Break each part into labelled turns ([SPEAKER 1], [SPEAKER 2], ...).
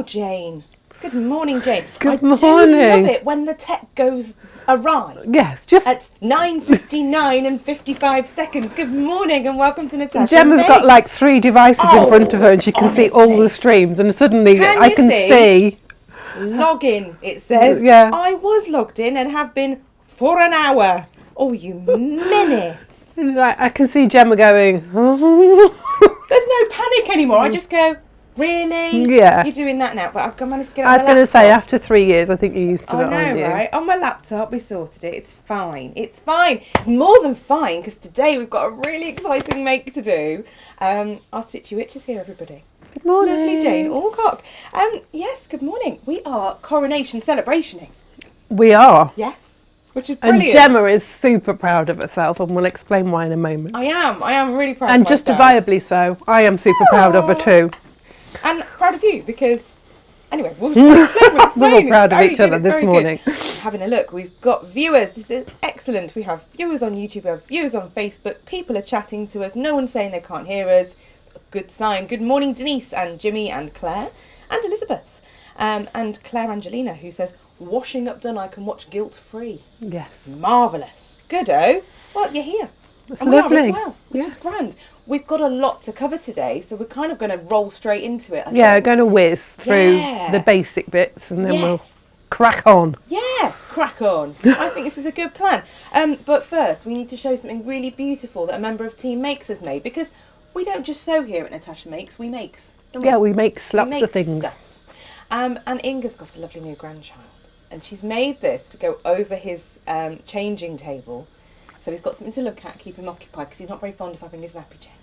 [SPEAKER 1] Oh, Jane. Good morning, Jane.
[SPEAKER 2] Good morning.
[SPEAKER 1] I do love it when the tech goes awry.
[SPEAKER 2] Yes, just
[SPEAKER 1] At 9:59 and 55 seconds. Good morning and welcome to Natasha.
[SPEAKER 2] Gemma's got like 3 devices in front of her and she can see all
[SPEAKER 1] honestly.
[SPEAKER 2] the streams, and suddenly
[SPEAKER 1] Can
[SPEAKER 2] I
[SPEAKER 1] you
[SPEAKER 2] can see.
[SPEAKER 1] Log in, it says.
[SPEAKER 2] Yeah.
[SPEAKER 1] I was logged in and have been for an hour. Oh, you menace.
[SPEAKER 2] Like, I can see Gemma going.
[SPEAKER 1] There's no panic anymore. I just go, really?
[SPEAKER 2] Yeah.
[SPEAKER 1] You're doing that now, but I've managed to get it
[SPEAKER 2] I
[SPEAKER 1] on
[SPEAKER 2] was
[SPEAKER 1] my
[SPEAKER 2] going to say,
[SPEAKER 1] laptop.
[SPEAKER 2] after 3 years, I think you're used to
[SPEAKER 1] I
[SPEAKER 2] it, aren't
[SPEAKER 1] know,
[SPEAKER 2] you?
[SPEAKER 1] right? On my laptop, we sorted it. It's fine. It's fine. It's more than fine, because today we've got a really exciting make to do. Our Stitchy Witch is here, everybody.
[SPEAKER 2] Good morning.
[SPEAKER 1] Lovely Jane Alcock. Yes, good morning. We are Coronation celebrationing.
[SPEAKER 2] We are.
[SPEAKER 1] Yes. Which is brilliant.
[SPEAKER 2] And Gemma is super proud of herself, and we'll explain why in a moment.
[SPEAKER 1] I am really proud
[SPEAKER 2] And
[SPEAKER 1] of myself.
[SPEAKER 2] justifiably so. I am super proud of her too.
[SPEAKER 1] And proud of you, because... Anyway, we'll explain.
[SPEAKER 2] We're all proud of
[SPEAKER 1] It's
[SPEAKER 2] each
[SPEAKER 1] very
[SPEAKER 2] other
[SPEAKER 1] good,
[SPEAKER 2] this
[SPEAKER 1] it's very
[SPEAKER 2] morning.
[SPEAKER 1] good. Having a look, we've got viewers. This is excellent. We have viewers on YouTube, we have viewers on Facebook. People are chatting to us. No one's saying they can't hear us. A good sign. Good morning, Denise and Jimmy and Claire and Elizabeth. And Claire Angelina, who says, washing up done, I can watch guilt-free.
[SPEAKER 2] Yes.
[SPEAKER 1] Marvellous. Good-o. Well, you're here.
[SPEAKER 2] It's
[SPEAKER 1] And we are
[SPEAKER 2] lovely.
[SPEAKER 1] as well, which is grand. We've got a lot to cover today, so we're kind of going to roll straight into it. I
[SPEAKER 2] Yeah,
[SPEAKER 1] think.
[SPEAKER 2] going to whiz through
[SPEAKER 1] Yeah.
[SPEAKER 2] the basic bits and then we'll
[SPEAKER 1] Yes.
[SPEAKER 2] crack on.
[SPEAKER 1] Yeah, crack on. I think this is a good plan. But first, we need to show something really beautiful that a member of Team Makes has made, because we don't just sew here at Natasha Makes, we makes. Don't we?
[SPEAKER 2] Yeah, we make
[SPEAKER 1] We
[SPEAKER 2] lots
[SPEAKER 1] make
[SPEAKER 2] of things.
[SPEAKER 1] stuffs. And Inga's got a lovely new grandchild, and she's made this to go over his changing table, so he's got something to look at, keep him occupied, because he's not very fond of having his nappy changed.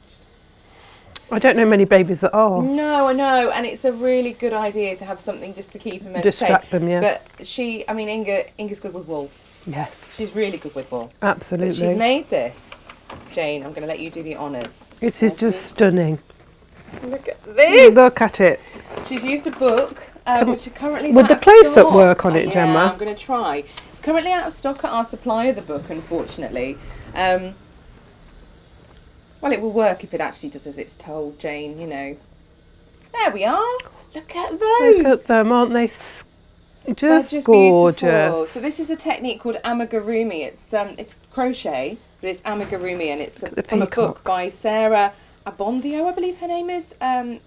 [SPEAKER 2] I don't know many babies that are.
[SPEAKER 1] No, I know, and it's a really good idea to have something just to keep him entertained.
[SPEAKER 2] Distract them, yeah.
[SPEAKER 1] But Inga's good with wool.
[SPEAKER 2] Yes,
[SPEAKER 1] She's really good with wool.
[SPEAKER 2] absolutely.
[SPEAKER 1] But she's made this. Jane, I'm going to let you do the honours.
[SPEAKER 2] It is just stunning.
[SPEAKER 1] Look at this.
[SPEAKER 2] Look at it.
[SPEAKER 1] She's used a book, which are currently
[SPEAKER 2] Would
[SPEAKER 1] out
[SPEAKER 2] the
[SPEAKER 1] of
[SPEAKER 2] close-up
[SPEAKER 1] stock.
[SPEAKER 2] work on it,
[SPEAKER 1] Yeah,
[SPEAKER 2] Gemma?
[SPEAKER 1] I'm going to try. It's currently out of stock at our supplier, the book, unfortunately. Well, it will work if it actually does as it's told, Jane, you know. There we are. Look at those.
[SPEAKER 2] Look at them, aren't they just
[SPEAKER 1] They're
[SPEAKER 2] gorgeous?
[SPEAKER 1] beautiful. So this is a technique called Amigurumi. It's crochet, but it's Amigurumi, and it's
[SPEAKER 2] the
[SPEAKER 1] from a
[SPEAKER 2] peacock.
[SPEAKER 1] book by Sarah Abondio, I believe her name is,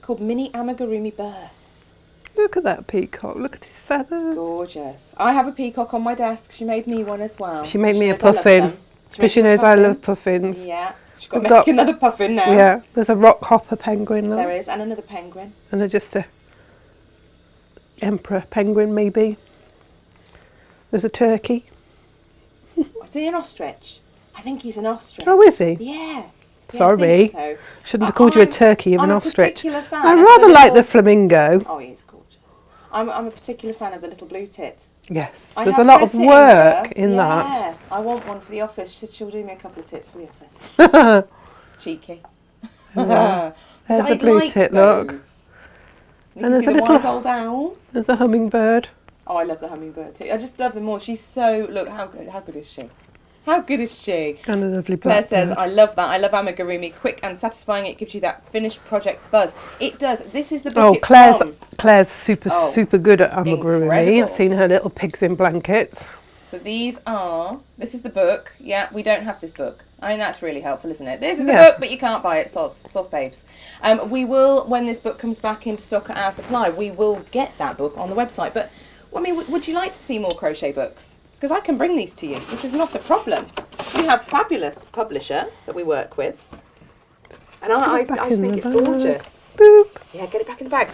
[SPEAKER 1] called Mini Amigurumi Birds.
[SPEAKER 2] Look at that peacock. Look at his feathers.
[SPEAKER 1] Gorgeous. I have a peacock on my desk. She made me one as well.
[SPEAKER 2] She made me a
[SPEAKER 1] knows I love
[SPEAKER 2] puffin.
[SPEAKER 1] them.
[SPEAKER 2] Because she
[SPEAKER 1] made me a
[SPEAKER 2] knows I
[SPEAKER 1] puffin.
[SPEAKER 2] love puffins.
[SPEAKER 1] Yeah. She's got to
[SPEAKER 2] We've
[SPEAKER 1] make
[SPEAKER 2] got-
[SPEAKER 1] another puffin now.
[SPEAKER 2] Yeah, there's a rock hopper penguin, look.
[SPEAKER 1] There is, and another penguin.
[SPEAKER 2] And they're just a emperor penguin, maybe. There's a turkey.
[SPEAKER 1] Is he an ostrich? I think he's an ostrich.
[SPEAKER 2] Oh, is he?
[SPEAKER 1] Yeah.
[SPEAKER 2] Sorry.
[SPEAKER 1] Yeah, I think so.
[SPEAKER 2] Shouldn't have called you a turkey of
[SPEAKER 1] I'm
[SPEAKER 2] an
[SPEAKER 1] a
[SPEAKER 2] ostrich.
[SPEAKER 1] particular fan
[SPEAKER 2] I
[SPEAKER 1] of
[SPEAKER 2] rather
[SPEAKER 1] the
[SPEAKER 2] like the
[SPEAKER 1] little-
[SPEAKER 2] flamingo.
[SPEAKER 1] Oh, he's gorgeous. I'm a particular fan of the little blue tit.
[SPEAKER 2] Yes,
[SPEAKER 1] I
[SPEAKER 2] there's a
[SPEAKER 1] have
[SPEAKER 2] lot
[SPEAKER 1] said
[SPEAKER 2] of
[SPEAKER 1] to
[SPEAKER 2] work
[SPEAKER 1] Inga,
[SPEAKER 2] in
[SPEAKER 1] yeah, I want one for the office. She'll do me a couple of tits for the office.
[SPEAKER 2] that.
[SPEAKER 1] Cheeky.
[SPEAKER 2] Yeah. There's
[SPEAKER 1] So
[SPEAKER 2] the
[SPEAKER 1] I
[SPEAKER 2] blue
[SPEAKER 1] like
[SPEAKER 2] tit,
[SPEAKER 1] those.
[SPEAKER 2] look.
[SPEAKER 1] You
[SPEAKER 2] And
[SPEAKER 1] can
[SPEAKER 2] there's
[SPEAKER 1] see
[SPEAKER 2] a
[SPEAKER 1] the
[SPEAKER 2] little-
[SPEAKER 1] wise old owl.
[SPEAKER 2] There's a hummingbird.
[SPEAKER 1] Oh, I love the hummingbird too. I just love them all. She's so... Look, how good is she? How good is she?
[SPEAKER 2] And a lovely
[SPEAKER 1] Claire
[SPEAKER 2] blackbird.
[SPEAKER 1] says, I love that. I love Amigurumi. Quick and satisfying. It gives you that finished project buzz. It does. This is the book
[SPEAKER 2] Oh,
[SPEAKER 1] it's from.
[SPEAKER 2] Claire's super
[SPEAKER 1] Oh,
[SPEAKER 2] good at amigurumi.
[SPEAKER 1] incredible.
[SPEAKER 2] I've seen her little pigs in blankets.
[SPEAKER 1] So this is the book. Yeah, we don't have this book. I mean, that's really helpful, isn't it? This is the
[SPEAKER 2] Yeah.
[SPEAKER 1] book, but you can't buy it. Sauce babes. We will, when this book comes back into stock at our supply, we will get that book on the website. But, I mean, would you like to see more crochet books? Because I can bring these to you. This is not a problem. We have a fabulous publisher that we work with. And I
[SPEAKER 2] back
[SPEAKER 1] just
[SPEAKER 2] in
[SPEAKER 1] think
[SPEAKER 2] the
[SPEAKER 1] it's
[SPEAKER 2] bag.
[SPEAKER 1] gorgeous.
[SPEAKER 2] Boop.
[SPEAKER 1] Yeah, get it back in the bag.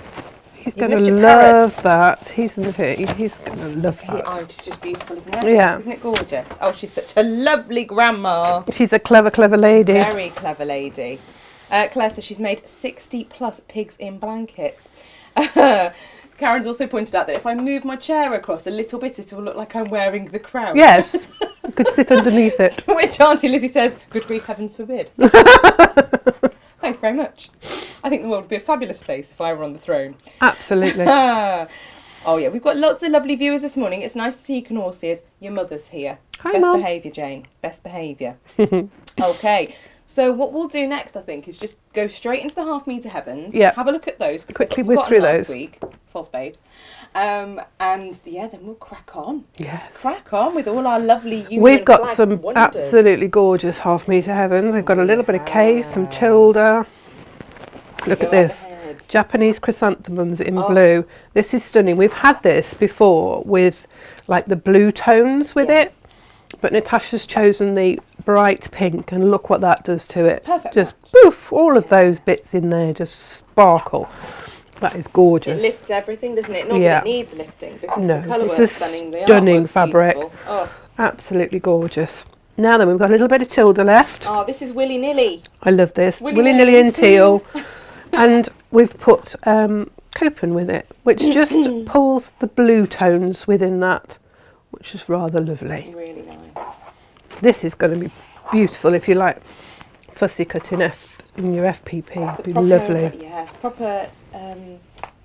[SPEAKER 2] He's
[SPEAKER 1] You've
[SPEAKER 2] going to
[SPEAKER 1] missed your
[SPEAKER 2] love
[SPEAKER 1] parrot.
[SPEAKER 2] that, isn't he? He's going to love that.
[SPEAKER 1] Oh, it's just beautiful, isn't it?
[SPEAKER 2] Yeah.
[SPEAKER 1] Isn't it gorgeous? Oh, she's such a lovely grandma.
[SPEAKER 2] She's a clever lady.
[SPEAKER 1] Very clever lady. Claire says she's made 60 plus pigs in blankets. Karen's also pointed out that if I move my chair across a little bit, it will look like I'm wearing the crown.
[SPEAKER 2] Yes, you could sit underneath it.
[SPEAKER 1] To which Auntie Lizzie says, good grief, heavens forbid. Thank you very much. I think the world would be a fabulous place if I were on the throne.
[SPEAKER 2] Absolutely.
[SPEAKER 1] Oh yeah, we've got lots of lovely viewers this morning. It's nice to see you can all see us. Your mother's here.
[SPEAKER 2] Hi,
[SPEAKER 1] Best
[SPEAKER 2] Mum.
[SPEAKER 1] behaviour, Jane. Best behaviour. Okay, So what we'll do next, I think, is just go straight into the half-metre heavens.
[SPEAKER 2] Yeah.
[SPEAKER 1] Have a look at those.
[SPEAKER 2] Quickly whiz through those.
[SPEAKER 1] Last week, sauce babes. And yeah, then we'll crack on.
[SPEAKER 2] Yes.
[SPEAKER 1] Crack on with all our lovely Union
[SPEAKER 2] We've got
[SPEAKER 1] flag
[SPEAKER 2] some
[SPEAKER 1] wonders.
[SPEAKER 2] absolutely gorgeous half-metre heavens. We've got a little bit of case, some tilde. Look at this.
[SPEAKER 1] Ahead.
[SPEAKER 2] Japanese chrysanthemums in blue. This is stunning. We've had this before with like the blue tones with it, but Natasha's chosen the bright pink, and look what that does to it.
[SPEAKER 1] Perfect
[SPEAKER 2] Just
[SPEAKER 1] match.
[SPEAKER 2] poof, all of those bits in there just sparkle. That is gorgeous.
[SPEAKER 1] It lifts everything, doesn't it? Not that it needs lifting, because
[SPEAKER 2] No,
[SPEAKER 1] the colour
[SPEAKER 2] it's
[SPEAKER 1] work's
[SPEAKER 2] a
[SPEAKER 1] stunning. The
[SPEAKER 2] stunning
[SPEAKER 1] artwork's
[SPEAKER 2] fabric.
[SPEAKER 1] beautiful. Oh.
[SPEAKER 2] Absolutely gorgeous. Now then, we've got a little bit of tilde left.
[SPEAKER 1] Oh, this is willy-nilly.
[SPEAKER 2] I love this.
[SPEAKER 1] Willy-nilly
[SPEAKER 2] Willy-nilly in
[SPEAKER 1] in
[SPEAKER 2] teal. And we've put copen with it, which just pulls the blue tones within that, which is rather lovely.
[SPEAKER 1] Really nice.
[SPEAKER 2] This is going to be beautiful if you like fussy cut in your FPP. It'd be lovely.
[SPEAKER 1] Yeah, proper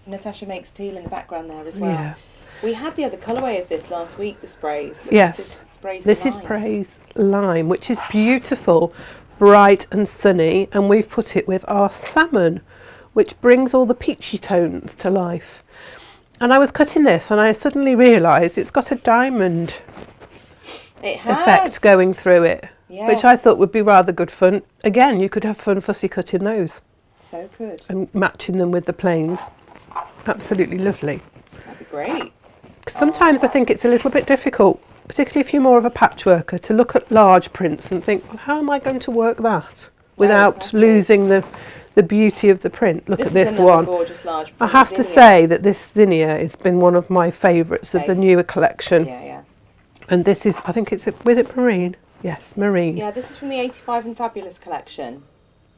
[SPEAKER 1] Natasha makes teal in the background there as well.
[SPEAKER 2] Yeah.
[SPEAKER 1] We had the other colourway of this last week, the sprays. But
[SPEAKER 2] Yes. This is Praise Lime, which is beautiful, bright and sunny, and we've put it with our salmon, which brings all the peachy tones to life. And I was cutting this and I suddenly realised it's got a diamond effect going through it, which I thought would be rather good fun. Again, you could have fun fussy cutting those.
[SPEAKER 1] So good.
[SPEAKER 2] And matching them with the plains. Absolutely lovely.
[SPEAKER 1] That'd be great.
[SPEAKER 2] Because sometimes I think it's a little bit difficult, particularly if you're more of a patchworker, to look at large prints and think, well, how am I going to work that without losing the beauty of the print? Look at this one.
[SPEAKER 1] Gorgeous large print.
[SPEAKER 2] I have to say that this zinnia has been one of my favourites of the newer collection.
[SPEAKER 1] Yeah, yeah.
[SPEAKER 2] And this is, I think it's with it marine. Yes, marine.
[SPEAKER 1] Yeah, this is from the 85 and Fabulous collection.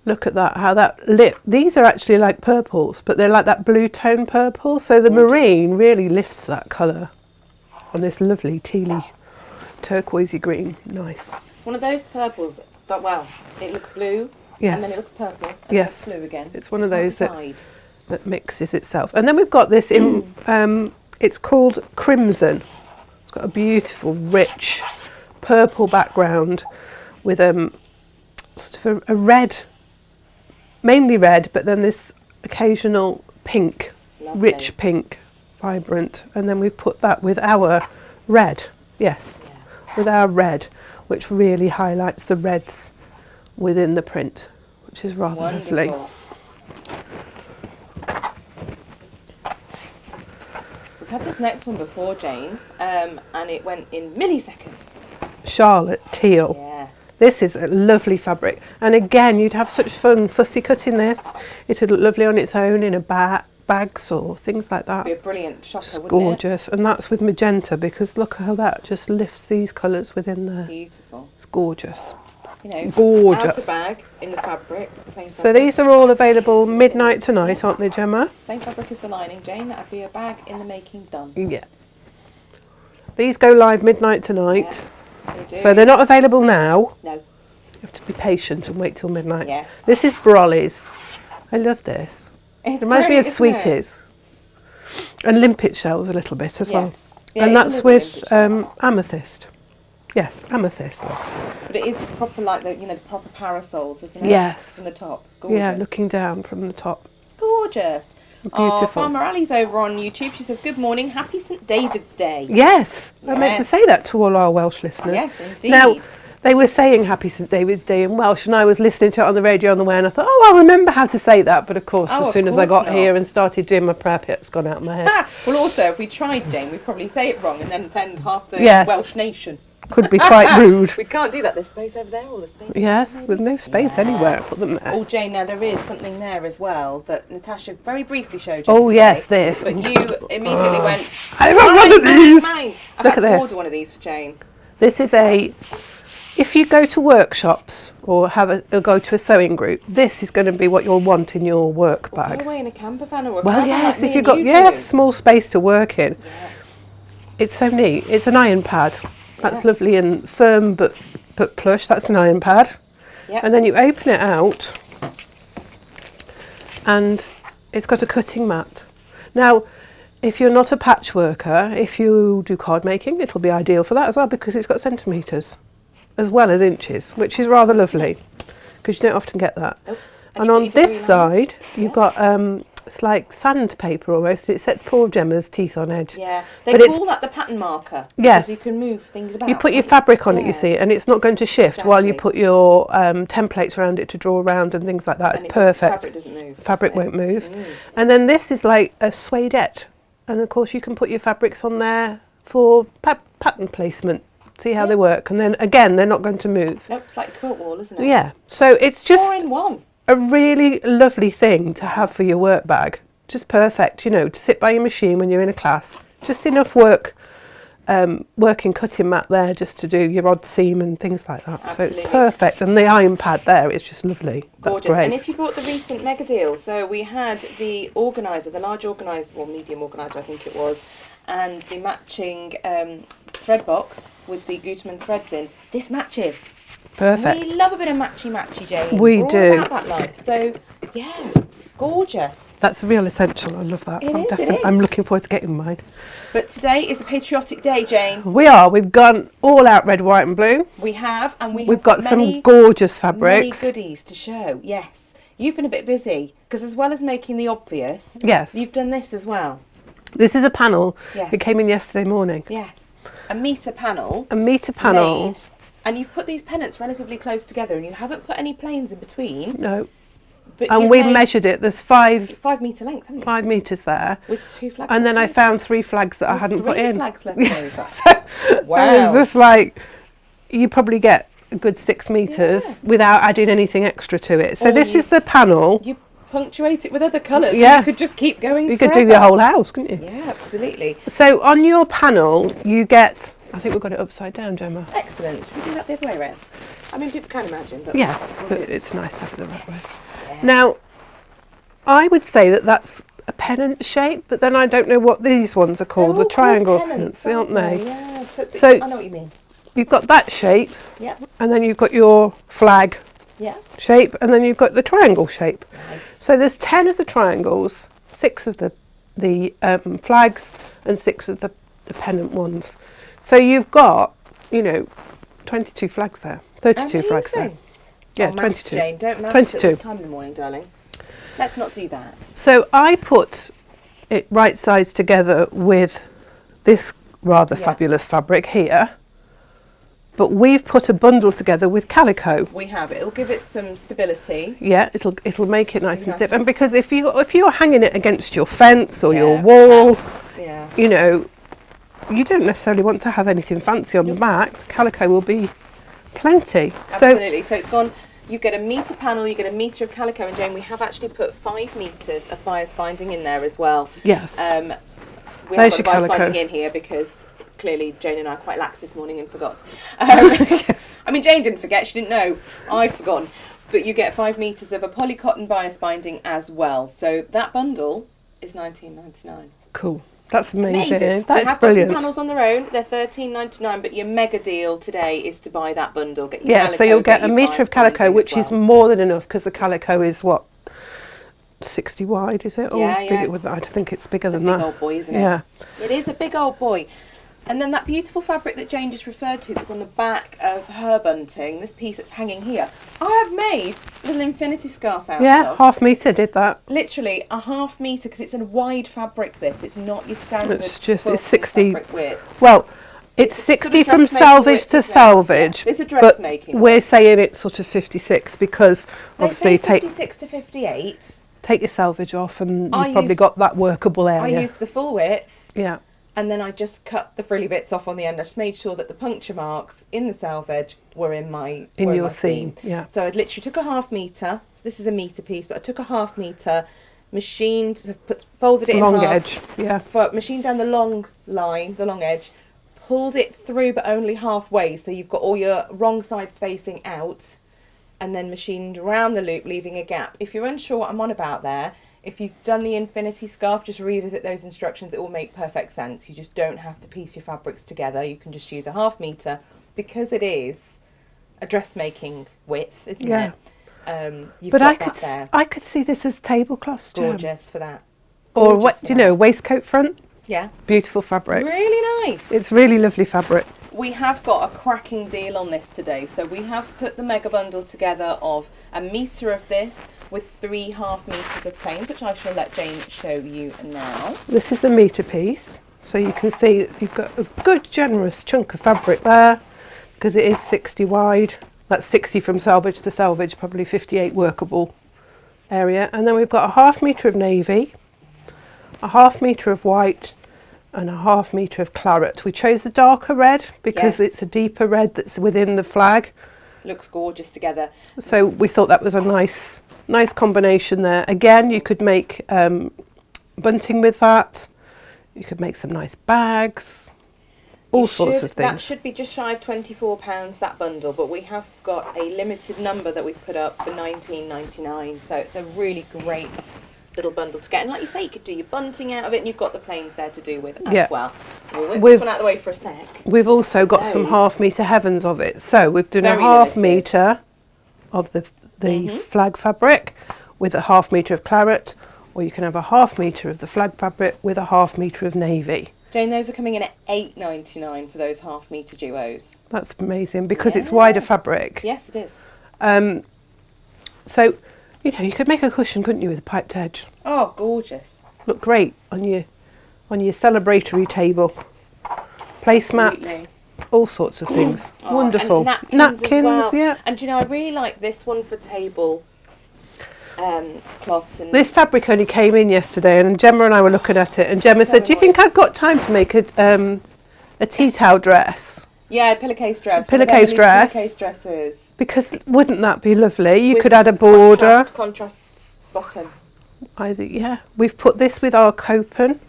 [SPEAKER 2] Look at that, how that lit. These are actually like purples, but they're like that blue tone purple. So the marine really lifts that colour on this lovely tealy turquoisey green. Nice.
[SPEAKER 1] It's one of those purples that, well, it looks blue, and then it looks purple, and then it's blue again.
[SPEAKER 2] It's one of those that mixes itself. And then we've got this in, it's called Crimson. It's got a beautiful, rich purple background with sort of a red, mainly red, but then this occasional pink, rich pink, vibrant. And then we've put that with our red, with our red, which really highlights the reds within the print, which is rather lovely.
[SPEAKER 1] We've had this next one before, Jane, and it went in milliseconds.
[SPEAKER 2] Charlotte Teal.
[SPEAKER 1] Yes.
[SPEAKER 2] This is a lovely fabric, and again you'd have such fun fussy cutting this. It'd look lovely on its own in a bags or things like that.
[SPEAKER 1] It'd be a brilliant shocker,
[SPEAKER 2] it's
[SPEAKER 1] wouldn't
[SPEAKER 2] gorgeous, and that's with magenta, because look how that just lifts these colours within there.
[SPEAKER 1] Beautiful.
[SPEAKER 2] It's gorgeous.
[SPEAKER 1] You know,
[SPEAKER 2] gorgeous.
[SPEAKER 1] Outer bag in the fabric.
[SPEAKER 2] So these are all available midnight tonight, aren't they, Gemma?
[SPEAKER 1] Plain fabric is the lining, Jane. That'd be a bag in the making done.
[SPEAKER 2] Yeah. These go live midnight tonight.
[SPEAKER 1] Yeah, they do.
[SPEAKER 2] So they're not available now.
[SPEAKER 1] No.
[SPEAKER 2] You have to be patient and wait till midnight.
[SPEAKER 1] Yes.
[SPEAKER 2] This is Brolly's. I love this.
[SPEAKER 1] It
[SPEAKER 2] reminds me of Sweeties. And limpet shells a little bit as well.
[SPEAKER 1] Yeah,
[SPEAKER 2] and that's with amethyst. Yes, amethyst. Look.
[SPEAKER 1] But it is proper, like the the proper parasols, isn't it?
[SPEAKER 2] Yes.
[SPEAKER 1] From the top. Gorgeous.
[SPEAKER 2] Yeah, looking down from the top.
[SPEAKER 1] Gorgeous.
[SPEAKER 2] Beautiful.
[SPEAKER 1] Oh, Farmer Ali's over on YouTube. She says, "Good morning, happy St David's Day."
[SPEAKER 2] Yes, I meant to say that to all our Welsh listeners.
[SPEAKER 1] Yes, indeed.
[SPEAKER 2] Now, they were saying Happy St David's Day in Welsh, and I was listening to it on the radio on the way, and I thought, oh, I'll remember how to say that. But of course, as soon as I got here and started doing my prep, it's gone out of my head.
[SPEAKER 1] Well, also, if we tried, Jane, we'd probably say it wrong and then offend half the Welsh nation.
[SPEAKER 2] Could be quite rude.
[SPEAKER 1] We can't do that. There's space over there, or there's space.
[SPEAKER 2] Yes, with no space anywhere. Put them there.
[SPEAKER 1] Oh, Jane, now there is something there as well that Natasha very briefly showed you.
[SPEAKER 2] Oh, yes, this.
[SPEAKER 1] But you immediately went,
[SPEAKER 2] I want one of these.
[SPEAKER 1] Mine. I've
[SPEAKER 2] Look
[SPEAKER 1] had
[SPEAKER 2] at
[SPEAKER 1] to
[SPEAKER 2] this.
[SPEAKER 1] order one of these for Jane.
[SPEAKER 2] This is if you go to workshops or go to a sewing group, this is going to be what you'll want in your work bag.
[SPEAKER 1] Go away in a camper van or a
[SPEAKER 2] well,
[SPEAKER 1] car
[SPEAKER 2] yes,
[SPEAKER 1] like
[SPEAKER 2] if you've got small space to work in.
[SPEAKER 1] Yes.
[SPEAKER 2] It's so neat. It's an iron pad. That's lovely and firm but plush. That's an iron pad.
[SPEAKER 1] Yep.
[SPEAKER 2] And then you open it out and it's got a cutting mat. Now, if you're not a patchworker, if you do card making, it'll be ideal for that as well, because it's got centimetres as well as inches, which is rather lovely. because you don't often get that.
[SPEAKER 1] Oh,
[SPEAKER 2] And
[SPEAKER 1] you
[SPEAKER 2] on
[SPEAKER 1] put your
[SPEAKER 2] this
[SPEAKER 1] decoy
[SPEAKER 2] side,
[SPEAKER 1] lines.
[SPEAKER 2] you've got it's like sandpaper almost. It sets poor Gemma's teeth on edge.
[SPEAKER 1] Yeah, they
[SPEAKER 2] But it's-
[SPEAKER 1] call that the pattern marker.
[SPEAKER 2] Yes.
[SPEAKER 1] Because you can move things about.
[SPEAKER 2] You put your
[SPEAKER 1] can't
[SPEAKER 2] fabric on it, you
[SPEAKER 1] Yeah.
[SPEAKER 2] see, and it's not going to shift while you
[SPEAKER 1] Exactly.
[SPEAKER 2] put your templates around it to draw around and things like that.
[SPEAKER 1] And
[SPEAKER 2] It's
[SPEAKER 1] it doesn't-
[SPEAKER 2] perfect.
[SPEAKER 1] Fabric doesn't move.
[SPEAKER 2] Fabric
[SPEAKER 1] That's it.
[SPEAKER 2] won't move.
[SPEAKER 1] Mm.
[SPEAKER 2] And then this is like a suedette. And of course you can put your fabrics on there for pattern placement. See how
[SPEAKER 1] Yeah.
[SPEAKER 2] they work. And then again, they're not going to move.
[SPEAKER 1] Nope, it's like a quilt wall, isn't it?
[SPEAKER 2] Yeah. So it's
[SPEAKER 1] Four
[SPEAKER 2] just
[SPEAKER 1] in one.
[SPEAKER 2] a really lovely thing to have for your work bag. Just perfect, you know, to sit by your machine when you're in a class. Just enough working cutting mat there just to do your odd seam and things like that.
[SPEAKER 1] Absolutely.
[SPEAKER 2] So it's perfect. And the iron pad there, it's just lovely. That's
[SPEAKER 1] Gorgeous.
[SPEAKER 2] great.
[SPEAKER 1] And if you bought the recent mega deal, so we had the organiser, the large organiser, or medium organiser I think it was, and the matching thread box with the Gutermann threads in. This matches.
[SPEAKER 2] Perfect.
[SPEAKER 1] We love a bit of matchy, Jane.
[SPEAKER 2] We
[SPEAKER 1] We're
[SPEAKER 2] do.
[SPEAKER 1] all about that life. So, yeah, gorgeous.
[SPEAKER 2] That's a real essential. I love that.
[SPEAKER 1] It is, it
[SPEAKER 2] I'm
[SPEAKER 1] is.
[SPEAKER 2] looking forward to getting mine.
[SPEAKER 1] But today is a patriotic day, Jane.
[SPEAKER 2] We've gone all out red, white and blue.
[SPEAKER 1] We have, and
[SPEAKER 2] We've got
[SPEAKER 1] many,
[SPEAKER 2] some gorgeous
[SPEAKER 1] many
[SPEAKER 2] fabrics.
[SPEAKER 1] goodies to show. Yes, you've been a bit busy because as well as making the obvious,
[SPEAKER 2] Yes.
[SPEAKER 1] you've done this as well.
[SPEAKER 2] This is a panel.
[SPEAKER 1] Yes.
[SPEAKER 2] It came in yesterday morning.
[SPEAKER 1] Yes, a metre panel.
[SPEAKER 2] A metre panel.
[SPEAKER 1] Made, and you've put these pennants relatively close together, and you haven't put any planes in between.
[SPEAKER 2] No.
[SPEAKER 1] But
[SPEAKER 2] And
[SPEAKER 1] you've
[SPEAKER 2] we
[SPEAKER 1] made
[SPEAKER 2] measured it. There's 5
[SPEAKER 1] 5 metre length, haven't you?
[SPEAKER 2] metres there.
[SPEAKER 1] With 2 flags.
[SPEAKER 2] And then I
[SPEAKER 1] left
[SPEAKER 2] found 3 flags that I
[SPEAKER 1] over.
[SPEAKER 2] hadn't put
[SPEAKER 1] 3
[SPEAKER 2] in.
[SPEAKER 1] flags left
[SPEAKER 2] Yes.
[SPEAKER 1] over.
[SPEAKER 2] So
[SPEAKER 1] Wow.
[SPEAKER 2] I was just like, you probably get a good 6 metres
[SPEAKER 1] Yeah.
[SPEAKER 2] without adding anything extra to it. So
[SPEAKER 1] Or
[SPEAKER 2] this
[SPEAKER 1] you-
[SPEAKER 2] is the panel.
[SPEAKER 1] You punctuate it with other colours.
[SPEAKER 2] Yeah.
[SPEAKER 1] And you could just keep going.
[SPEAKER 2] You could do
[SPEAKER 1] forever.
[SPEAKER 2] your whole house, couldn't you?
[SPEAKER 1] Yeah, absolutely.
[SPEAKER 2] So on your panel, you get, I think we've got it upside down, Gemma.
[SPEAKER 1] Excellent. Should we do that the other way around? I mean, people can imagine, but
[SPEAKER 2] Yes,
[SPEAKER 1] we'll
[SPEAKER 2] but
[SPEAKER 1] do it.
[SPEAKER 2] it's nice to have it the right way.
[SPEAKER 1] Yeah.
[SPEAKER 2] Now, I would say that that's a pennant shape, but then I don't know what these ones are called,
[SPEAKER 1] They're
[SPEAKER 2] the
[SPEAKER 1] all
[SPEAKER 2] triangle
[SPEAKER 1] called
[SPEAKER 2] pennants, aren't they?
[SPEAKER 1] Yeah.
[SPEAKER 2] So-
[SPEAKER 1] I know what you mean.
[SPEAKER 2] You've got that shape,
[SPEAKER 1] Yeah.
[SPEAKER 2] and then you've got your flag
[SPEAKER 1] Yeah.
[SPEAKER 2] shape, and then you've got the triangle shape.
[SPEAKER 1] Nice.
[SPEAKER 2] So there's 10 of the triangles, 6 of the flags, and 6 of the pennant ones. So you've got, 22 flags there, 32 flags there.
[SPEAKER 1] Amazing.
[SPEAKER 2] Yeah,
[SPEAKER 1] Oh, maths,
[SPEAKER 2] 22.
[SPEAKER 1] Jane, don't maths
[SPEAKER 2] 22.
[SPEAKER 1] at this time in the morning, darling. Let's not do that.
[SPEAKER 2] So I put it right sides together with this rather
[SPEAKER 1] Yeah.
[SPEAKER 2] fabulous fabric here, but we've put a bundle together with calico.
[SPEAKER 1] We have it. It'll give it some stability.
[SPEAKER 2] Yeah, it'll make it nice and
[SPEAKER 1] Yes.
[SPEAKER 2] stiff. And because if you're hanging it against your fence or your
[SPEAKER 1] Yeah.
[SPEAKER 2] wall,
[SPEAKER 1] Yeah.
[SPEAKER 2] you don't necessarily want to have anything fancy on the back. Calico will be plenty.
[SPEAKER 1] Absolutely. So it's gone. You get a metre panel, you get a metre of calico, and Jane, we have actually put 5 metres of bias binding in there as well.
[SPEAKER 2] Yes.
[SPEAKER 1] We
[SPEAKER 2] There's
[SPEAKER 1] haven't got the
[SPEAKER 2] your
[SPEAKER 1] bias
[SPEAKER 2] calico.
[SPEAKER 1] binding in here because clearly Jane and I are quite lax this morning and forgot. I mean, Jane didn't forget; she didn't know. I've forgotten. But you get 5 metres of a polycotton bias binding as well. So that bundle is £19.99.
[SPEAKER 2] Cool. That's amazing.
[SPEAKER 1] We
[SPEAKER 2] That
[SPEAKER 1] have
[SPEAKER 2] is
[SPEAKER 1] got
[SPEAKER 2] brilliant.
[SPEAKER 1] some panels on their own. They're £13.99, but your mega deal today is to buy that bundle. Get your
[SPEAKER 2] Yeah,
[SPEAKER 1] calico,
[SPEAKER 2] so you'll get a
[SPEAKER 1] your
[SPEAKER 2] metre
[SPEAKER 1] bias
[SPEAKER 2] of calico,
[SPEAKER 1] binding
[SPEAKER 2] which
[SPEAKER 1] as
[SPEAKER 2] is
[SPEAKER 1] well.
[SPEAKER 2] more than enough because the calico is what, 60 wide, is it? Or
[SPEAKER 1] Yeah,
[SPEAKER 2] bigger
[SPEAKER 1] yeah.
[SPEAKER 2] with that? I think it's bigger
[SPEAKER 1] It's a
[SPEAKER 2] than
[SPEAKER 1] big
[SPEAKER 2] that.
[SPEAKER 1] old boy, isn't it?
[SPEAKER 2] Yeah.
[SPEAKER 1] It is a big old boy. And then that beautiful fabric that Jane just referred to that's on the back of her bunting, this piece that's hanging here, I have made a little infinity scarf out
[SPEAKER 2] Yeah,
[SPEAKER 1] of.
[SPEAKER 2] half metre did that.
[SPEAKER 1] Literally a half metre, because it's a wide fabric this. It's not your standard
[SPEAKER 2] It's just-
[SPEAKER 1] quilting
[SPEAKER 2] it's 60
[SPEAKER 1] fabric width.
[SPEAKER 2] Well, it's
[SPEAKER 1] It's sort of
[SPEAKER 2] 60 from
[SPEAKER 1] dressmaking
[SPEAKER 2] salvage
[SPEAKER 1] width,
[SPEAKER 2] to
[SPEAKER 1] isn't it?
[SPEAKER 2] salvage.
[SPEAKER 1] Yeah, it's a
[SPEAKER 2] but
[SPEAKER 1] dressmaking
[SPEAKER 2] we're
[SPEAKER 1] width.
[SPEAKER 2] saying it's sort of 56 because
[SPEAKER 1] They
[SPEAKER 2] obviously
[SPEAKER 1] say 56 to 58.
[SPEAKER 2] take your salvage off and
[SPEAKER 1] I
[SPEAKER 2] you've probably
[SPEAKER 1] used-
[SPEAKER 2] got that workable
[SPEAKER 1] I
[SPEAKER 2] area.
[SPEAKER 1] used the full width.
[SPEAKER 2] Yeah.
[SPEAKER 1] And then I just cut the frilly bits off on the end. I just made sure that the puncture marks in the selvage were in my
[SPEAKER 2] In
[SPEAKER 1] were
[SPEAKER 2] your
[SPEAKER 1] my
[SPEAKER 2] seam, yeah.
[SPEAKER 1] So I literally took a half metre. So this is a metre piece, but I took a half metre, machined, folded it
[SPEAKER 2] Long
[SPEAKER 1] in half,
[SPEAKER 2] edge, yeah.
[SPEAKER 1] machined down the long line, the long edge, pulled it through, but only halfway. So you've got all your wrong sides facing out, and then machined around the loop, leaving a gap. If you're unsure what I'm on about there, if you've done the infinity scarf, just revisit those instructions. It will make perfect sense. You just don't have to piece your fabrics together. You can just use a half metre because it is a dressmaking width, isn't
[SPEAKER 2] Yeah.
[SPEAKER 1] it? You've
[SPEAKER 2] But
[SPEAKER 1] got that there.
[SPEAKER 2] I could see this as tablecloths, Jem.
[SPEAKER 1] Gorgeous for that.
[SPEAKER 2] Or
[SPEAKER 1] Gorgeous
[SPEAKER 2] what,
[SPEAKER 1] for
[SPEAKER 2] you
[SPEAKER 1] that.
[SPEAKER 2] know, waistcoat front,
[SPEAKER 1] Yeah.
[SPEAKER 2] beautiful fabric.
[SPEAKER 1] Really nice.
[SPEAKER 2] It's really lovely fabric.
[SPEAKER 1] we have got a cracking deal on this today. So we have put the mega bundle together of a metre of this with 3 half metres of planes, which I shall let Jane show you now.
[SPEAKER 2] This is the metre piece. So you can see that you've got a good generous chunk of fabric there, because it is 60 wide. That's 60 from selvage to selvage, probably 58 workable area. And then we've got a half metre of navy, a half metre of white, and a half metre of claret. We chose the darker red because it's a deeper red that's within the flag.
[SPEAKER 1] Looks gorgeous together.
[SPEAKER 2] So we thought that was a nice combination there. Again, you could make bunting with that. You could make some nice bags, all sorts of things.
[SPEAKER 1] That should be just shy of £24, that bundle, but we have got a limited number that we've put up for £19.99. So it's a really great little bundle to get. And like you say, you could do your bunting out of it, and you've got the planes there to do with as well. We'll whip this one out of the way for a sec.
[SPEAKER 2] We've also got some half metre heavens of it. So we've done a half metre of the flag fabric with a half metre of claret, or you can have a half metre of the flag fabric with a half metre of navy.
[SPEAKER 1] Jane, those are coming in at £8.99 for those half metre duos.
[SPEAKER 2] That's amazing because it's wider fabric.
[SPEAKER 1] Yes, it is.
[SPEAKER 2] So, you know, you could make a cushion, couldn't you, with a piped edge?
[SPEAKER 1] Oh, gorgeous.
[SPEAKER 2] Look great on your celebratory table. Placemats, all sorts of things. Wonderful.
[SPEAKER 1] And napkins as well.
[SPEAKER 2] Yeah.
[SPEAKER 1] And you know, I really like this one for table cloths. And
[SPEAKER 2] this fabric only came in yesterday, and Gemma and I were looking at it, and Gemma said, "Do you think I've got time to make a tea towel dress?"
[SPEAKER 1] Yeah, a pillowcase dress.
[SPEAKER 2] Pillowcase dress.
[SPEAKER 1] Pillowcase dresses.
[SPEAKER 2] Because wouldn't that be lovely? You could add a border.
[SPEAKER 1] Contrast bottom.
[SPEAKER 2] We've put this with our copen,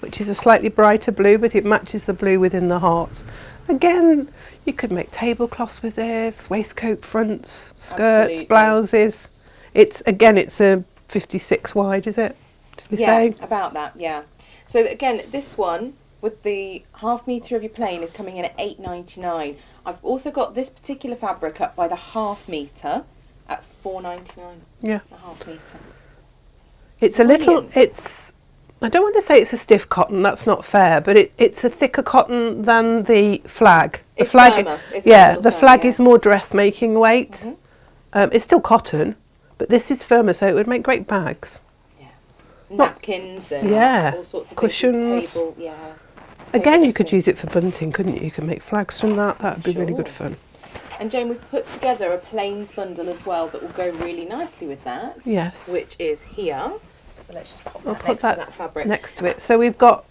[SPEAKER 2] which is a slightly brighter blue, but it matches the blue within the hearts. Again, you could make tablecloths with this, waistcoat fronts, skirts, blouses. It's a 56 wide, is it? Did we say?
[SPEAKER 1] Yeah, about that, yeah. So again, this one with the half metre of your plain is coming in at £8.99. I've also got this particular fabric up by the half metre at £4.99.
[SPEAKER 2] Yeah.
[SPEAKER 1] The half metre.
[SPEAKER 2] It's I don't want to say it's a stiff cotton, that's not fair, but it's a thicker cotton than the flag.
[SPEAKER 1] It's firmer, isn't it?
[SPEAKER 2] The flag is more dressmaking weight. It's still cotton, but this is firmer, so it would make great bags.
[SPEAKER 1] Yeah. Napkins and all sorts of
[SPEAKER 2] cushions.
[SPEAKER 1] Table,
[SPEAKER 2] Again, you could use it for bunting, couldn't you? You could make flags from that. That would be really good fun.
[SPEAKER 1] And Jane, we've put together a plains bundle as well that will go really nicely with that.
[SPEAKER 2] Yes.
[SPEAKER 1] Which is here. So let's just pop that
[SPEAKER 2] next
[SPEAKER 1] to that fabric.
[SPEAKER 2] Next to it. So we've got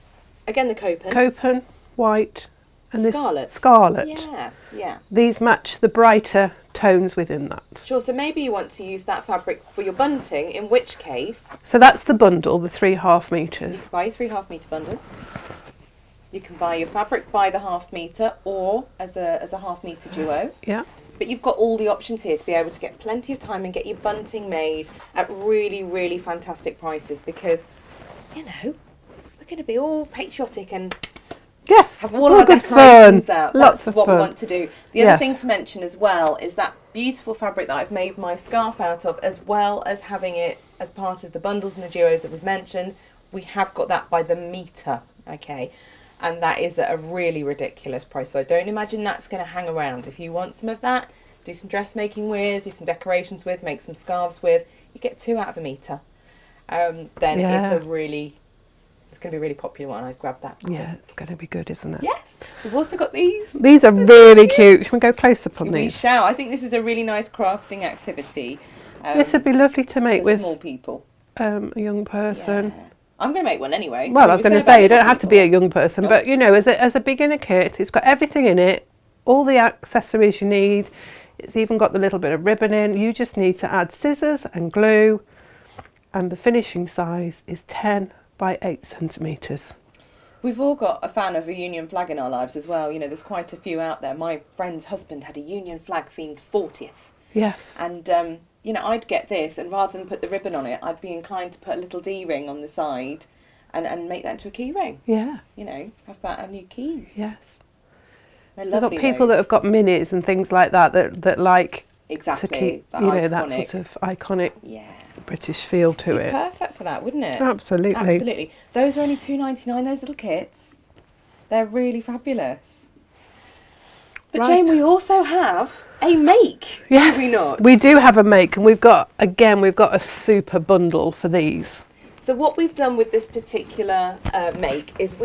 [SPEAKER 1] again the copen.
[SPEAKER 2] Copen, white, and
[SPEAKER 1] scarlet.
[SPEAKER 2] This scarlet.
[SPEAKER 1] Yeah, yeah.
[SPEAKER 2] These match the brighter tones within that.
[SPEAKER 1] Sure. So maybe you want to use that fabric for your bunting, in which case.
[SPEAKER 2] So that's the bundle, the 3 half metres.
[SPEAKER 1] You can buy a 3 half metre bundle. You can buy your fabric by the half metre or as a half metre duo.
[SPEAKER 2] Yeah.
[SPEAKER 1] But you've got all the options here to be able to get plenty of time and get your bunting made at really, really fantastic prices because, you know, we're going to be all patriotic and have all our
[SPEAKER 2] good
[SPEAKER 1] decorations
[SPEAKER 2] fun.
[SPEAKER 1] out.
[SPEAKER 2] Lots
[SPEAKER 1] That's
[SPEAKER 2] of
[SPEAKER 1] what
[SPEAKER 2] fun.
[SPEAKER 1] we want to do. The other thing to mention as well is that beautiful fabric that I've made my scarf out of, as well as having it as part of the bundles and the duos that we've mentioned. We have got that by the metre, okay? And that is at a really ridiculous price. So I don't imagine that's going to hang around. If you want some of that, do some dressmaking with, do some decorations with, make some scarves with, you get 2 out of a metre. Then it's going to be a really popular one. I'd grab that.
[SPEAKER 2] Yeah, it's going to be good, isn't it?
[SPEAKER 1] Yes. We've also got these.
[SPEAKER 2] These are really cute. Can we go close up on these?
[SPEAKER 1] We shall. I think this is a really nice crafting activity.
[SPEAKER 2] This would be lovely to make with
[SPEAKER 1] small people.
[SPEAKER 2] A young person.
[SPEAKER 1] Yeah. I'm going to make one anyway.
[SPEAKER 2] Well, I was going to say, you don't have to be a young person, but, you know, as a beginner kit, it's got everything in it, all the accessories you need. It's even got the little bit of ribbon in. You just need to add scissors and glue, and the finishing size is 10 by 8 centimetres. We've
[SPEAKER 1] all got a fan of a Union flag in our lives as well. You know, there's quite a few out there. My friend's husband had a Union flag themed 40th.
[SPEAKER 2] Yes.
[SPEAKER 1] And, you know, I'd get this, and rather than put the ribbon on it, I'd be inclined to put a little D-ring on the side and make that into a key ring. Yeah. You know, have that and new keys.
[SPEAKER 2] Yes.
[SPEAKER 1] They're
[SPEAKER 2] We've
[SPEAKER 1] lovely.
[SPEAKER 2] got people that have got minis and things like that that like
[SPEAKER 1] exactly
[SPEAKER 2] to keep,
[SPEAKER 1] that
[SPEAKER 2] you know,
[SPEAKER 1] iconic,
[SPEAKER 2] that sort of iconic British feel to it.
[SPEAKER 1] Perfect for that, wouldn't it?
[SPEAKER 2] Absolutely.
[SPEAKER 1] Absolutely. Those are only £2.99, those little kits. They're really fabulous. But
[SPEAKER 2] Right.
[SPEAKER 1] Jane, we also have a make,
[SPEAKER 2] Yes,
[SPEAKER 1] do we not?
[SPEAKER 2] we do have a make, and we've got a super bundle for these.
[SPEAKER 1] So what we've done with this particular make is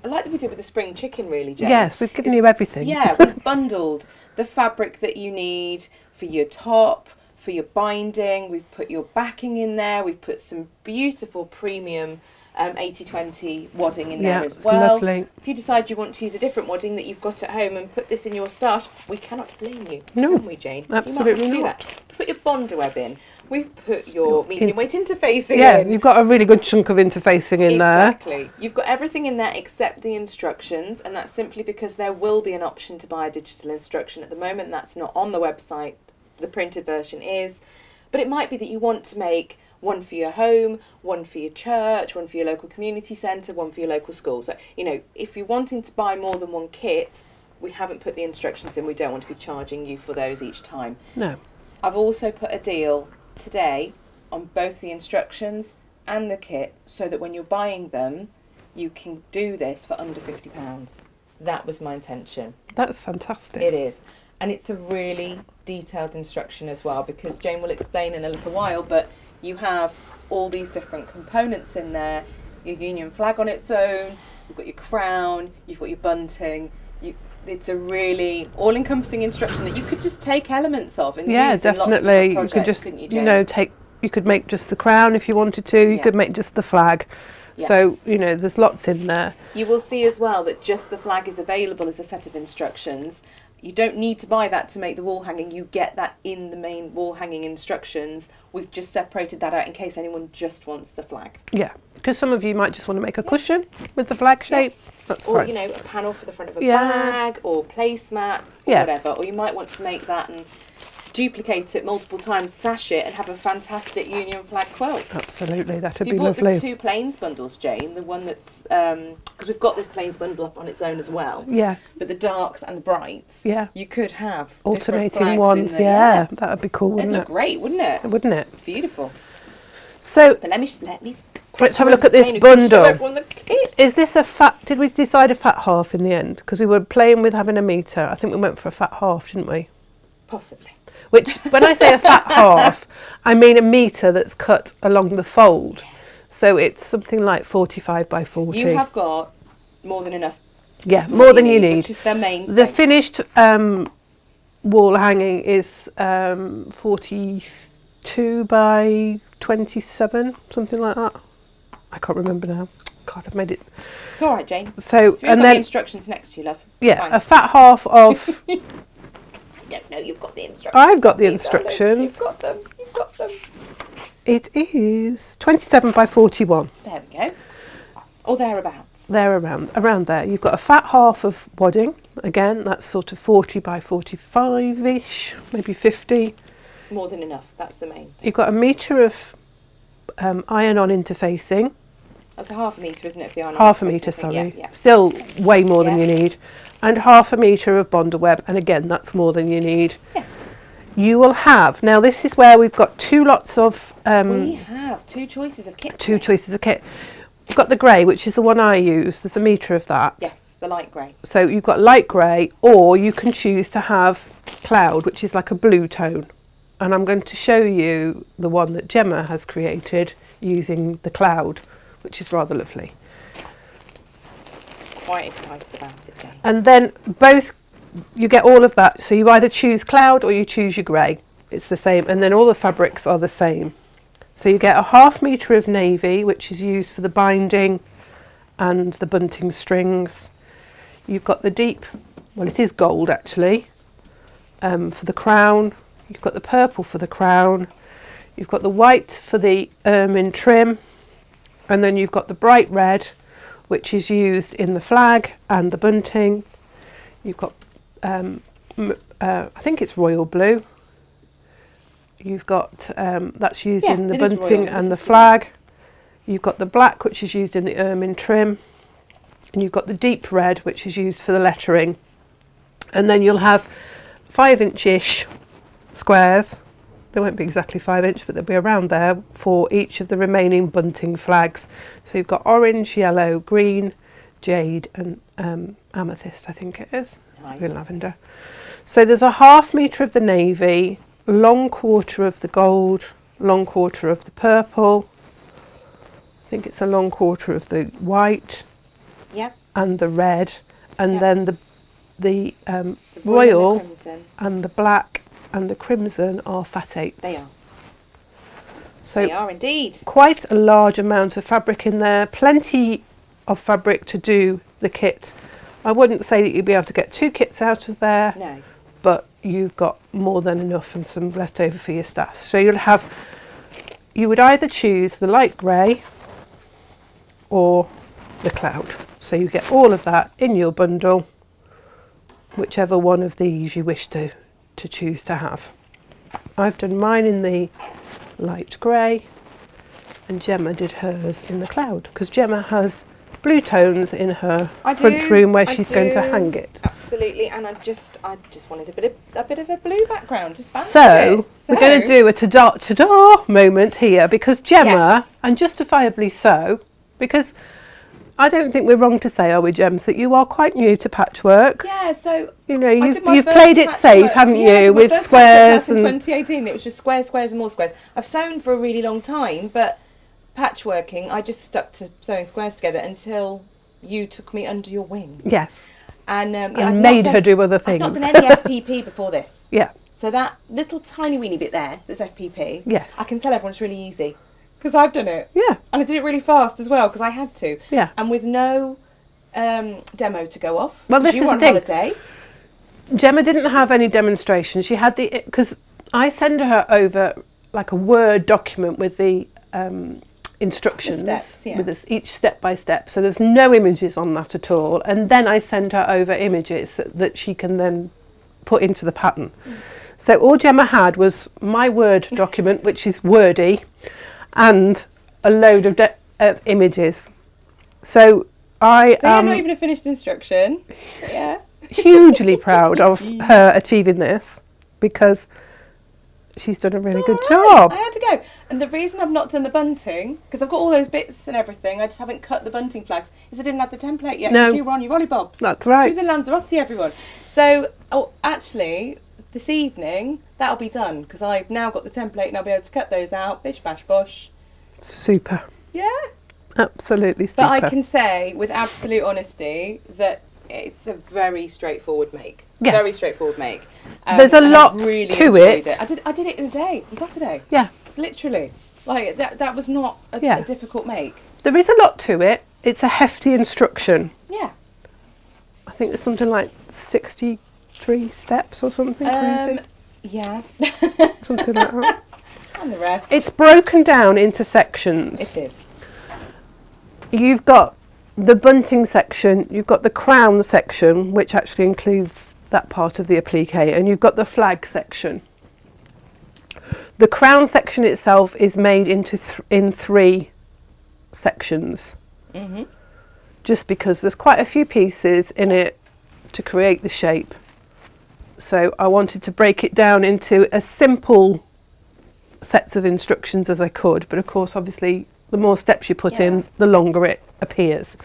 [SPEAKER 1] like we did with the spring chicken, really, Jane.
[SPEAKER 2] Yes, we've given you everything.
[SPEAKER 1] Yeah, we've bundled the fabric that you need for your top, for your binding. We've put your backing in there. We've put some beautiful premium 80/20 wadding in there as
[SPEAKER 2] it's
[SPEAKER 1] well.
[SPEAKER 2] lovely.
[SPEAKER 1] If you decide you want to use a different wadding that you've got at home and put this in your stash, we cannot blame you,
[SPEAKER 2] No,
[SPEAKER 1] can we, Jane?
[SPEAKER 2] absolutely
[SPEAKER 1] you might
[SPEAKER 2] not.
[SPEAKER 1] have to do that. Put your Bondo web in. We've put your medium weight interfacing
[SPEAKER 2] Yeah,
[SPEAKER 1] in.
[SPEAKER 2] you've got a really good chunk of interfacing in there.
[SPEAKER 1] Exactly. You've got everything in there except the instructions, and that's simply because there will be an option to buy a digital instruction. At the moment, that's not on the website. The printed version is. But it might be that you want to make one for your home, one for your church, one for your local community centre, one for your local school. So, if you're wanting to buy more than one kit, we haven't put the instructions in. We don't want to be charging you for those each time.
[SPEAKER 2] No.
[SPEAKER 1] I've also put a deal today on both the instructions and the kit, so that when you're buying them, you can do this for under £50. That was my intention.
[SPEAKER 2] That's fantastic.
[SPEAKER 1] It is. And it's a really detailed instruction as well, because Jane will explain in a little while, but you have all these different components in there. Your Union flag on its own, you've got your crown, you've got your bunting. It's a really all-encompassing instruction that you could just take elements of and use in lots of
[SPEAKER 2] definitely.
[SPEAKER 1] different
[SPEAKER 2] You
[SPEAKER 1] projects,
[SPEAKER 2] could just,
[SPEAKER 1] couldn't you, Jane?
[SPEAKER 2] you could make just the crown if you wanted to. You
[SPEAKER 1] Yeah.
[SPEAKER 2] could make just the flag.
[SPEAKER 1] Yes.
[SPEAKER 2] So, there's lots in there.
[SPEAKER 1] You will see as well that just the flag is available as a set of instructions. You don't need to buy that to make the wall hanging. You get that in the main wall hanging instructions. We've just separated that out in case anyone just wants the flag.
[SPEAKER 2] Yeah, because some of you might just want to make a cushion with the flag shape. That's
[SPEAKER 1] Or,
[SPEAKER 2] fine.
[SPEAKER 1] a panel for the front of a
[SPEAKER 2] Yeah.
[SPEAKER 1] bag, or placemats, or
[SPEAKER 2] Yes.
[SPEAKER 1] whatever. Or you might want to make that and duplicate it multiple times, sash it, and have a fantastic Union flag quilt.
[SPEAKER 2] Absolutely, that'd
[SPEAKER 1] If
[SPEAKER 2] be
[SPEAKER 1] you bought
[SPEAKER 2] lovely.
[SPEAKER 1] the two plains bundles, Jane, the one that's, because we've got this plains bundle up on its own as well,
[SPEAKER 2] Yeah,
[SPEAKER 1] but the darks and the brights,
[SPEAKER 2] yeah.
[SPEAKER 1] you could have different
[SPEAKER 2] Alternating
[SPEAKER 1] flags
[SPEAKER 2] ones,
[SPEAKER 1] in there.
[SPEAKER 2] yeah. That would be cool,
[SPEAKER 1] It'd
[SPEAKER 2] wouldn't
[SPEAKER 1] look
[SPEAKER 2] it?
[SPEAKER 1] great, wouldn't it?
[SPEAKER 2] Wouldn't it?
[SPEAKER 1] Beautiful.
[SPEAKER 2] So,
[SPEAKER 1] But let me
[SPEAKER 2] let's have a
[SPEAKER 1] show
[SPEAKER 2] look at this
[SPEAKER 1] Jane, who can show
[SPEAKER 2] bundle.
[SPEAKER 1] everyone the kit.
[SPEAKER 2] Is this a fat, did we decide a fat half in the end? Because we were playing with having a metre. I think we went for a fat half, didn't we?
[SPEAKER 1] Possibly.
[SPEAKER 2] Which, when I say a fat half, I mean a metre that's cut along the fold. So it's something like 45 by 40.
[SPEAKER 1] You have got more than enough.
[SPEAKER 2] Yeah, more than you need.
[SPEAKER 1] Which is the main
[SPEAKER 2] The
[SPEAKER 1] thing.
[SPEAKER 2] finished wall hanging is 42 by 27, something like that. I can't remember now. God, I've made it.
[SPEAKER 1] It's all right, Jane.
[SPEAKER 2] So,
[SPEAKER 1] So we've got
[SPEAKER 2] and
[SPEAKER 1] the
[SPEAKER 2] then,
[SPEAKER 1] instructions next to you, love.
[SPEAKER 2] yeah,
[SPEAKER 1] Fine.
[SPEAKER 2] a fat half of,
[SPEAKER 1] I don't know, you've got the instructions.
[SPEAKER 2] I've got the
[SPEAKER 1] You've got them.
[SPEAKER 2] instructions.
[SPEAKER 1] You've got them. You've got them.
[SPEAKER 2] It is 27 by 41.
[SPEAKER 1] There we go. Or thereabouts.
[SPEAKER 2] There around there. You've got a fat half of wadding. Again, that's sort of 40 by 45-ish, maybe 50.
[SPEAKER 1] More than enough. That's the main thing.
[SPEAKER 2] You've got a metre of iron-on interfacing.
[SPEAKER 1] That's a half a metre, isn't it? For the iron
[SPEAKER 2] Half a
[SPEAKER 1] interfacing,
[SPEAKER 2] metre,
[SPEAKER 1] I think.
[SPEAKER 2] sorry.
[SPEAKER 1] Yeah.
[SPEAKER 2] Still way more than
[SPEAKER 1] Yeah.
[SPEAKER 2] you need. And half a metre of Bondo web. And again, that's more than you need.
[SPEAKER 1] Yeah.
[SPEAKER 2] You will have, now this is where we've got two lots of,
[SPEAKER 1] We have two choices of kit.
[SPEAKER 2] two choices of kit. We've got the grey, which is the one I use. There's a metre of that.
[SPEAKER 1] Yes, the light grey.
[SPEAKER 2] So you've got light grey, or you can choose to have cloud, which is like a blue tone. And I'm going to show you the one that Gemma has created using the cloud, which is rather lovely.
[SPEAKER 1] Quite excited about it, Jane.
[SPEAKER 2] And then both, you get all of that. So you either choose cloud or you choose your grey. It's the same. And then all the fabrics are the same. So you get a half metre of navy, which is used for the binding and the bunting strings. You've got the deep, well, it is gold actually, for the crown. You've got the purple for the crown. You've got the white for the ermine trim. And then you've got the bright red, which is used in the flag and the bunting. You've got, I think it's royal blue. You've got, that's used in the
[SPEAKER 1] it is
[SPEAKER 2] bunting
[SPEAKER 1] royal
[SPEAKER 2] and
[SPEAKER 1] blue.
[SPEAKER 2] the flag. You've got the black, which is used in the ermine trim. And you've got the deep red, which is used for the lettering. And then you'll have 5-inch-ish squares. They won't be exactly 5-inch, but they'll be around there for each of the remaining bunting flags. So you've got orange, yellow, green, jade and amethyst, I think it is.
[SPEAKER 1] Nice.
[SPEAKER 2] Green lavender. So there's a 1/2 metre of the navy, long quarter of the gold, long quarter of the purple. I think it's a long quarter of the white.
[SPEAKER 1] Yeah.
[SPEAKER 2] And the red, and
[SPEAKER 1] Yeah.
[SPEAKER 2] then the royal and the black and the crimson are fat eighths.
[SPEAKER 1] They are.
[SPEAKER 2] So
[SPEAKER 1] They are indeed.
[SPEAKER 2] quite a large amount of fabric in there, plenty of fabric to do the kit. I wouldn't say that you'd be able to get 2 kits out of there,
[SPEAKER 1] No.
[SPEAKER 2] but you've got more than enough and some left over for your staff. So you would either choose the light grey or the cloud. So you get all of that in your bundle, whichever one of these you wish to choose to have. I've done mine in the light grey and Gemma did hers in the cloud, because Gemma has blue tones in her front room where she's going to hang it.
[SPEAKER 1] Absolutely, and I just wanted a bit of a blue background. Just fancy
[SPEAKER 2] So
[SPEAKER 1] it.
[SPEAKER 2] we're going to do a ta-da moment here, because Gemma,
[SPEAKER 1] Yes.
[SPEAKER 2] and justifiably so, because I don't think we're wrong to say, are we, Gems, that you are quite new to patchwork.
[SPEAKER 1] Yeah, so
[SPEAKER 2] You know,
[SPEAKER 1] I did my
[SPEAKER 2] you've
[SPEAKER 1] first
[SPEAKER 2] played it safe,
[SPEAKER 1] patchwork-
[SPEAKER 2] haven't
[SPEAKER 1] yeah, I
[SPEAKER 2] you,
[SPEAKER 1] did my
[SPEAKER 2] with
[SPEAKER 1] first
[SPEAKER 2] squares
[SPEAKER 1] patchwork class in
[SPEAKER 2] and
[SPEAKER 1] 2018. It was just squares, squares, and more squares. I've sewn for a really long time, but patchworking, I just stuck to sewing squares together until you took me under your wing
[SPEAKER 2] yes,
[SPEAKER 1] and
[SPEAKER 2] and
[SPEAKER 1] I'd
[SPEAKER 2] made
[SPEAKER 1] not
[SPEAKER 2] her
[SPEAKER 1] done-
[SPEAKER 2] do other
[SPEAKER 1] I've
[SPEAKER 2] things.
[SPEAKER 1] not done any FPP before this.
[SPEAKER 2] Yeah,
[SPEAKER 1] So that little tiny weeny bit there, that's FPP.
[SPEAKER 2] Yes.
[SPEAKER 1] I can tell everyone it's really easy because I've done it.
[SPEAKER 2] yeah,
[SPEAKER 1] And I did it really fast as well because I had to.
[SPEAKER 2] yeah.
[SPEAKER 1] And with no demo to go off.
[SPEAKER 2] Well,
[SPEAKER 1] 'cause
[SPEAKER 2] this
[SPEAKER 1] you
[SPEAKER 2] is
[SPEAKER 1] were on
[SPEAKER 2] the thing.
[SPEAKER 1] holiday.
[SPEAKER 2] Gemma didn't have any demonstration. She had because I send her over like a Word document with the instructions,
[SPEAKER 1] The steps, yeah.
[SPEAKER 2] with each step by step. So there's no images on that at all. And then I send her over images that she can then put into the pattern. So all Gemma had was my Word document, which is wordy, and a load of images. So I
[SPEAKER 1] So you're not even a finished instruction. Yeah.
[SPEAKER 2] hugely proud of her achieving this, because she's done a really good job.
[SPEAKER 1] I had to go. And the reason I've not done the bunting, because I've got all those bits and everything, I just haven't cut the bunting flags, is I didn't have the template yet.
[SPEAKER 2] No.
[SPEAKER 1] You were on your rollybobs.
[SPEAKER 2] That's right.
[SPEAKER 1] She was in Lanzarote, everyone. So, actually, this evening, that'll be done, because I've now got the template and I'll be able to cut those out. Bish, bash, bosh.
[SPEAKER 2] Super.
[SPEAKER 1] Yeah.
[SPEAKER 2] Absolutely super.
[SPEAKER 1] But I can say, with absolute honesty, that it's a very straightforward make.
[SPEAKER 2] Yes.
[SPEAKER 1] Very straightforward make.
[SPEAKER 2] There's a
[SPEAKER 1] and
[SPEAKER 2] lot
[SPEAKER 1] I've really
[SPEAKER 2] to
[SPEAKER 1] enjoyed
[SPEAKER 2] it.
[SPEAKER 1] I did it in a day, on Saturday.
[SPEAKER 2] Yeah.
[SPEAKER 1] Literally. Like, that was not a
[SPEAKER 2] Yeah.
[SPEAKER 1] difficult make.
[SPEAKER 2] There is a lot to it. It's a hefty instruction.
[SPEAKER 1] Yeah.
[SPEAKER 2] I think there's something like 63 steps or something crazy.
[SPEAKER 1] Yeah.
[SPEAKER 2] Something like that.
[SPEAKER 1] And the rest.
[SPEAKER 2] It's broken down into sections.
[SPEAKER 1] It is.
[SPEAKER 2] You've got the bunting section, you've got the crown section, which actually includes that part of the applique, and you've got the flag section. The crown section itself is made into in 3 sections, just because there's quite a few pieces in it to create the shape. So I wanted to break it down into as simple sets of instructions as I could, but of course, obviously, the more steps you put in, the longer it appears.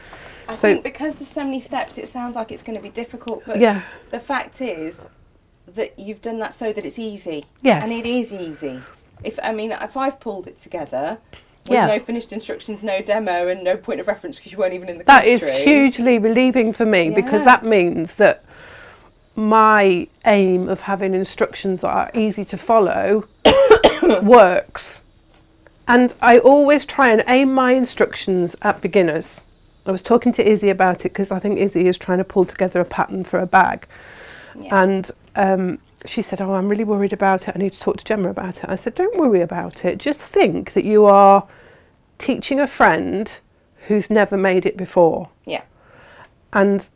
[SPEAKER 1] I
[SPEAKER 2] So-
[SPEAKER 1] think because there's so many steps, it sounds like it's going to be difficult, but
[SPEAKER 2] Yeah.
[SPEAKER 1] the fact is that you've done that so that it's easy.
[SPEAKER 2] Yes.
[SPEAKER 1] And it is easy. If I've pulled it together with
[SPEAKER 2] Yeah.
[SPEAKER 1] no finished instructions, no demo, and no point of reference because you weren't even in the
[SPEAKER 2] That
[SPEAKER 1] country.
[SPEAKER 2] is hugely relieving for me, because
[SPEAKER 1] Yeah.
[SPEAKER 2] that means that my aim of having instructions that are easy to follow works. And I always try and aim my instructions at beginners. I was talking to Izzy about it because I think Izzy is trying to pull together a pattern for a bag.
[SPEAKER 1] Yeah.
[SPEAKER 2] And she said, "Oh, I'm really worried about it. I need to talk to Gemma about it." I said, "Don't worry about it. Just think that you are teaching a friend who's never made it before."
[SPEAKER 1] Yeah.
[SPEAKER 2] And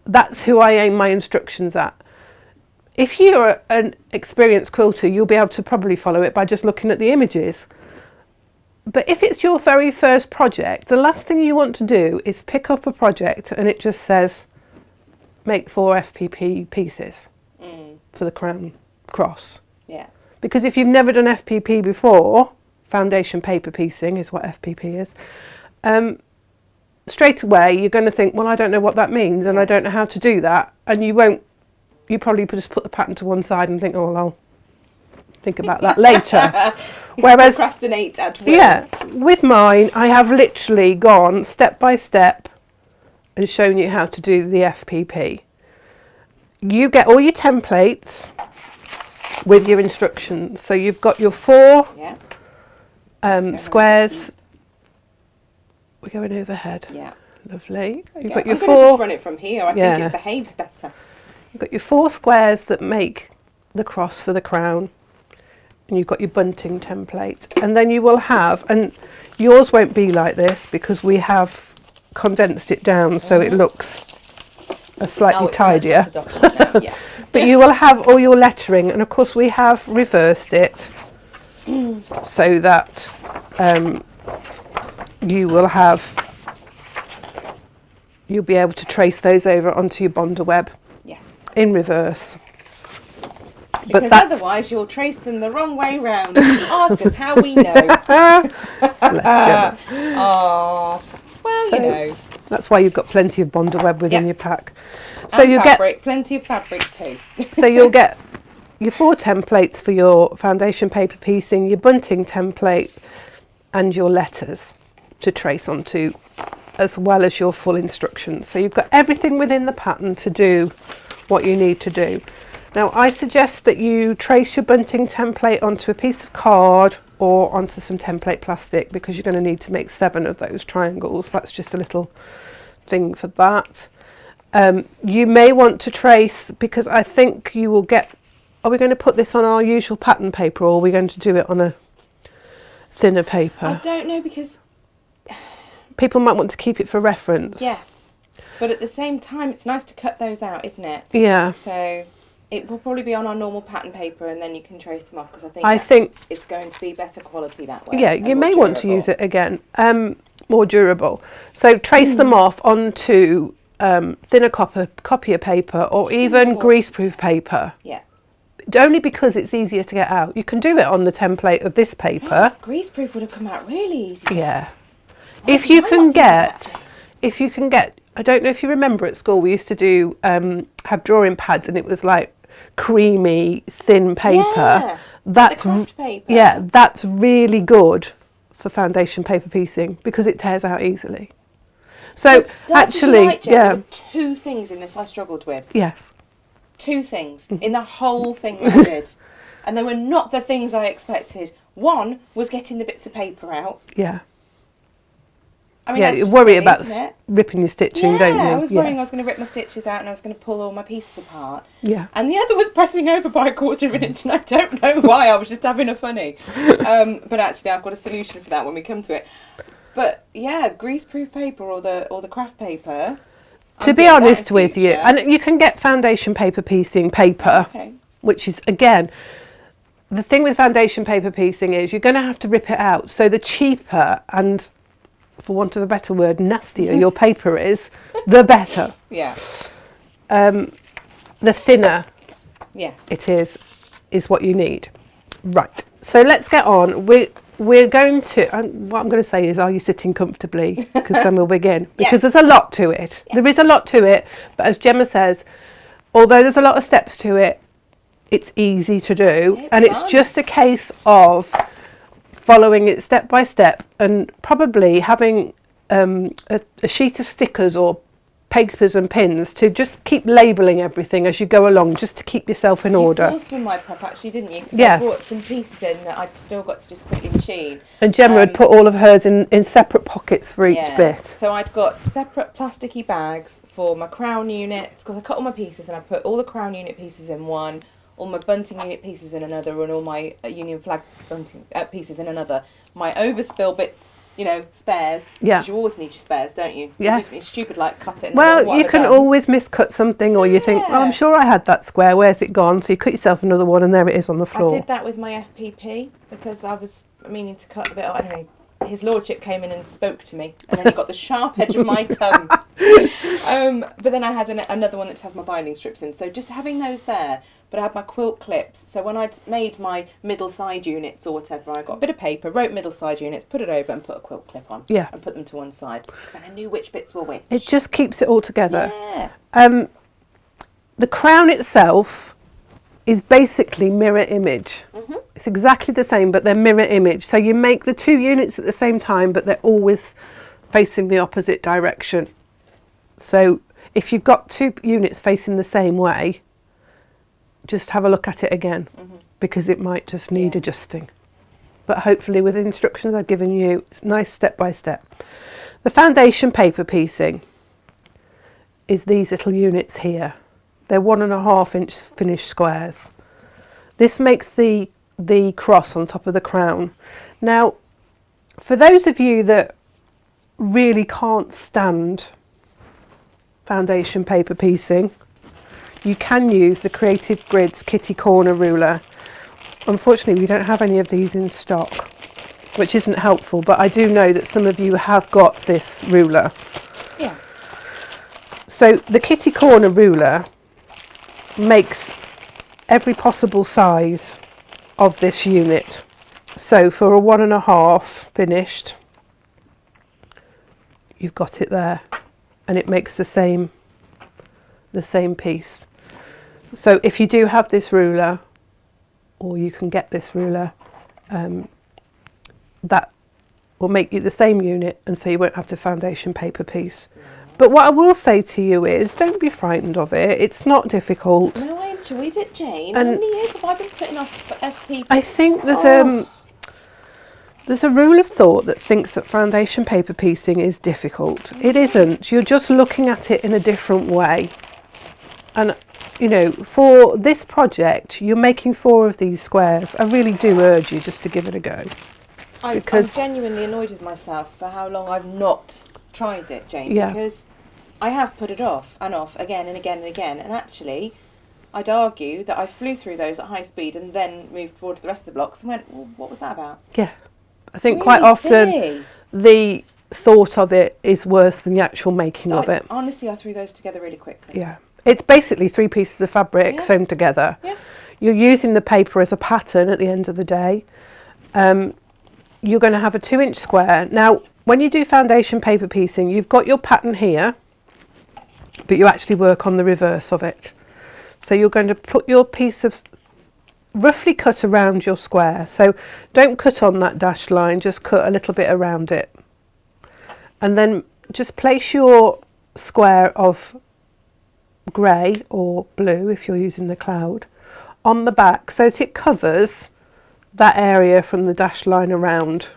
[SPEAKER 2] that's who I aim my instructions at. If you're an experienced quilter, you'll be able to probably follow it by just looking at the images. But if it's your very first project, the last thing you want to do is pick up a project and it just says, make 4 FPP pieces for the crown cross.
[SPEAKER 1] Yeah.
[SPEAKER 2] Because if you've never done FPP before, foundation paper piecing is what FPP is, straight away you're going to think, well, I don't know what that means and I don't know how to do that, and you won't you probably just put the pattern to one side and think, oh, well, I'll think about that later. Whereas,
[SPEAKER 1] procrastinate at will.
[SPEAKER 2] yeah, with mine, I have literally gone step by step and shown you how to do the FPP. You get all your templates with your instructions. So you've got your 4 squares. We're going overhead.
[SPEAKER 1] Yeah.
[SPEAKER 2] Lovely. You've
[SPEAKER 1] Okay.
[SPEAKER 2] got your
[SPEAKER 1] I'm
[SPEAKER 2] 4.
[SPEAKER 1] going to just run it from here. I think it behaves better.
[SPEAKER 2] You've got your 4 squares that make the cross for the crown. And you've got your bunting template. And then you will have, and yours won't be like this because we have condensed it down so it looks slightly tidier.
[SPEAKER 1] Yeah.
[SPEAKER 2] But you will have all your lettering, and of course we have reversed it so that you'll be able to trace those over onto your Bonder web.
[SPEAKER 1] Yes.
[SPEAKER 2] In reverse.
[SPEAKER 1] Because otherwise you'll trace them the wrong way round. Ask us how we know.
[SPEAKER 2] Bless Gemma.
[SPEAKER 1] Oh, well,
[SPEAKER 2] So,
[SPEAKER 1] you know.
[SPEAKER 2] That's why you've got plenty of Bonder web within your pack. So
[SPEAKER 1] And
[SPEAKER 2] you
[SPEAKER 1] fabric, plenty of fabric too.
[SPEAKER 2] So you'll get your 4 templates for your foundation paper piecing, your bunting template, and your letters to trace onto, as well as your full instructions. So you've got everything within the pattern to do what you need to do. Now I suggest that you trace your bunting template onto a piece of card or onto some template plastic because you're going to need to make 7 of those triangles. That's just a little thing for that. You may want to trace, because I think you will get, are we going to put this on our usual pattern paper or are we going to do it on a thinner paper?
[SPEAKER 1] I don't know, because
[SPEAKER 2] people might want to keep it for reference.
[SPEAKER 1] yes, but at the same time it's nice to cut those out, isn't it?
[SPEAKER 2] Yeah.
[SPEAKER 1] So it will probably be on our normal pattern paper and then you can trace them off, because
[SPEAKER 2] I think
[SPEAKER 1] it's going to be better quality that way.
[SPEAKER 2] Yeah, you may want to use it again, more durable. So trace them off onto thinner copier paper or even greaseproof paper.
[SPEAKER 1] Yeah.
[SPEAKER 2] Only because it's easier to get out. You can do it on the template of this paper.
[SPEAKER 1] Greaseproof would have come out really easy.
[SPEAKER 2] Yeah. If you can get, I don't know if you remember at school, we used to do, have drawing pads and it was like creamy, thin paper.
[SPEAKER 1] Yeah,
[SPEAKER 2] That's,
[SPEAKER 1] the craft paper.
[SPEAKER 2] Yeah, that's really good for foundation paper piecing because it tears out easily. So actually,
[SPEAKER 1] there were 2 things in this I struggled with.
[SPEAKER 2] Yes.
[SPEAKER 1] 2 things in the whole thing I did. And they were not the things I expected. One was getting the bits of paper out.
[SPEAKER 2] Yeah.
[SPEAKER 1] I mean,
[SPEAKER 2] Yeah,
[SPEAKER 1] that's
[SPEAKER 2] you
[SPEAKER 1] just
[SPEAKER 2] worry
[SPEAKER 1] silly,
[SPEAKER 2] about
[SPEAKER 1] isn't it?
[SPEAKER 2] ripping your stitching, don't you?
[SPEAKER 1] I was worrying I
[SPEAKER 2] Yes.
[SPEAKER 1] was going to rip my stitches out and I was going to pull all my pieces apart.
[SPEAKER 2] Yeah.
[SPEAKER 1] And the other was pressing over by 1/4 of an inch, and I don't know why. I was just having a funny. But actually, I've got a solution for that when we come to it. But yeah, greaseproof paper or the craft paper.
[SPEAKER 2] To be honest with you, and you can get foundation paper piecing paper, which is, again, the thing with foundation paper piecing is you're going to have to rip it out. So the cheaper and, for want of a better word, nastier your paper is, the better.
[SPEAKER 1] Yeah.
[SPEAKER 2] The thinner it is what you need. Right. So let's get on. We're going to, what I'm going to say is, are you sitting comfortably? Because then we'll begin. Because there's a lot to it. Yeah. There is a lot to it. But as Gemma says, although there's a lot of steps to it, it's easy to do. It's just a case of following it step by step and probably having a sheet of stickers or papers and pins to just keep labelling everything as you go along, just to keep yourself in order.
[SPEAKER 1] You sourced from my prep actually, didn't you?
[SPEAKER 2] Yes.
[SPEAKER 1] I brought some pieces in that I've still got to just quickly machine.
[SPEAKER 2] And Gemma had put all of hers in separate pockets for each bit.
[SPEAKER 1] So I'd got separate plasticky bags for my crown units, because I cut all my pieces and I put all the crown unit pieces in one, all my bunting unit pieces in another, and all my Union flag bunting pieces in another. My overspill bits, spares.
[SPEAKER 2] Yeah.
[SPEAKER 1] Because you always need your spares, don't you?
[SPEAKER 2] Yes.
[SPEAKER 1] It's stupid, like, cut it.
[SPEAKER 2] Well, you can always miscut something, or you think, well, I'm sure I had that square. Where's it gone? So you cut yourself another one, and there it is on the floor.
[SPEAKER 1] I did that with my FPP because I was meaning to cut a bit. Anyway, his lordship came in and spoke to me, and then he got the sharp edge of my tongue. But then I had another one that has my binding strips in. So just having those there. But I had my quilt clips, so when I'd made my middle side units or whatever, I got a bit of paper, wrote middle side units, put it over and put a quilt clip on.
[SPEAKER 2] Yeah.
[SPEAKER 1] And put them to one side, because I knew which bits were which.
[SPEAKER 2] It just keeps it all together.
[SPEAKER 1] Yeah.
[SPEAKER 2] the crown itself is basically mirror image. It's exactly the same, but they're mirror image. So you make the two units at the same time, but they're always facing the opposite direction. So if you've got two units facing the same way, just have a look at it again, because it might just need adjusting. But hopefully with the instructions I've given you, it's nice step by step. The foundation paper piecing is these little units here. They're 1.5 inch finished squares. This makes the cross on top of the crown. Now, for those of you that really can't stand foundation paper piecing, you can use the Creative Grids Kitty Corner ruler. Unfortunately, we don't have any of these in stock, which isn't helpful, but I do know that some of you have got this ruler.
[SPEAKER 1] Yeah.
[SPEAKER 2] So the Kitty Corner ruler makes every possible size of this unit. So for a 1.5 finished, you've got it there, and it makes the same piece. So if you do have this ruler, or you can get this ruler, that will make you the same unit, and so you won't have to foundation paper piece. But what I will say to you is, don't be frightened of it. It's not difficult.
[SPEAKER 1] No, I enjoyed it, Jane.
[SPEAKER 2] And
[SPEAKER 1] how many years have I been putting off FP?
[SPEAKER 2] I think there's a rule of thought that thinks that foundation paper piecing is difficult. It isn't. You're just looking at it in a different way. And you know, for this project, you're making 4 of these squares. I really do urge you just to give it a go.
[SPEAKER 1] I'm genuinely annoyed with myself for how long I've not tried it, Jane, because I have put it off and off again and again and again, and actually I'd argue that I flew through those at high speed and then moved forward to the rest of the blocks and went, well, what was that about?
[SPEAKER 2] Yeah, I think
[SPEAKER 1] really
[SPEAKER 2] quite often
[SPEAKER 1] silly.
[SPEAKER 2] The thought of it is worse than the actual making of it.
[SPEAKER 1] Honestly, I threw those together really quickly.
[SPEAKER 2] Yeah, it's basically 3 pieces of fabric sewn together.
[SPEAKER 1] Yeah.
[SPEAKER 2] You're using the paper as a pattern at the end of the day. You're going to have a 2-inch square. Now, when you do foundation paper piecing, you've got your pattern here, but you actually work on the reverse of it. So you're going to put your piece of, roughly cut around your square. So don't cut on that dashed line, just cut a little bit around it. And then just place your square of grey or blue, if you're using the cloud, on the back so that it covers that area from the dashed line around.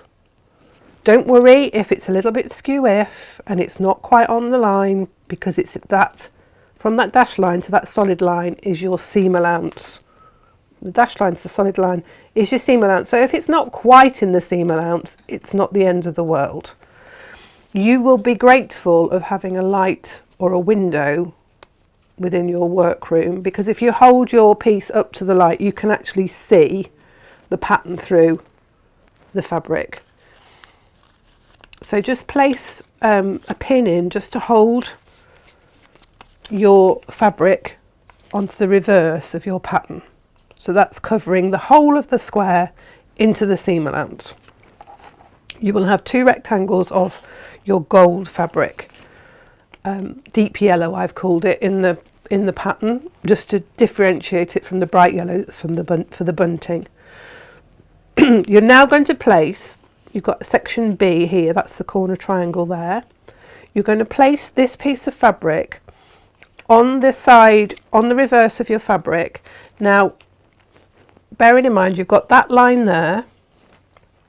[SPEAKER 2] Don't worry if it's a little bit skew-if and it's not quite on the line, because it's that, from that dashed line to that solid line is your seam allowance. The dashed line to the solid line is your seam allowance. So if it's not quite in the seam allowance, it's not the end of the world. You will be grateful of having a light or a window within your workroom, because if you hold your piece up to the light, you can actually see the pattern through the fabric. So just place a pin in just to hold your fabric onto the reverse of your pattern. So that's covering the whole of the square into the seam allowance. You will have 2 rectangles of your gold fabric, deep yellow I've called it in the pattern, just to differentiate it from the bright yellow that's from for the bunting. You're now going to place, you've got section B here, that's the corner triangle there. You're going to place this piece of fabric on the side, on the reverse of your fabric. Now, bearing in mind you've got that line there,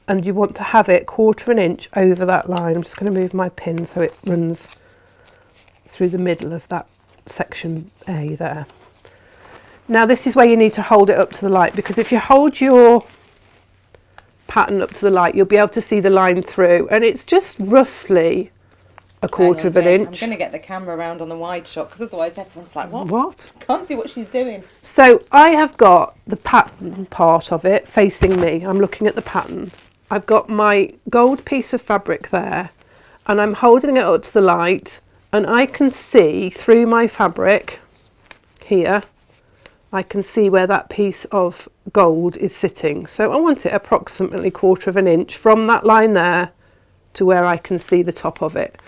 [SPEAKER 2] and you want to have it 1/4 inch over that line. I'm just going to move my pin so it runs through the middle of that section A there. Now this is where you need to hold it up to the light, because if you hold your pattern up to the light, you'll be able to see the line through, and it's just roughly 1/4 inch.
[SPEAKER 1] I'm going to get the camera around on the wide shot, because otherwise everyone's like,
[SPEAKER 2] what?
[SPEAKER 1] Can't see what she's doing.
[SPEAKER 2] So I have got the pattern part of it facing me. I'm looking at the pattern. I've got my gold piece of fabric there, and I'm holding it up to the light, and I can see through my fabric here, I can see where that piece of gold is sitting. So I want it approximately 1/4 inch from that line there to where I can see the top of it.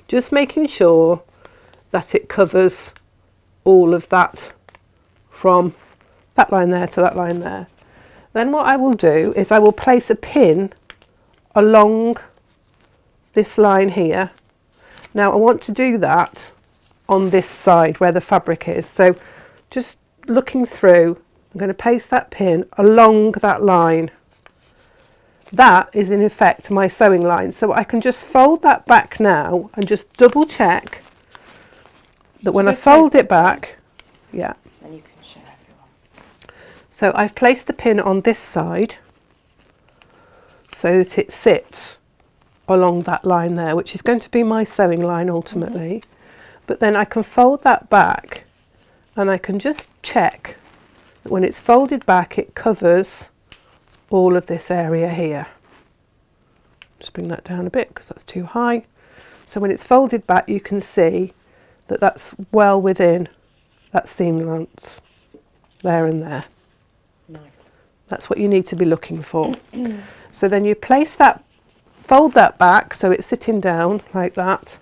[SPEAKER 2] Just making sure that it covers all of that from that line there to that line there. Then what I will do is I will place a pin along this line here. Now I want to do that on this side where the fabric is. So just looking through, I'm going to place that pin along that line. That is in effect my sewing line. So I can just fold that back now and just double check that when I fold it back, yeah.
[SPEAKER 1] And you can show everyone.
[SPEAKER 2] So I've placed the pin on this side so that it sits along that line there, which is going to be my sewing line ultimately. But then I can fold that back and I can just check that when it's folded back it covers all of this area here. Just bring that down a bit because that's too high. So when it's folded back you can see that that's well within that seam length there and there.
[SPEAKER 1] Nice.
[SPEAKER 2] That's what you need to be looking for. So then you place that, fold that back so it's sitting down like that,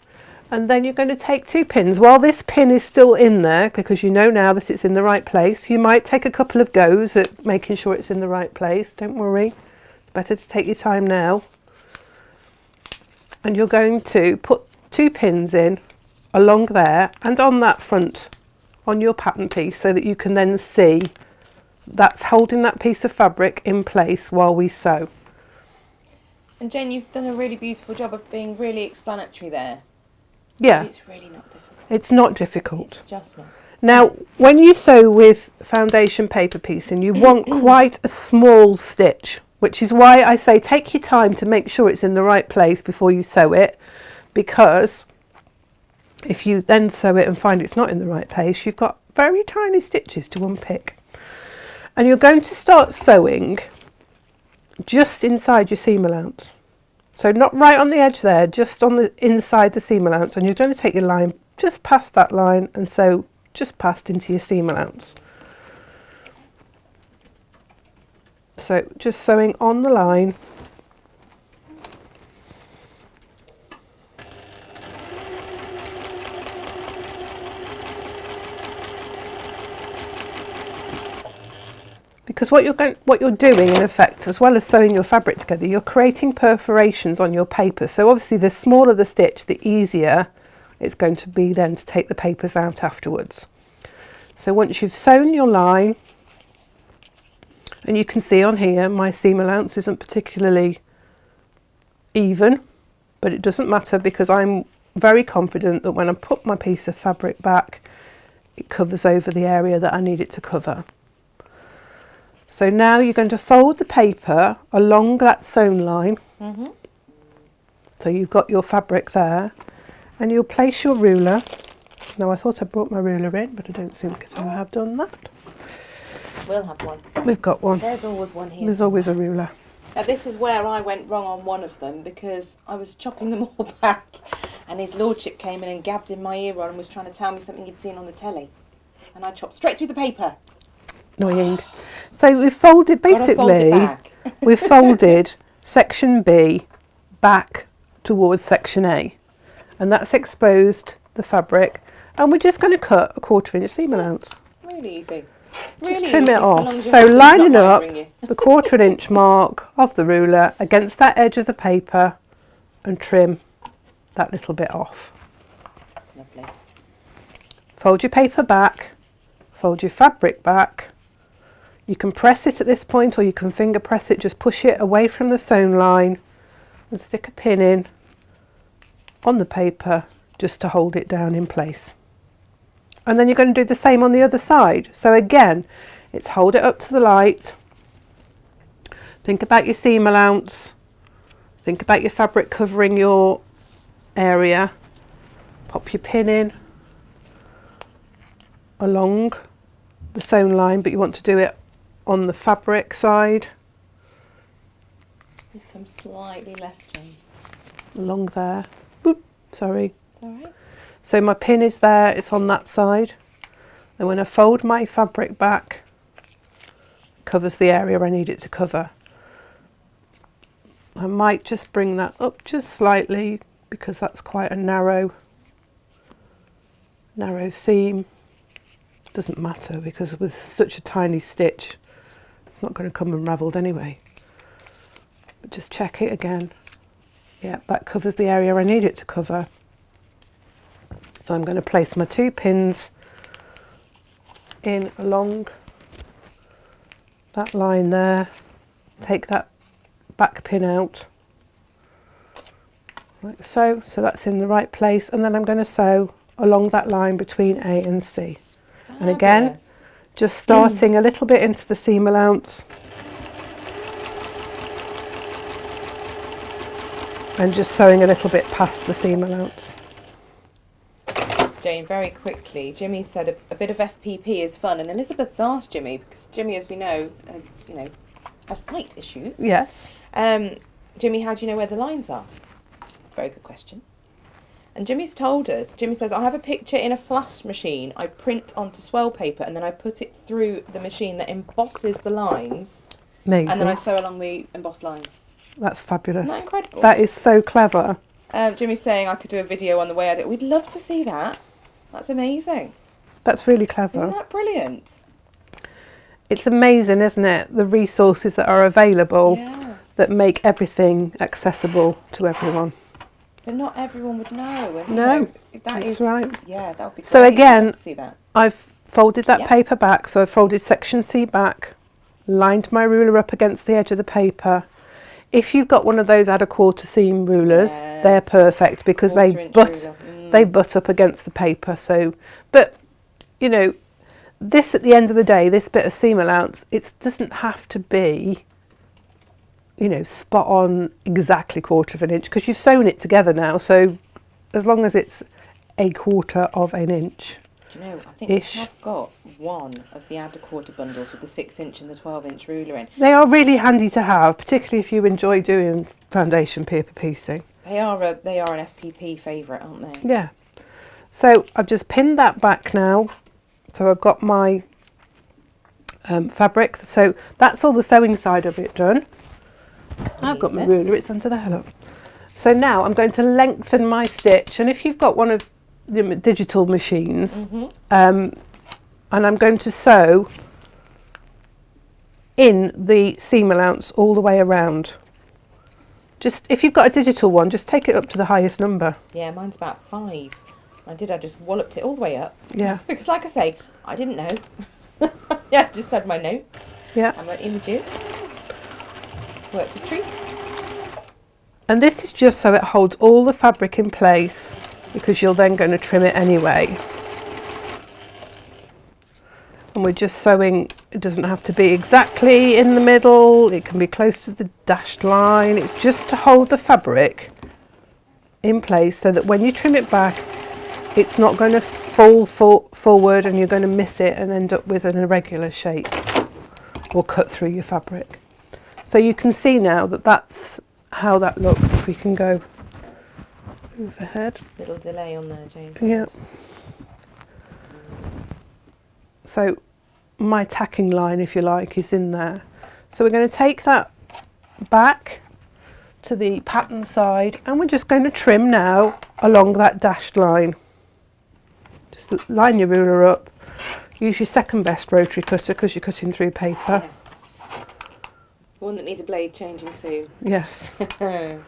[SPEAKER 2] and then you're going to take 2 pins. While this pin is still in there, because you know now that it's in the right place, you might take a couple of goes at making sure it's in the right place. Don't worry, it's better to take your time now. And you're going to put 2 pins in along there and on that front on your pattern piece so that you can then see that's holding that piece of fabric in place while we sew.
[SPEAKER 1] And Jen, you've done a really beautiful job of being really explanatory there.
[SPEAKER 2] Yeah.
[SPEAKER 1] It's really not difficult.
[SPEAKER 2] It's not difficult.
[SPEAKER 1] It's just not.
[SPEAKER 2] Now, when you sew with foundation paper piecing, you want quite a small stitch, which is why I say take your time to make sure it's in the right place before you sew it, because if you then sew it and find it's not in the right place, you've got very tiny stitches to unpick. And you're going to start sewing just inside your seam allowance. So not right on the edge there, just on the inside the seam allowance, and you're going to take your line just past that line and sew just past into your seam allowance. So just sewing on the line. Because what you're doing in effect, as well as sewing your fabric together, you're creating perforations on your paper. So obviously the smaller the stitch, the easier it's going to be then to take the papers out afterwards. So once you've sewn your line, and you can see on here my seam allowance isn't particularly even, but it doesn't matter because I'm very confident that when I put my piece of fabric back, it covers over the area that I need it to cover. So now you're going to fold the paper along that sewn line. So you've got your fabric there, and you'll place your ruler. Now I thought I brought my ruler in, but I don't think I have done that.
[SPEAKER 1] We'll have one.
[SPEAKER 2] We've got one.
[SPEAKER 1] There's always one here.
[SPEAKER 2] There's always a ruler.
[SPEAKER 1] Now this is where I went wrong on one of them, because I was chopping them all back and his lordship came in and gabbed in my ear on and was trying to tell me something he'd seen on the telly. And I chopped straight through the paper.
[SPEAKER 2] Annoying. So we've folded, basically, we've folded section B back towards section A, and that's exposed the fabric, and we're just going to cut a 1/4 inch seam allowance.
[SPEAKER 1] Really easy.
[SPEAKER 2] Just trim it off. So lining up the 1/4 inch mark of the ruler against that edge of the paper and trim that little bit off.
[SPEAKER 1] Lovely.
[SPEAKER 2] Fold your paper back, fold your fabric back. You can press it at this point or you can finger press it, just push it away from the sewn line and stick a pin in on the paper just to hold it down in place. And then you're going to do the same on the other side. So again, it's hold it up to the light, think about your seam allowance, think about your fabric covering your area, pop your pin in along the sewn line, but you want to do it on the fabric side.
[SPEAKER 1] Just come slightly left in.
[SPEAKER 2] Along there. Boop, sorry.
[SPEAKER 1] It's alright.
[SPEAKER 2] So my pin is there, it's on that side. And when I fold my fabric back, it covers the area I need it to cover. I might just bring that up just slightly because that's quite a narrow seam. doesn't matter because with such a tiny stitch it's not going to come unravelled anyway. But just check it again. Yeah, that covers the area I need it to cover. So I'm going to place my 2 pins in along that line there, take that back pin out like so, so that's in the right place, and then I'm going to sew along that line between A and C. And again, just starting a little bit into the seam allowance and just sewing a little bit past the seam allowance.
[SPEAKER 1] Jane, very quickly, Jimmy said a bit of FPP is fun, and Elizabeth's asked Jimmy, because Jimmy, as we know, has sight issues.
[SPEAKER 2] Yes.
[SPEAKER 1] Jimmy, how do you know where the lines are? Very good question. And Jimmy's told us, Jimmy says, I have a picture in a flash machine. I print onto swell paper and then I put it through the machine that embosses the lines.
[SPEAKER 2] Amazing.
[SPEAKER 1] And then I sew along the embossed lines.
[SPEAKER 2] That's fabulous.
[SPEAKER 1] Isn't that incredible?
[SPEAKER 2] That is so clever.
[SPEAKER 1] Jimmy's saying I could do a video on the way I do it. We'd love to see that. That's amazing.
[SPEAKER 2] That's really clever.
[SPEAKER 1] Isn't that brilliant?
[SPEAKER 2] It's amazing, isn't it? The resources that are available that make everything accessible to everyone.
[SPEAKER 1] But not everyone would know. And,
[SPEAKER 2] No,
[SPEAKER 1] that's
[SPEAKER 2] right.
[SPEAKER 1] Yeah, that would be great.
[SPEAKER 2] So again,
[SPEAKER 1] to see that.
[SPEAKER 2] I've folded that paper back. So I've folded section C back, lined my ruler up against the edge of the paper. If you've got one of those add a quarter seam rulers, they're perfect because they butt up against the paper. So, but you know, this at the end of the day, this bit of seam allowance, it doesn't have to be, you know, spot on exactly 1/4 inch because you've sewn it together now. So as long as it's 1/4 inch.
[SPEAKER 1] Do you know, I think we have got one of the add a quarter bundles with the 6-inch and the 12-inch ruler in.
[SPEAKER 2] They are really handy to have, particularly if you enjoy doing foundation paper piecing.
[SPEAKER 1] They are an FPP favourite, aren't they?
[SPEAKER 2] Yeah. So I've just pinned that back now. So I've got my fabric. So that's all the sewing side of it done. I've got my ruler, it's under there, look. So now I'm going to lengthen my stitch, and if you've got one of the digital machines, and I'm going to sew in the seam allowance all the way around. Just, if you've got a digital one, just take it up to the highest number.
[SPEAKER 1] Yeah, mine's about 5. I just walloped it all the way up.
[SPEAKER 2] Yeah.
[SPEAKER 1] Because like I say, I didn't know. Yeah, just had my notes.
[SPEAKER 2] Yeah.
[SPEAKER 1] And my images. Worked a treat.
[SPEAKER 2] And this is just so it holds all the fabric in place because you're then going to trim it anyway. And we're just sewing, it doesn't have to be exactly in the middle, it can be close to the dashed line. It's just to hold the fabric in place so that when you trim it back, it's not going to fall forward and you're going to miss it and end up with an irregular shape or cut through your fabric. So you can see now that that's how that looks. If we can go overhead.
[SPEAKER 1] Little delay on there, Jane.
[SPEAKER 2] Yeah. So my tacking line, if you like, is in there. So we're going to take that back to the pattern side and we're just going to trim now along that dashed line. Just line your ruler up. Use your second best rotary cutter because you're cutting through paper.
[SPEAKER 1] Yeah. One that needs a blade changing soon.
[SPEAKER 2] Yes.
[SPEAKER 1] If you're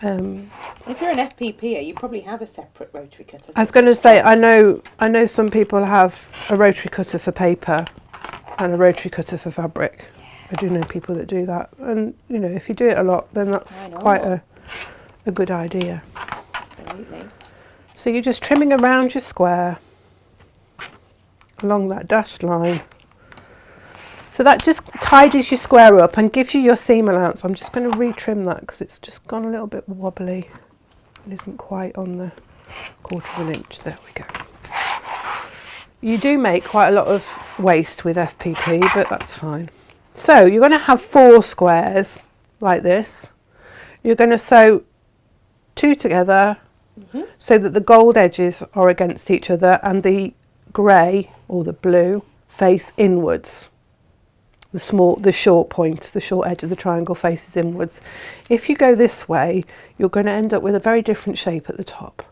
[SPEAKER 1] an FPPer, you probably have a separate rotary cutter.
[SPEAKER 2] I was going to say, I know some people have a rotary cutter for paper and a rotary cutter for fabric. Yeah. I do know people that do that, and you know, if you do it a lot, then that's quite a good idea.
[SPEAKER 1] Absolutely.
[SPEAKER 2] So you're just trimming around your square along that dashed line. So that just tidies your square up and gives you your seam allowance. I'm just going to retrim that because it's just gone a little bit wobbly. It isn't quite on the 1/4 inch. There we go. You do make quite a lot of waste with FPP, but that's fine. So you're going to have 4 squares like this. You're going to sew 2 together so that the gold edges are against each other and the grey or the blue face inwards. The short point, the short edge of the triangle faces inwards. If you go this way, you're going to end up with a very different shape at the top.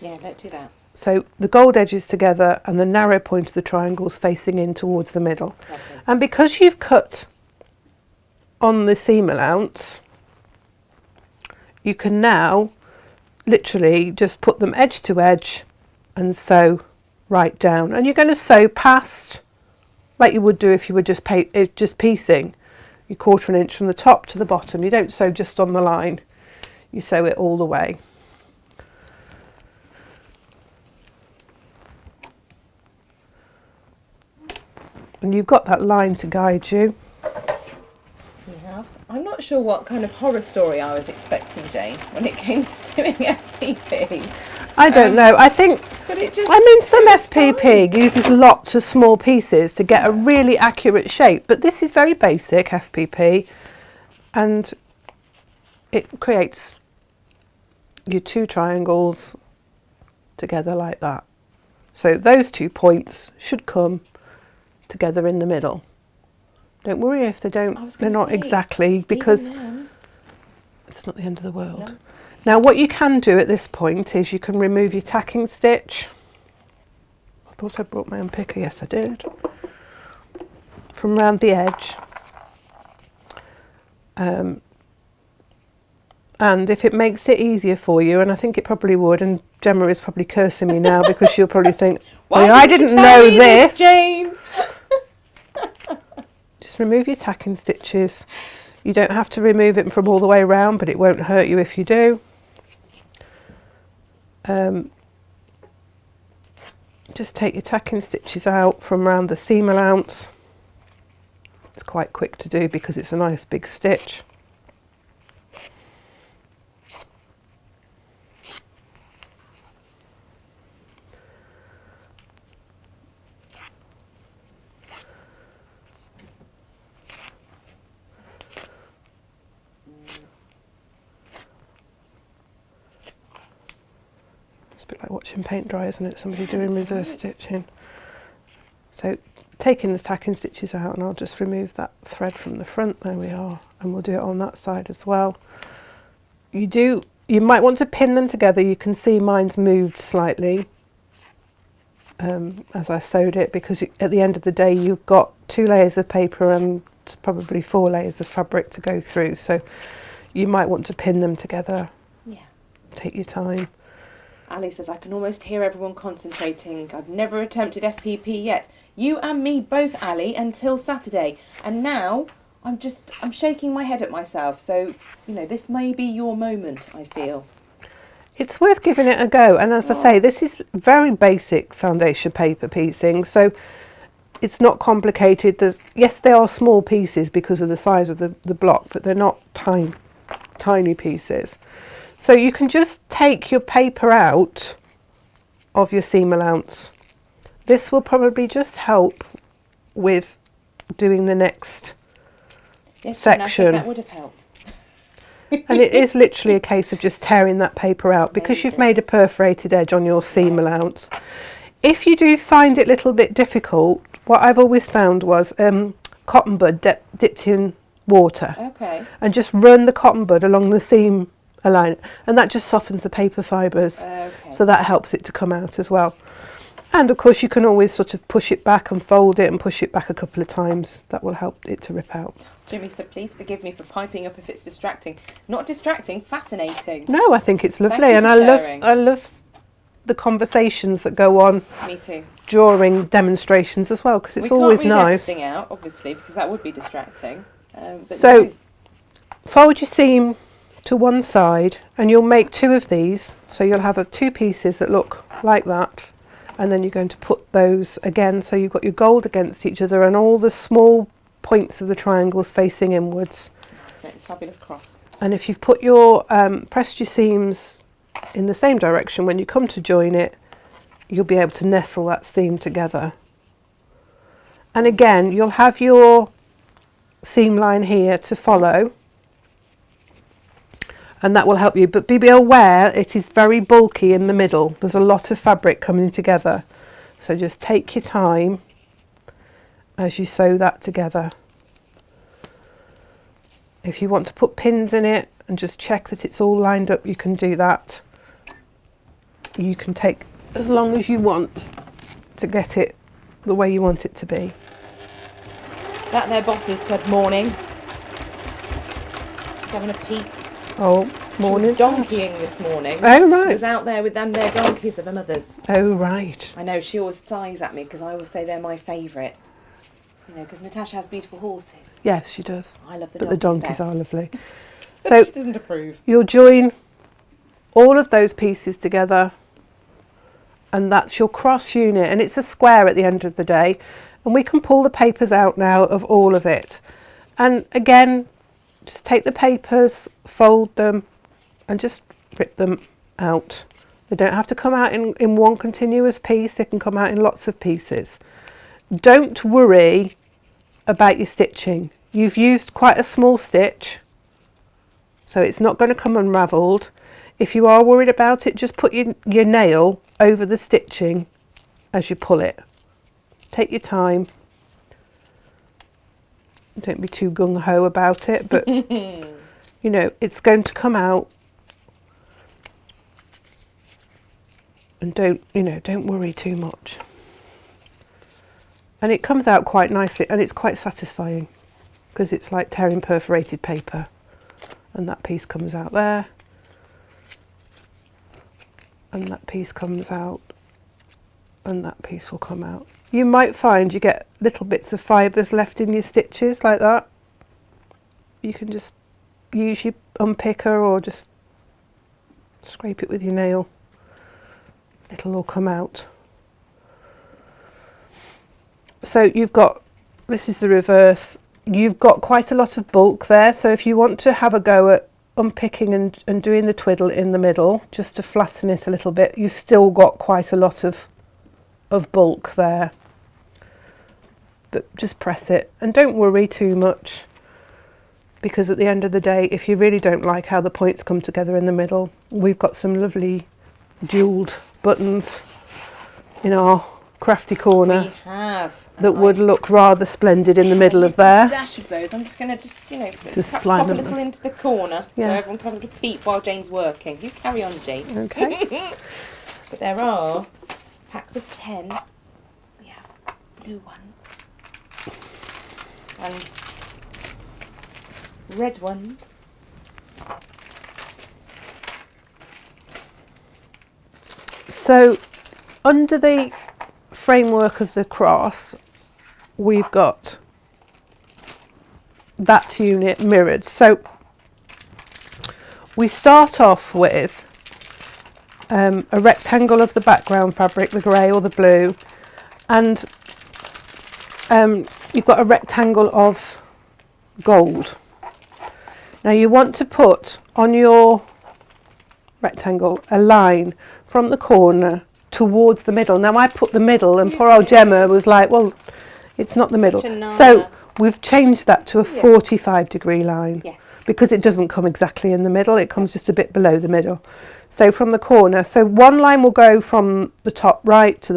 [SPEAKER 1] Yeah, let's do that.
[SPEAKER 2] So the gold edges together and the narrow point of the triangles facing in towards the middle.
[SPEAKER 1] Lovely.
[SPEAKER 2] And because you've cut on the seam allowance, you can now literally just put them edge to edge and sew right down. And you're going to sew past, like you would do if you were just piecing, you 1/4 inch from the top to the bottom. You don't sew just on the line, you sew it all the way. And you've got that line to guide you.
[SPEAKER 1] Yeah. I'm not sure what kind of horror story I was expecting, Jane, when it came to doing FPP.
[SPEAKER 2] I don't know. I think,
[SPEAKER 1] But it just,
[SPEAKER 2] I mean, some FPP uses lots of small pieces to get a really accurate shape, but this is very basic FPP, and it creates your 2 triangles together like that. So those 2 points should come together in the middle. Don't worry if they don't, they're not exactly, because it's not the end of the world.
[SPEAKER 1] No.
[SPEAKER 2] Now what you can do at this point is you can remove your tacking stitch. I thought I brought my own picker, yes I did. From round the edge. And if it makes it easier for you, and I think it probably would, and Gemma is probably cursing me now because she'll probably think, well, I didn't know this.
[SPEAKER 1] Jane?
[SPEAKER 2] Just remove your tacking stitches. You don't have to remove it from all the way around, but it won't hurt you if you do. Just take your tacking stitches out from around the seam allowance. It's quite quick to do because it's a nice big stitch. Like watching paint dry, isn't it? Somebody doing reverse stitching. So taking the tacking stitches out, and I'll just remove that thread from the front. There we are, and we'll do it on that side as well. You might want to pin them together. You can see mine's moved slightly as I sewed it, because at the end of the day you've got 2 layers of paper and probably 4 layers of fabric to go through, so you might want to pin them together.
[SPEAKER 1] Yeah.
[SPEAKER 2] Take your time.
[SPEAKER 1] Ali says, I can almost hear everyone concentrating. I've never attempted FPP yet. You and me both, Ali, until Saturday. And now I'm shaking my head at myself. So, you know, this may be your moment, I feel.
[SPEAKER 2] It's worth giving it a go. And as I say, this is very basic foundation paper piecing. So it's not complicated. Yes, they are small pieces because of the size of the block, but they're not tiny pieces. So you can just take your paper out of your seam allowance. This will probably just help with doing the next section.
[SPEAKER 1] I think that would have helped.
[SPEAKER 2] And it is literally a case of just tearing that paper out, because you've made a perforated edge on your seam allowance. If you do find it a little bit difficult, what I've always found was cotton bud dipped in water.
[SPEAKER 1] Okay.
[SPEAKER 2] And just run the cotton bud along the seam line, and that just softens the paper fibres.
[SPEAKER 1] Okay.
[SPEAKER 2] So that helps it to come out as well. And of course you can always sort of push it back and fold it and push it back a couple of times. That will help it to rip out.
[SPEAKER 1] Jimmy said, please forgive me for piping up if it's distracting. Not distracting, fascinating.
[SPEAKER 2] No, I think it's lovely.
[SPEAKER 1] Thank you
[SPEAKER 2] And
[SPEAKER 1] for sharing.
[SPEAKER 2] I love the conversations that go on
[SPEAKER 1] Me too.
[SPEAKER 2] during demonstrations as well, because it's always
[SPEAKER 1] We can't read
[SPEAKER 2] nice.
[SPEAKER 1] everything out, obviously, because that would be distracting. But
[SPEAKER 2] So
[SPEAKER 1] no.
[SPEAKER 2] fold your seam to one side, and you'll make 2 of these. So you'll have 2 pieces that look like that, and then you're going to put those again, so you've got your gold against each other and all the small points of the triangles facing inwards.
[SPEAKER 1] To make this fabulous cross.
[SPEAKER 2] And if you've put your pressed your seams in the same direction, when you come to join it, you'll be able to nestle that seam together. And again, you'll have your seam line here to follow, and that will help you, but be aware it is very bulky in the middle. There's a lot of fabric coming together, so just take your time as you sew that together. If you want to put pins in it and just check that it's all lined up, you can do that. You can take as long as you want to get it the way you want it to be.
[SPEAKER 1] That their bosses said morning. Just having a peek.
[SPEAKER 2] Oh, morning.
[SPEAKER 1] She was donkeying this morning.
[SPEAKER 2] Oh, right.
[SPEAKER 1] She was out there with them their donkeys of her mother's.
[SPEAKER 2] Oh, right.
[SPEAKER 1] I know, she always sighs at me because I always say they're my favourite. You know, because Natasha has beautiful horses.
[SPEAKER 2] Yes, she does.
[SPEAKER 1] I love the
[SPEAKER 2] but
[SPEAKER 1] donkeys
[SPEAKER 2] the donkeys are
[SPEAKER 1] best.
[SPEAKER 2] lovely. So
[SPEAKER 1] She doesn't approve.
[SPEAKER 2] you'll join all of those pieces together, and that's your cross unit, and it's a square at the end of the day, and we can pull the papers out now of all of it. And again, just take the papers, fold them, and just rip them out. They don't have to come out in one continuous piece, they can come out in lots of pieces. Don't worry about your stitching. You've used quite a small stitch, so it's not going to come unravelled. If you are worried about it, just put your nail over the stitching as you pull it. Take your time. Don't be too gung-ho about it, but you know, it's going to come out. And don't worry too much. And it comes out quite nicely, and it's quite satisfying because it's like tearing perforated paper. And that piece comes out there. And that piece comes out. And that piece will come out. You might find you get little bits of fibres left in your stitches like that. You can just use your unpicker or just scrape it with your nail. It'll all come out. So you've got, this is the reverse, you've got quite a lot of bulk there, so if you want to have a go at unpicking and doing the twiddle in the middle, just to flatten it a little bit, you've still got quite a lot of bulk there. But just press it, and don't worry too much, because at the end of the day, if you really don't like how the points come together in the middle, we've got some lovely jewelled buttons in our crafty corner.
[SPEAKER 1] We have.
[SPEAKER 2] That would look rather splendid in the middle of there.
[SPEAKER 1] A stash of those. I'm just going to
[SPEAKER 2] Just
[SPEAKER 1] pop
[SPEAKER 2] slide
[SPEAKER 1] a
[SPEAKER 2] them
[SPEAKER 1] little into the corner
[SPEAKER 2] Yeah.
[SPEAKER 1] so everyone can have a little peep while Jane's working. You carry on, Jane.
[SPEAKER 2] Okay.
[SPEAKER 1] But there are packs of 10. We have blue ones and red ones.
[SPEAKER 2] So under the framework of the cross, we've got that unit mirrored. So we start off with a rectangle of the background fabric, the grey or the blue, and you've got a rectangle of gold. Now you want to put on your rectangle a line from the corner towards the middle. Now I put the middle, and poor old Gemma was like, well, it's not the middle. So we've changed that to a 45-degree line.
[SPEAKER 1] Yes.
[SPEAKER 2] Because it doesn't come exactly in the middle, it comes just a bit below the middle. So from the corner, so one line will go from the top right to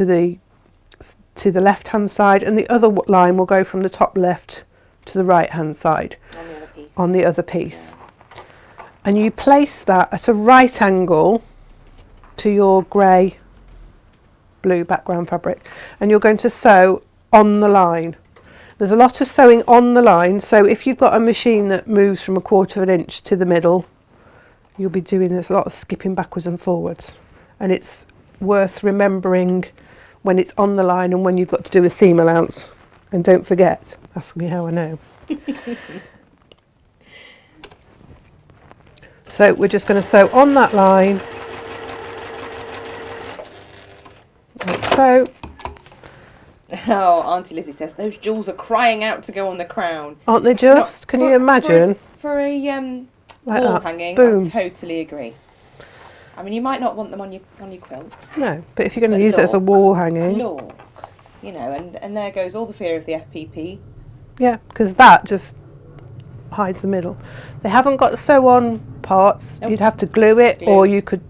[SPEAKER 2] the left hand side, and the other line will go from the top left to the right hand side on the other piece. Yeah. And you place that at a right angle to your grey blue background fabric, and you're going to sew on the line. There's a lot of sewing on the line, so if you've got a machine that moves from 1/4 of an inch to the middle, you'll be doing this a lot of skipping backwards and forwards, and it's worth remembering when it's on the line and when you've got to do a seam allowance. And don't forget, ask me how I know. So we're just going to sew on that line like so.
[SPEAKER 1] Oh, Auntie Lizzie says those jewels are crying out to go on the crown.
[SPEAKER 2] Aren't they just? Can you imagine?
[SPEAKER 1] For a
[SPEAKER 2] like
[SPEAKER 1] wall
[SPEAKER 2] that.
[SPEAKER 1] hanging,
[SPEAKER 2] Boom.
[SPEAKER 1] I totally agree. I mean, you might not want them on your quilt.
[SPEAKER 2] No, but if you're going to use it as a wall hanging.
[SPEAKER 1] Look, you know, and there goes all the fear of the FPP.
[SPEAKER 2] Yeah, because that just hides the middle. They haven't got sew-on parts.
[SPEAKER 1] Nope.
[SPEAKER 2] You'd have to glue it, or you could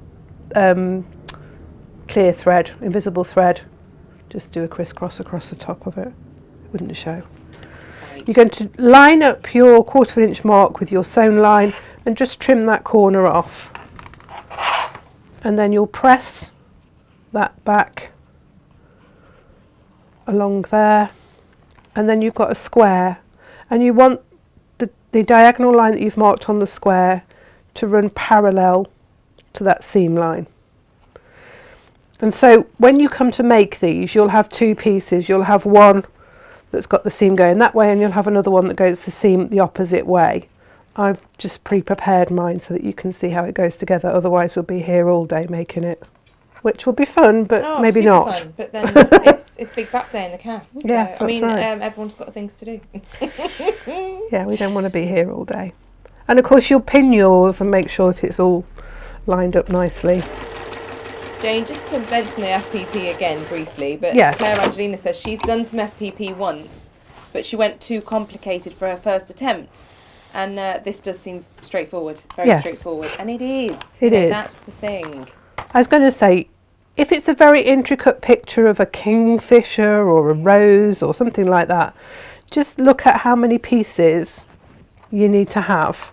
[SPEAKER 2] clear thread, invisible thread. Just do a crisscross across the top of it. It wouldn't show. Right. You're going to line up your 1/4 of an inch mark with your sewn line and just trim that corner off. And then you'll press that back along there, and then you've got a square, and you want the diagonal line that you've marked on the square to run parallel to that seam line. And so when you come to make these, you'll have two pieces. You'll have one that's got the seam going that way, and you'll have another one that goes the seam the opposite way. I've just pre-prepared mine so that you can see how it goes together. Otherwise we'll be here all day making it, which will be fun, but maybe
[SPEAKER 1] super
[SPEAKER 2] not.
[SPEAKER 1] Fun, but then it's Big Back Day in the calf. So,
[SPEAKER 2] Yes, that's right.
[SPEAKER 1] Everyone's got things to do.
[SPEAKER 2] Yeah, we don't want to be here all day. And of course you'll pin yours and make sure that it's all lined up nicely.
[SPEAKER 1] Jane, just to mention the FPP again briefly, but
[SPEAKER 2] yes.
[SPEAKER 1] Claire Angelina says she's done some FPP once, but she went too complicated for her first attempt. And this does seem straightforward, very straightforward. And it is.
[SPEAKER 2] It is.
[SPEAKER 1] That's the thing.
[SPEAKER 2] I was going to say, if it's a very intricate picture of a kingfisher or a rose or something like that, just look at how many pieces you need to have.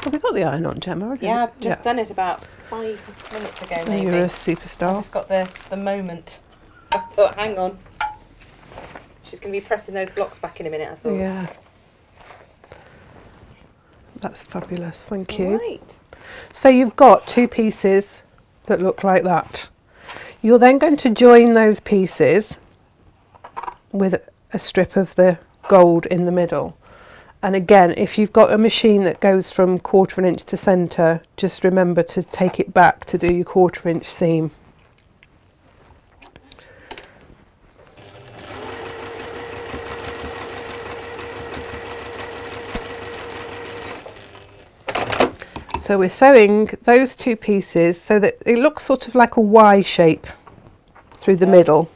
[SPEAKER 2] Have we got the iron on, Gemma?
[SPEAKER 1] Yeah, I've just done it about 5 minutes ago, maybe.
[SPEAKER 2] You're a superstar.
[SPEAKER 1] I just got the moment. I thought, hang on. She's going to be pressing those blocks back in a minute, I thought.
[SPEAKER 2] Yeah. That's fabulous, thank you.
[SPEAKER 1] Right.
[SPEAKER 2] So you've got two pieces that look like that. You're then going to join those pieces with a strip of the gold in the middle. And again, if you've got a machine that goes from 1/4 inch to centre, just remember to take it back to do your 1/4 inch seam. So we're sewing those two pieces so that it looks sort of like a Y shape through the middle.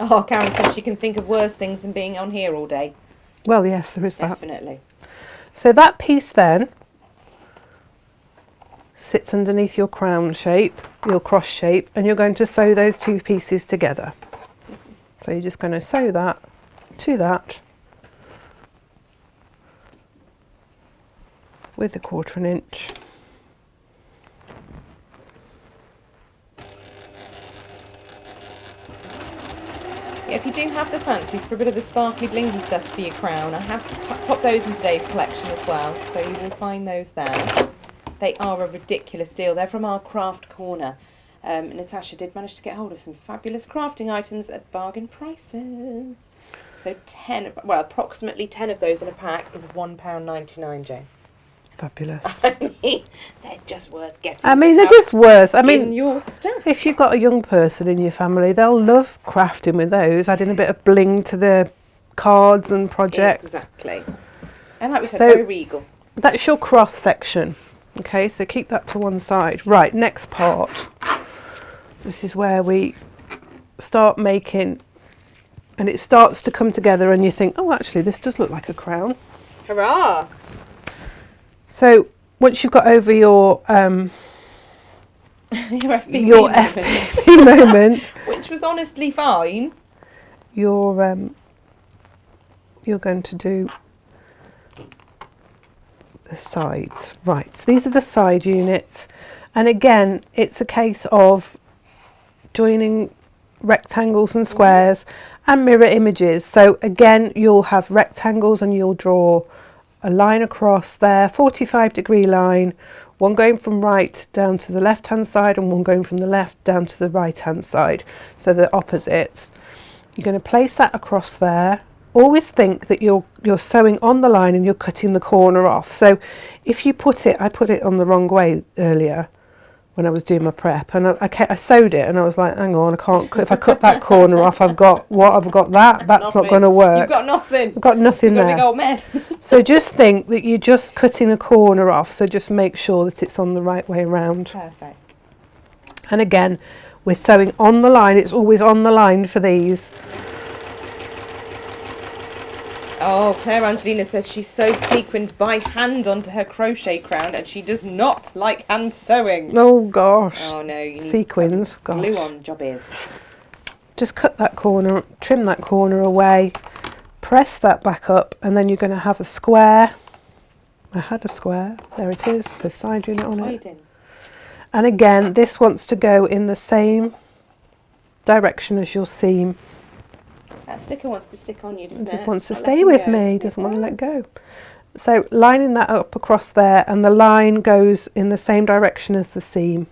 [SPEAKER 1] Oh, Karen says she can think of worse things than being on here all day.
[SPEAKER 2] Well, yes, there is that.
[SPEAKER 1] Definitely.
[SPEAKER 2] So that piece then sits underneath your crown shape, your cross shape, and you're going to sew those two pieces together. So you're just going to sew that to that with the 1/4 inch.
[SPEAKER 1] Yeah, if you do have the fancies for a bit of the sparkly blingy stuff for your crown, I have popped those in today's collection as well, so you will find those there. They are a ridiculous deal. They're from our craft corner. Natasha did manage to get hold of some fabulous crafting items at bargain prices. So approximately 10 of those in a pack is £1.99, Jane.
[SPEAKER 2] Fabulous.
[SPEAKER 1] I mean, they're just worth getting.
[SPEAKER 2] I mean, they're just worth. I mean,
[SPEAKER 1] in your stuff.
[SPEAKER 2] If you've got a young person in your family, they'll love crafting with those, adding a bit of bling to their cards and projects.
[SPEAKER 1] Exactly. And like we said,
[SPEAKER 2] So
[SPEAKER 1] very regal.
[SPEAKER 2] That's your cross section. Okay, so keep that to one side. Right, next part. This is where we start making, and it starts to come together, and you think, oh, actually, this does look like a crown.
[SPEAKER 1] Hurrah!
[SPEAKER 2] So once you've got over your
[SPEAKER 1] your
[SPEAKER 2] FPP moment,
[SPEAKER 1] which was honestly fine,
[SPEAKER 2] you're going to do the sides. Right, so these are the side units, and again, it's a case of joining rectangles and squares and mirror images. So again, you'll have rectangles and you'll draw a line across there, 45-degree line, one going from right down to the left hand side and one going from the left down to the right hand side, so they're opposites. You're going to place that across there. Always think that you're sewing on the line and you're cutting the corner off. So if you I put it on the wrong way earlier when I was doing my prep, and I sewed it and I was like, hang on, I can't, if I cut that corner off, I've got that, that's
[SPEAKER 1] nothing.
[SPEAKER 2] Not going to work.
[SPEAKER 1] You've got nothing.
[SPEAKER 2] I've got nothing there.
[SPEAKER 1] You've got a big old mess.
[SPEAKER 2] So just think that you're just cutting a corner off, so just make sure that it's on the right way around.
[SPEAKER 1] Perfect.
[SPEAKER 2] And again, we're sewing on the line, it's always on the line for these.
[SPEAKER 1] Oh, Claire Angelina says she sewed sequins by hand onto her crochet crown and she does not like hand sewing.
[SPEAKER 2] Oh gosh.
[SPEAKER 1] Oh no, you need
[SPEAKER 2] Sequins.
[SPEAKER 1] some
[SPEAKER 2] Gosh.
[SPEAKER 1] glue on jobbies.
[SPEAKER 2] Just cut that corner, trim that corner away, press that back up, and then you're going to have a square. I had a square. There it is. The side unit on it. And again, this wants to go in the same direction as your seam.
[SPEAKER 1] That sticker wants to stick on you, doesn't it?
[SPEAKER 2] Just wants to stay with me, doesn't want to let go. So lining that up across there, and the line goes in the same direction as the seam.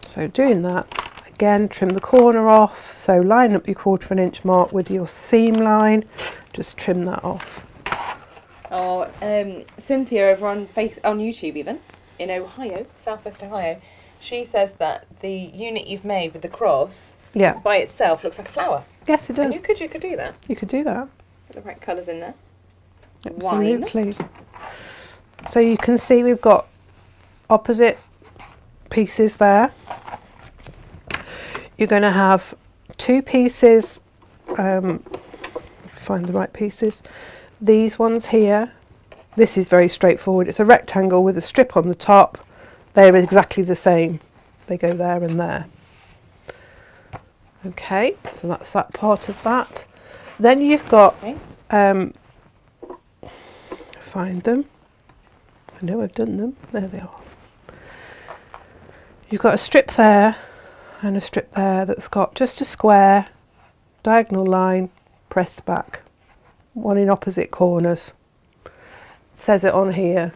[SPEAKER 2] So doing that, again, trim the corner off. So line up your 1/4 inch mark with your seam line, just trim that off.
[SPEAKER 1] Oh, Cynthia over on YouTube even, in Ohio, Southwest Ohio, she says that the unit you've made with the cross by itself looks like a flower.
[SPEAKER 2] Yes, it does.
[SPEAKER 1] And you could do that.
[SPEAKER 2] You could do that.
[SPEAKER 1] Put the right colours in there.
[SPEAKER 2] Absolutely. So you can see we've got opposite pieces there. You're going to have 2 pieces, find the right pieces. These ones here, this is very straightforward. It's a rectangle with a strip on the top. They're exactly the same. They go there and there. Okay, so that's that part of that. Then you've got, find them. I know I've done them. There they are. You've got a strip there and a strip there that's got just a square, diagonal line, pressed back. One in opposite corners. Says it on here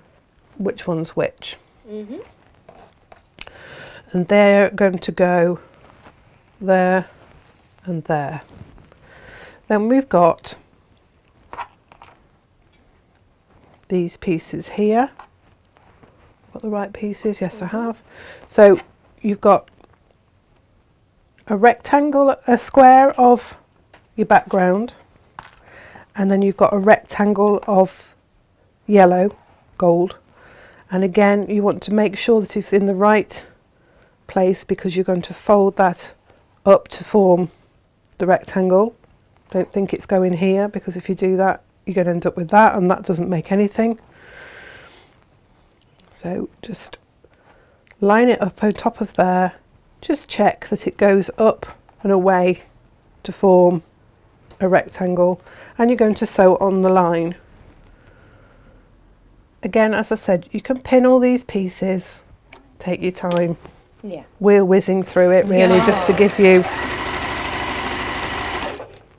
[SPEAKER 2] which one's which. And they're going to go there and there. Then we've got these pieces here. Got the right pieces? Yes, I have. So you've got a rectangle, a square of your background, and then you've got a rectangle of yellow, gold, and again you want to make sure that it's in the right place because you're going to fold that up to form the rectangle. Don't think it's going here, because if you do that you're going to end up with that, and that doesn't make anything. So just line it up on top of there, just check that it goes up and away to form a rectangle, and you're going to sew on the line. Again, as I said, you can pin all these pieces, take your time.
[SPEAKER 1] Yeah.
[SPEAKER 2] We're whizzing through it really just to give you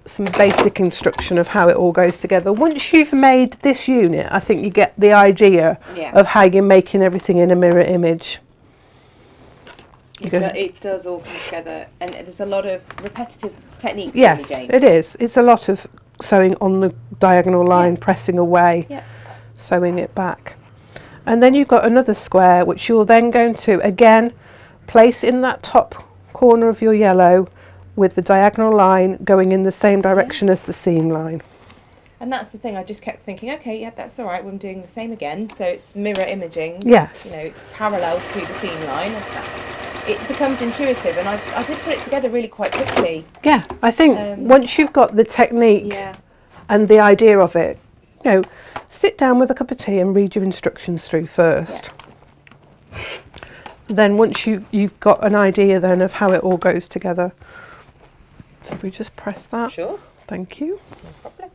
[SPEAKER 2] some basic instruction of how it all goes together. Once you've made this unit, I think you get the idea of how you're making everything in a mirror image.
[SPEAKER 1] It does all come together, and there's a lot of repetitive techniques.
[SPEAKER 2] Yes, it is. It's a lot of sewing on the diagonal line, pressing away, sewing it back. And then you've got another square which you're then going to again place in that top corner of your yellow with the diagonal line going in the same direction as the seam line.
[SPEAKER 1] And that's the thing, I just kept thinking, okay, yeah, that's all right, we're doing the same again. So it's mirror imaging.
[SPEAKER 2] Yes.
[SPEAKER 1] You know, it's parallel to the seam line. It becomes intuitive, and I did put it together really quite quickly. Yeah, I think
[SPEAKER 2] once you've got the technique and the idea of it, you know, sit down with a cup of tea and read your instructions through first. Then once you've got an idea then of how it all goes together. So if we just press that.
[SPEAKER 1] Sure.
[SPEAKER 2] Thank you.
[SPEAKER 1] No problem.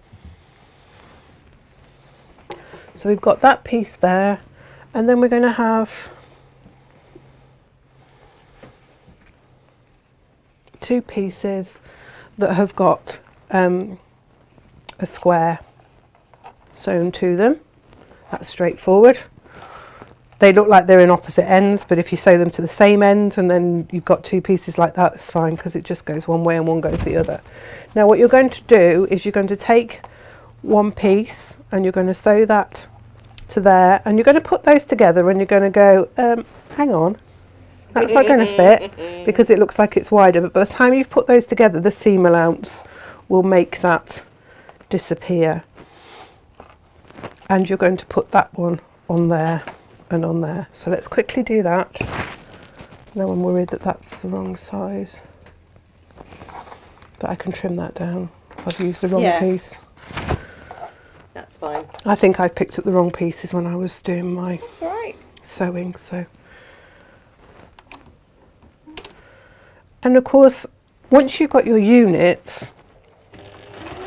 [SPEAKER 2] So we've got that piece there, and then we're going to have 2 pieces that have got a square sewn to them. That's straightforward. They look like they're in opposite ends, but if you sew them to the same end and then you've got 2 pieces like that, it's fine, because it just goes one way and one goes the other. Now what you're going to do is you're going to take one piece and you're going to sew that to there, and you're going to put those together, and you're going to go, hang on, that's not going to fit because it looks like it's wider, but by the time you've put those together, the seam allowance will make that disappear. And you're going to put that one on there and on there. So let's quickly do that. Now I'm worried that that's the wrong size, but I can trim that down. I've used the wrong piece.
[SPEAKER 1] That's fine.
[SPEAKER 2] I think I picked up the wrong pieces when I was doing my
[SPEAKER 1] That's all right.
[SPEAKER 2] sewing. So, and of course, once you've got your units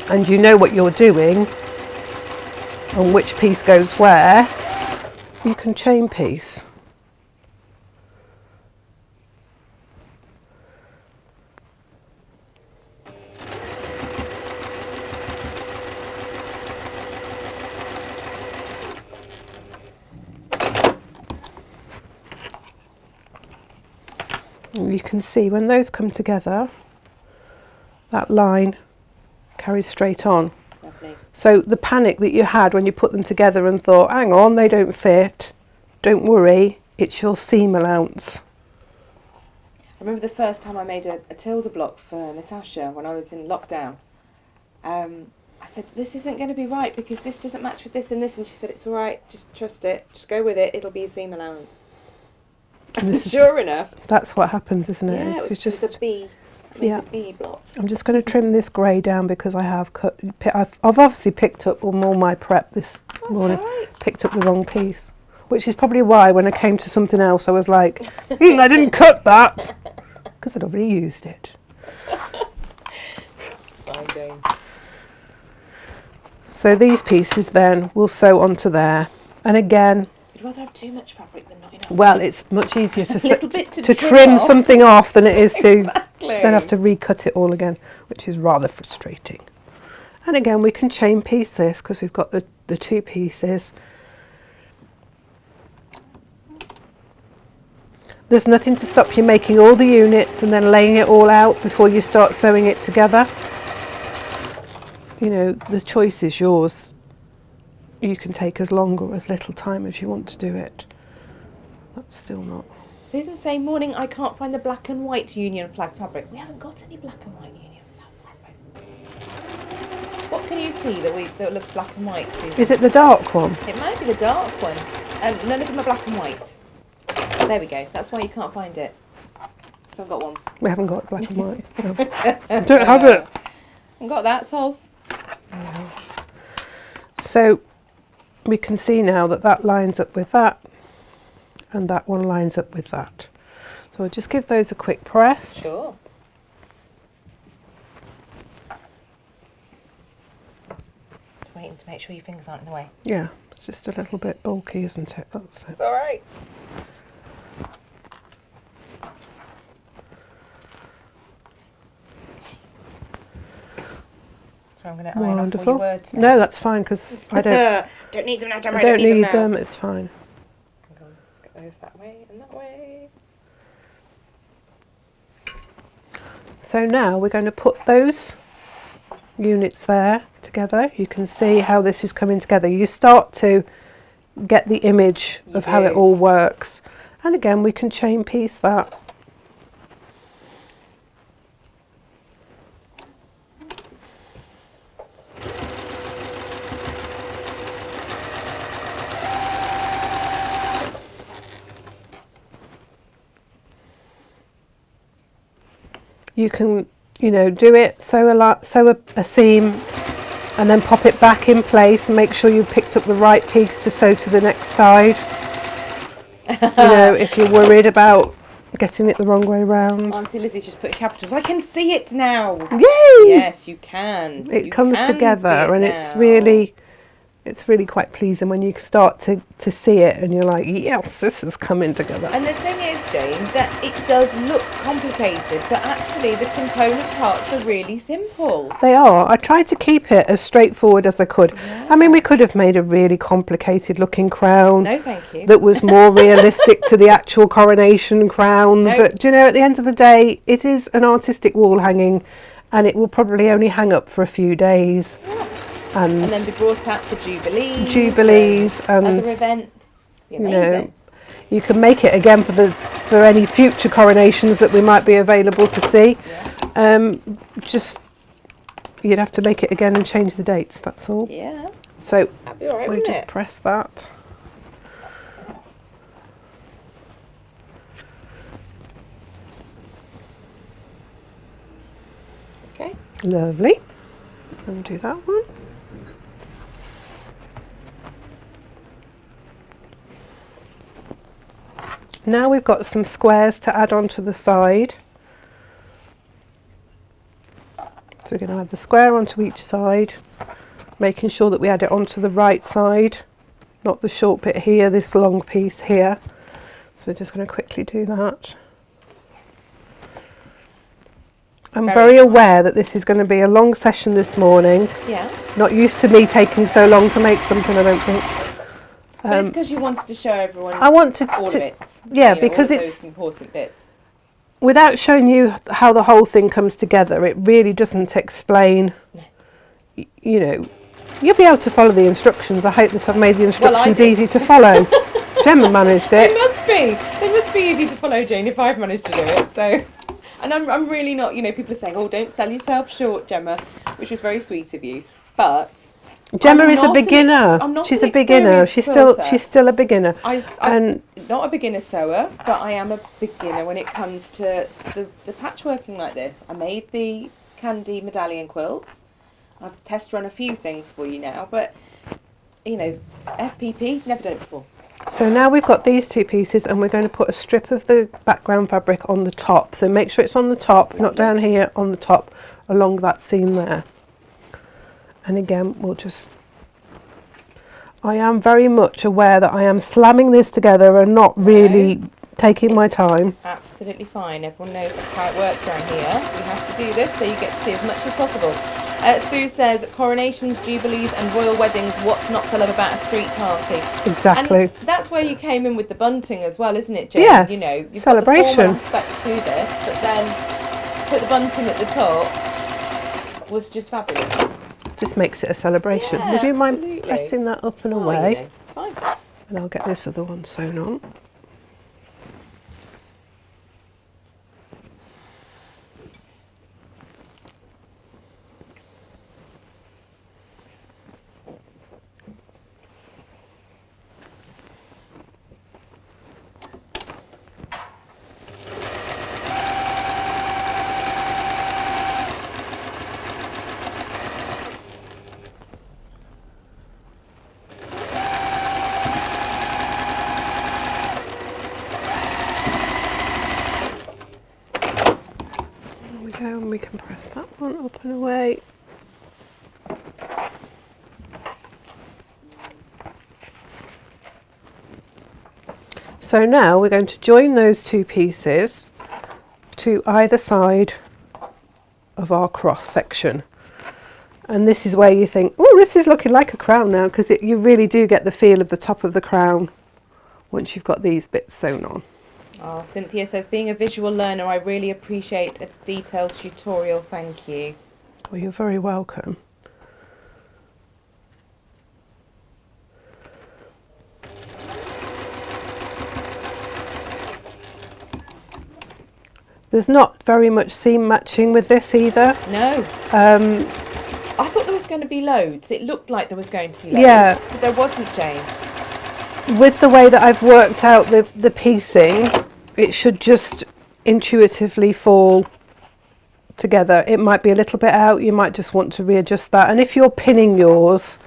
[SPEAKER 2] and you know what you're doing and which piece goes where, you can chain piece. And you can see when those come together, that line carries straight on.
[SPEAKER 1] Lovely.
[SPEAKER 2] So the panic that you had when you put them together and thought, hang on, they don't fit, don't worry, it's your seam allowance.
[SPEAKER 1] I remember the first time I made a tilde block for Natasha when I was in lockdown. I said, this isn't going to be right because this doesn't match with this and this. And she said, it's all right, just trust it, just go with it, it'll be a seam allowance. And sure enough.
[SPEAKER 2] That's what happens, isn't it?
[SPEAKER 1] Yeah, it was a B.
[SPEAKER 2] Yeah.
[SPEAKER 1] A B block.
[SPEAKER 2] I'm just going to trim this grey down because I have cut. I've obviously picked up on all my prep this morning.
[SPEAKER 1] Right.
[SPEAKER 2] Picked up the wrong piece, which is probably why when I came to something else, I was like, I didn't cut that because I'd already used it.
[SPEAKER 1] Fine, Jane.
[SPEAKER 2] So these pieces then will sew onto there, and again.
[SPEAKER 1] You'd rather have too much fabric than not enough.
[SPEAKER 2] Well, it's much easier
[SPEAKER 1] to
[SPEAKER 2] trim
[SPEAKER 1] off.
[SPEAKER 2] something off than it is to
[SPEAKER 1] Exactly.
[SPEAKER 2] then have to recut it all again, which is rather frustrating. And again, we can chain piece this because we've got the two pieces. There's nothing to stop you making all the units and then laying it all out before you start sewing it together. You know, the choice is yours. You can take as long or as little time as you want to do it. That's still not.
[SPEAKER 1] Susan's saying, morning, I can't find the black and white Union flag fabric. We haven't got any black and white Union flag fabric. What can you see that looks black and white, Susan?
[SPEAKER 2] Is it the dark one?
[SPEAKER 1] It might be the dark one. None of them are black and white. There we go. That's why you can't find it. I've got one.
[SPEAKER 2] We haven't got black and white. No. I don't have it.
[SPEAKER 1] I've got that, Soz.
[SPEAKER 2] So we can see now that that lines up with that and that one lines up with that. So I'll just give those a quick press.
[SPEAKER 1] Sure. Waiting to make sure your fingers aren't in the way.
[SPEAKER 2] Yeah, it's just a little bit bulky, isn't it? That's it.
[SPEAKER 1] It's all right. So I'm going to iron off all your words now.
[SPEAKER 2] No, that's fine because I
[SPEAKER 1] don't need them now, Gemma.
[SPEAKER 2] I don't need them. It's fine.
[SPEAKER 1] Let's get those that way and that way.
[SPEAKER 2] So now we're going to put those units there together. You can see how this is coming together. You start to get the image of how it all works. And again, we can chain piece that. You can, you know, do it, sew a seam and then pop it back in place and make sure you picked up the right piece to sew to the next side. You know, if you're worried about getting it the wrong way round.
[SPEAKER 1] Auntie Lizzie's just put capitals. I can see it now.
[SPEAKER 2] Yay!
[SPEAKER 1] Yes, you can.
[SPEAKER 2] It comes together and it's really quite pleasing when you start to see it and you're like, yes, this is coming together.
[SPEAKER 1] And the thing is, Jane, that it does look complicated, but actually the component parts are really simple.
[SPEAKER 2] They are. I tried to keep it as straightforward as I could.
[SPEAKER 1] Yeah.
[SPEAKER 2] I mean, we could have made a really complicated looking crown.
[SPEAKER 1] No, thank you.
[SPEAKER 2] That was more realistic to the actual coronation crown.
[SPEAKER 1] No.
[SPEAKER 2] But, you know, at the end of the day, it is an artistic wall hanging and it will probably only hang up for a few days.
[SPEAKER 1] Yeah.
[SPEAKER 2] And
[SPEAKER 1] then be brought out for jubilees
[SPEAKER 2] and
[SPEAKER 1] other events. Be
[SPEAKER 2] you
[SPEAKER 1] amazing.
[SPEAKER 2] know, you can make it again for any future coronations that we might be available to see.
[SPEAKER 1] Yeah.
[SPEAKER 2] Just you'd have to make it again and change the dates. That's all.
[SPEAKER 1] Yeah.
[SPEAKER 2] So
[SPEAKER 1] That'd be all right,
[SPEAKER 2] we
[SPEAKER 1] wouldn't
[SPEAKER 2] just
[SPEAKER 1] it?
[SPEAKER 2] press that. Lovely. And do that one. Now we've got some squares to add onto the side. So we're going to add the square onto each side, making sure that we add it onto the right side, not the short bit here, this long piece here. So we're just going to quickly do that. I'm very aware that this is going to be a long session this morning.
[SPEAKER 1] Yeah.
[SPEAKER 2] Not used to me taking so long to make something, I don't think.
[SPEAKER 1] But it's because you wanted to show everyone
[SPEAKER 2] I want to,
[SPEAKER 1] all of it.
[SPEAKER 2] Yeah,
[SPEAKER 1] you know,
[SPEAKER 2] because
[SPEAKER 1] all of
[SPEAKER 2] it's
[SPEAKER 1] those important bits.
[SPEAKER 2] without showing you how the whole thing comes together, it really doesn't explain.
[SPEAKER 1] No.
[SPEAKER 2] You know, you'll be able to follow the instructions. I hope that I've made the instructions
[SPEAKER 1] did.
[SPEAKER 2] easy to follow. Gemma managed it.
[SPEAKER 1] They must be easy to follow, Jane, if I've managed to do it. So, and I'm really not. You know, people are saying, "Oh, don't sell yourself short, Gemma," which was very sweet of you, but.
[SPEAKER 2] Gemma is a beginner. She's a beginner. She's still a beginner.
[SPEAKER 1] I'm not a beginner sewer, but I am a beginner when it comes to the patchworking like this. I made the candy medallion quilts. I've test run a few things for you now, but you know, FPP, never done it before.
[SPEAKER 2] So now we've got these two pieces and we're going to put a strip of the background fabric on the top. So make sure it's on the top, not down here, on the top, along that seam there. And again, I am very much aware that I am slamming this together and not really taking my time.
[SPEAKER 1] Absolutely fine. Everyone knows how it works around here. You have to do this so you get to see as much as possible. Sue says, coronations, jubilees and royal weddings, what's not to love about a street party?
[SPEAKER 2] Exactly.
[SPEAKER 1] And that's where you came in with the bunting as well, isn't it, Jane?
[SPEAKER 2] Yes,
[SPEAKER 1] you know, you've
[SPEAKER 2] celebration.
[SPEAKER 1] got the formal aspect to this, but then put the bunting at the top was just fabulous.
[SPEAKER 2] Just makes it a celebration.
[SPEAKER 1] Yeah,
[SPEAKER 2] Would you mind
[SPEAKER 1] absolutely.
[SPEAKER 2] pressing that up and away?
[SPEAKER 1] You know, fine.
[SPEAKER 2] And I'll get this other one sewn on. And we can press that one up and away. So now we're going to join those two pieces to either side of our cross section. And this is where you think, oh, this is looking like a crown now, because you really do get the feel of the top of the crown once you've got these bits sewn on.
[SPEAKER 1] Oh, Cynthia says, being a visual learner, I really appreciate a detailed tutorial. Thank you.
[SPEAKER 2] Well, you're very welcome. There's not very much seam matching with this either.
[SPEAKER 1] No. I thought there was going to be loads. It looked like there was going to be loads.
[SPEAKER 2] Yeah.
[SPEAKER 1] But there wasn't, Jane.
[SPEAKER 2] With the way that I've worked out the piecing, it should just intuitively fall together. It might be a little bit out, you might just want to readjust that. And if you're pinning yours,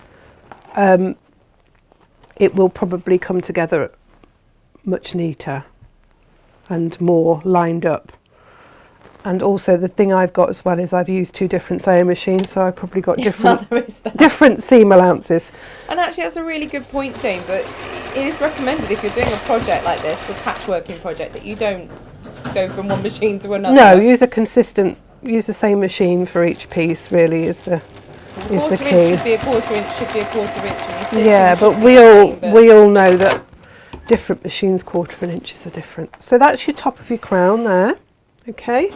[SPEAKER 2] it will probably come together much neater and more lined up. And also the thing I've got as well is I've used two different sewing machines, so I've probably got different seam allowances.
[SPEAKER 1] And actually that's a really good point, Jane, but it is recommended if you're doing a project like this, a patchworking project, that you don't go from one machine to another.
[SPEAKER 2] No, use the same machine for each piece really is the key.
[SPEAKER 1] Inch should be a quarter inch.
[SPEAKER 2] Yeah, but we all know that different machines, quarter of an inches are different. So that's your top of your crown there. Okay,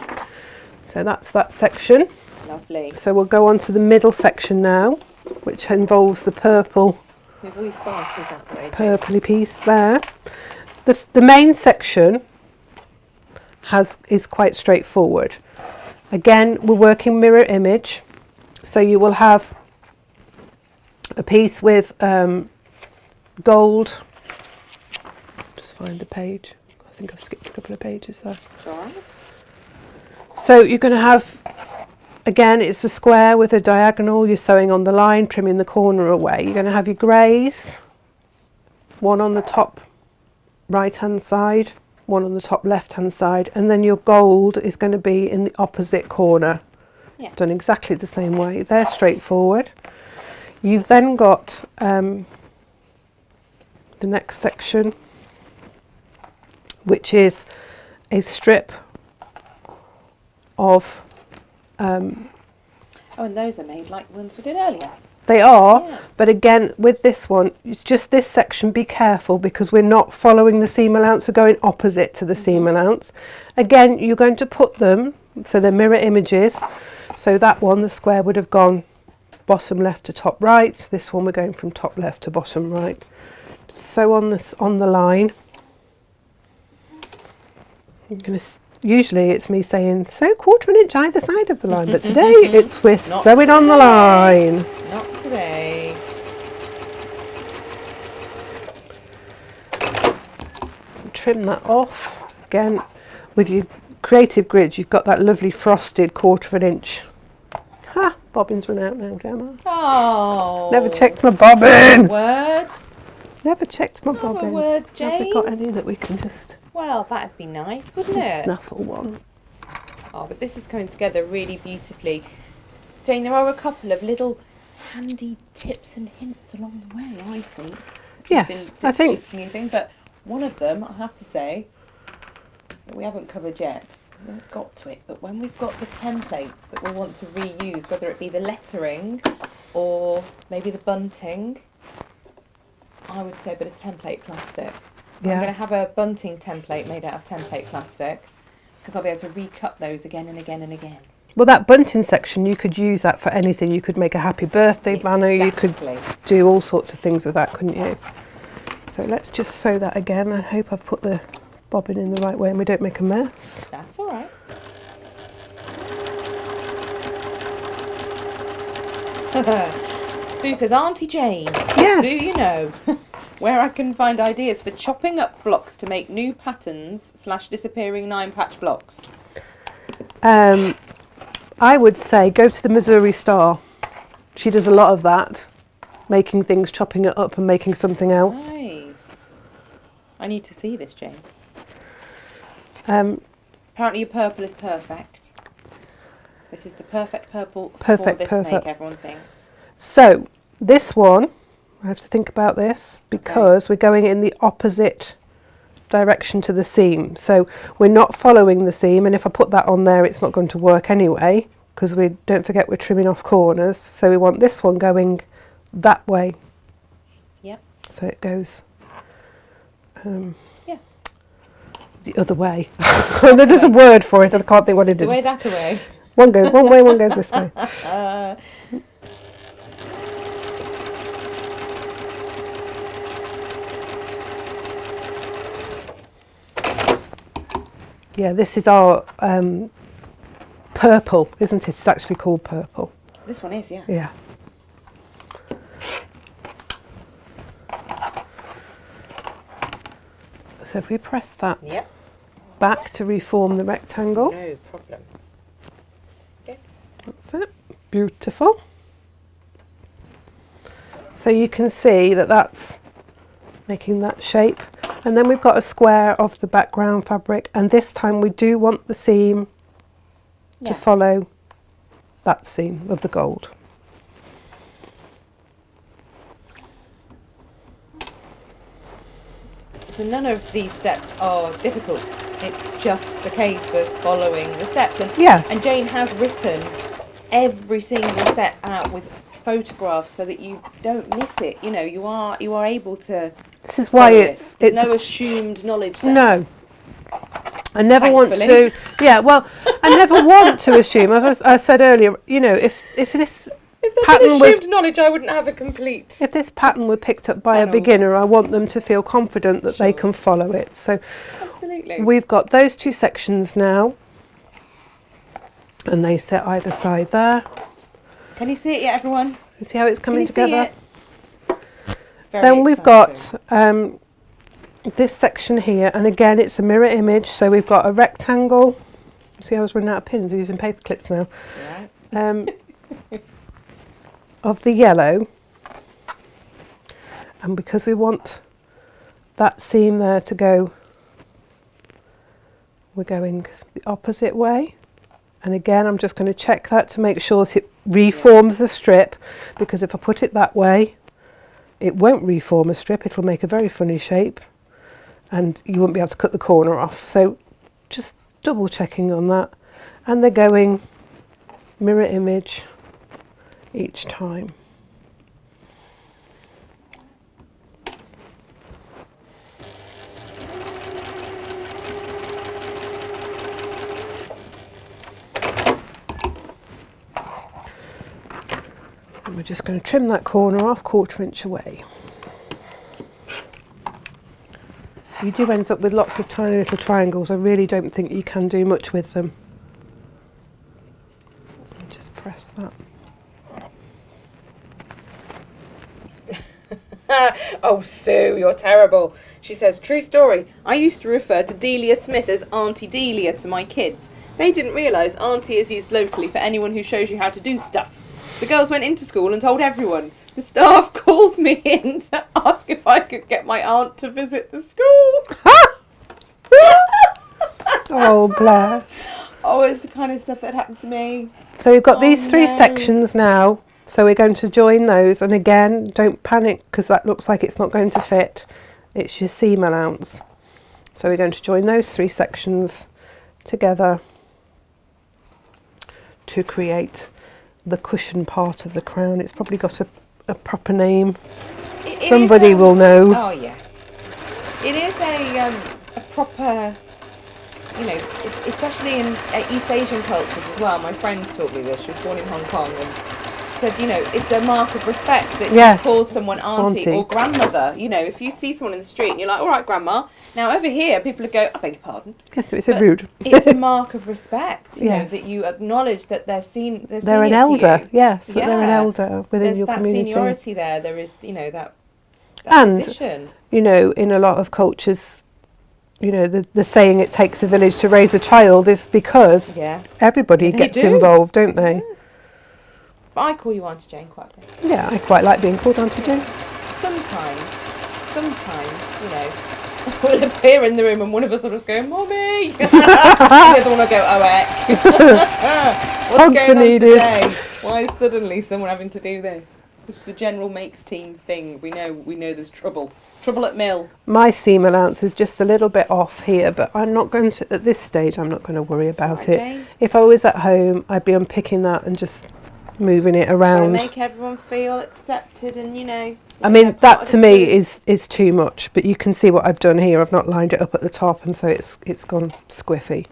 [SPEAKER 2] so that's that section.
[SPEAKER 1] Lovely.
[SPEAKER 2] So we'll go on to the middle section now, which involves the purple,
[SPEAKER 1] with all your sparkles that way,
[SPEAKER 2] purpley piece there. The main section is quite straightforward. Again, we're working mirror image, so you will have a piece with gold. Just find the page. I think I've skipped a couple of pages there.
[SPEAKER 1] All right.
[SPEAKER 2] So you're going to have again, it's a square with a diagonal. You're sewing on the line, trimming the corner away. You're going to have your greys, one on the top right hand side, one on the top left hand side, and then your gold is going to be in the opposite corner.
[SPEAKER 1] Yeah.
[SPEAKER 2] Done exactly the same way. They're straightforward. You've then got the next section, which is a strip of
[SPEAKER 1] Oh, and those are made like ones we did earlier.
[SPEAKER 2] they are,
[SPEAKER 1] Yeah.
[SPEAKER 2] but again with this one it's just this section, be careful because we're not following the seam allowance, we're going opposite to the seam allowance. Again, you're going to put them so they're mirror images. So that one, the square would have gone bottom left to top right. This one we're going from top left to bottom right. Sew on this on the line. I'm going to usually it's me saying sew 1/4 inch either side of the line, but today it's we're
[SPEAKER 1] Not
[SPEAKER 2] sewing on the line.
[SPEAKER 1] Not today.
[SPEAKER 2] Trim that off. Again, with your creative grid, you've got that lovely frosted 1/4 inch. Ha! Bobbin's run out now, Gemma.
[SPEAKER 1] Oh.
[SPEAKER 2] Never checked my bobbin.
[SPEAKER 1] Word.
[SPEAKER 2] Never checked my
[SPEAKER 1] Oh, a
[SPEAKER 2] bobbin.
[SPEAKER 1] word,
[SPEAKER 2] Have we
[SPEAKER 1] Jane.
[SPEAKER 2] got any that we can just
[SPEAKER 1] Well, that'd be nice, wouldn't it?
[SPEAKER 2] snuffle one?
[SPEAKER 1] Oh, but this is coming together really beautifully. Jane, there are a couple of little handy tips and hints along the way, I think.
[SPEAKER 2] Yes, I think
[SPEAKER 1] Anything, but one of them, I have to say, that we haven't covered yet. We haven't got to it, but when we've got the templates that we want to reuse, whether it be the lettering or maybe the bunting, I would say a bit of template plastic.
[SPEAKER 2] Yeah.
[SPEAKER 1] I'm going to have a bunting template made out of template plastic because I'll be able to recut those again and again and again.
[SPEAKER 2] well, that bunting section, you could use that for anything. You could make a happy birthday banner. You could
[SPEAKER 1] Exactly.
[SPEAKER 2] do all sorts of things with that, couldn't you? So let's just sew that again. I hope I've put the bobbin in the right way and we don't make a mess.
[SPEAKER 1] That's all right. Sue says, Auntie Jane,
[SPEAKER 2] Yes.
[SPEAKER 1] do you know where I can find ideas for chopping up blocks to make new patterns / disappearing 9-patch blocks?
[SPEAKER 2] I would say go to the Missouri Star. She does a lot of that, making things, chopping it up and making something else.
[SPEAKER 1] Nice. I need to see this, Jane.
[SPEAKER 2] Um,
[SPEAKER 1] Apparently your purple is perfect. This is the perfect purple
[SPEAKER 2] Perfect,
[SPEAKER 1] for this
[SPEAKER 2] perfect.
[SPEAKER 1] make, everyone thinks.
[SPEAKER 2] so this one, I have to think about this because we're going in the opposite direction to the seam. So we're not following the seam, and if I put that on there it's not going to work anyway because we don't forget we're trimming off corners. So we want this one going that way.
[SPEAKER 1] Yep.
[SPEAKER 2] So it goes
[SPEAKER 1] Yeah.
[SPEAKER 2] the other way. There's a word for it, I can't think what it
[SPEAKER 1] The way
[SPEAKER 2] is.
[SPEAKER 1] that away.
[SPEAKER 2] One goes one way, one goes this way. Yeah, this is our purple, isn't it? It's actually called purple.
[SPEAKER 1] This one is, yeah.
[SPEAKER 2] Yeah. So if we press that
[SPEAKER 1] Yep.
[SPEAKER 2] back to reform the rectangle,
[SPEAKER 1] No problem.
[SPEAKER 2] that's it. Beautiful. So you can see that that's making that shape. And then we've got a square of the background fabric, and this time we do want the seam to
[SPEAKER 1] Yeah.
[SPEAKER 2] follow that seam of the gold.
[SPEAKER 1] So none of these steps are difficult. It's just a case of following the steps. And,
[SPEAKER 2] Yes.
[SPEAKER 1] and Jane has written every single step out with photographs so that you don't miss it. You know, you are able to.
[SPEAKER 2] This is why
[SPEAKER 1] follow
[SPEAKER 2] it's
[SPEAKER 1] There's no assumed knowledge there.
[SPEAKER 2] no. I never want to.
[SPEAKER 1] Thankfully.
[SPEAKER 2] Yeah, well, I never want to assume. As I said earlier, you know, if this
[SPEAKER 1] If there
[SPEAKER 2] pattern
[SPEAKER 1] had
[SPEAKER 2] was
[SPEAKER 1] assumed knowledge, I wouldn't have a complete.
[SPEAKER 2] if this pattern were picked up by a
[SPEAKER 1] Panel.
[SPEAKER 2] beginner, I want them to feel confident that they
[SPEAKER 1] Sure.
[SPEAKER 2] can follow it. So
[SPEAKER 1] Absolutely.
[SPEAKER 2] we've got those two sections now, and they sit either side there.
[SPEAKER 1] Can you see it yet, everyone?
[SPEAKER 2] You see how it's
[SPEAKER 1] Can
[SPEAKER 2] coming
[SPEAKER 1] you see
[SPEAKER 2] together?
[SPEAKER 1] it? It's very
[SPEAKER 2] Then we've
[SPEAKER 1] exciting.
[SPEAKER 2] got this section here, and again it's a mirror image. So we've got a rectangle. See, I was running out of pins. I'm using paper clips now. of the yellow, and because we want that seam there to go, we're going the opposite way. And again, I'm just going to check that to make sure that it reforms the strip, because if I put it that way, it won't reform a strip, it'll make a very funny shape and you won't be able to cut the corner off. So just double checking on that, and they're going mirror image each time. And we're just going to trim that corner off 1/4 inch away. You do end up with lots of tiny little triangles. I really don't think you can do much with them. Just press that.
[SPEAKER 1] Oh, Sue, you're terrible. She says, true story. I used to refer to Delia Smith as Auntie Delia to my kids. They didn't realise Auntie is used locally for anyone who shows you how to do stuff. The girls went into school and told everyone. The staff called me in to ask if I could get my aunt to visit the school.
[SPEAKER 2] Oh, bless.
[SPEAKER 1] Oh, it's the kind of stuff that happened to me.
[SPEAKER 2] So we've got these 3 sections now. So we're going to join those. And again, don't panic because that looks like it's not going to fit. It's your seam allowance. So we're going to join those 3 sections together to create the cushion part of the crown. It's probably got a proper name. Somebody will know.
[SPEAKER 1] Oh yeah, it is a proper, you know, especially in East Asian cultures as well. My friends taught me this. She was born in Hong Kong, and she said, you know, it's a mark of respect that you call someone auntie or grandmother. You know, if you see someone in the street and you're like, all right, grandma. Now over here, people would go, I beg your pardon.
[SPEAKER 2] Yes, it's a rude.
[SPEAKER 1] It's a mark of respect, you know, that you acknowledge that they're
[SPEAKER 2] an elder. Yes, that they're an elder within your community.
[SPEAKER 1] There's that seniority there. There is, you know, that position.
[SPEAKER 2] You know, in a lot of cultures, you know, the saying it takes a village to raise a child is because everybody gets involved, don't they? Yeah.
[SPEAKER 1] But I call you Auntie Jane quite a bit.
[SPEAKER 2] Yeah, I quite like being called Auntie Jane.
[SPEAKER 1] Sometimes, you know, we'll appear in the room and one of us will just go, Mommy! And the other one will go, oh heck. What's going on today? Why is suddenly someone having to do this? It's the general makes team thing. We know there's trouble. Trouble at mill.
[SPEAKER 2] My seam allowance is just a little bit off here, but I'm not going to, at this stage, I'm not going to worry about it.
[SPEAKER 1] Jane.
[SPEAKER 2] If I was at home, I'd be unpicking that and just moving it around.
[SPEAKER 1] Make everyone feel accepted and, you know.
[SPEAKER 2] I mean, that to me is too much, but you can see what I've done here. I've not lined it up at the top, and so it's gone squiffy.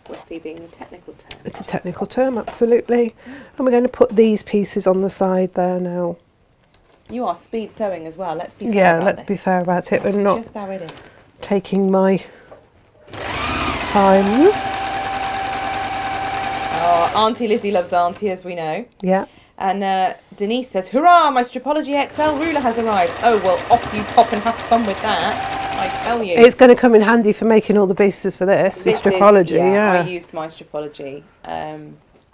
[SPEAKER 1] Squiffy being a technical term.
[SPEAKER 2] It's a technical term, absolutely. And we're going to put these pieces on the side there now.
[SPEAKER 1] You are speed sewing as well. Let's be fair about
[SPEAKER 2] let's be fair about it.
[SPEAKER 1] That's
[SPEAKER 2] and not
[SPEAKER 1] just how it is.
[SPEAKER 2] Taking my time.
[SPEAKER 1] Oh, Auntie Lizzie loves Auntie, as we know.
[SPEAKER 2] Yeah.
[SPEAKER 1] And Denise says, hurrah, my Strapology XL ruler has arrived. Oh, well, off you pop and have fun with that, I tell you.
[SPEAKER 2] It's going to come in handy for making all the bases for this Strapology,
[SPEAKER 1] I used my Strapology. I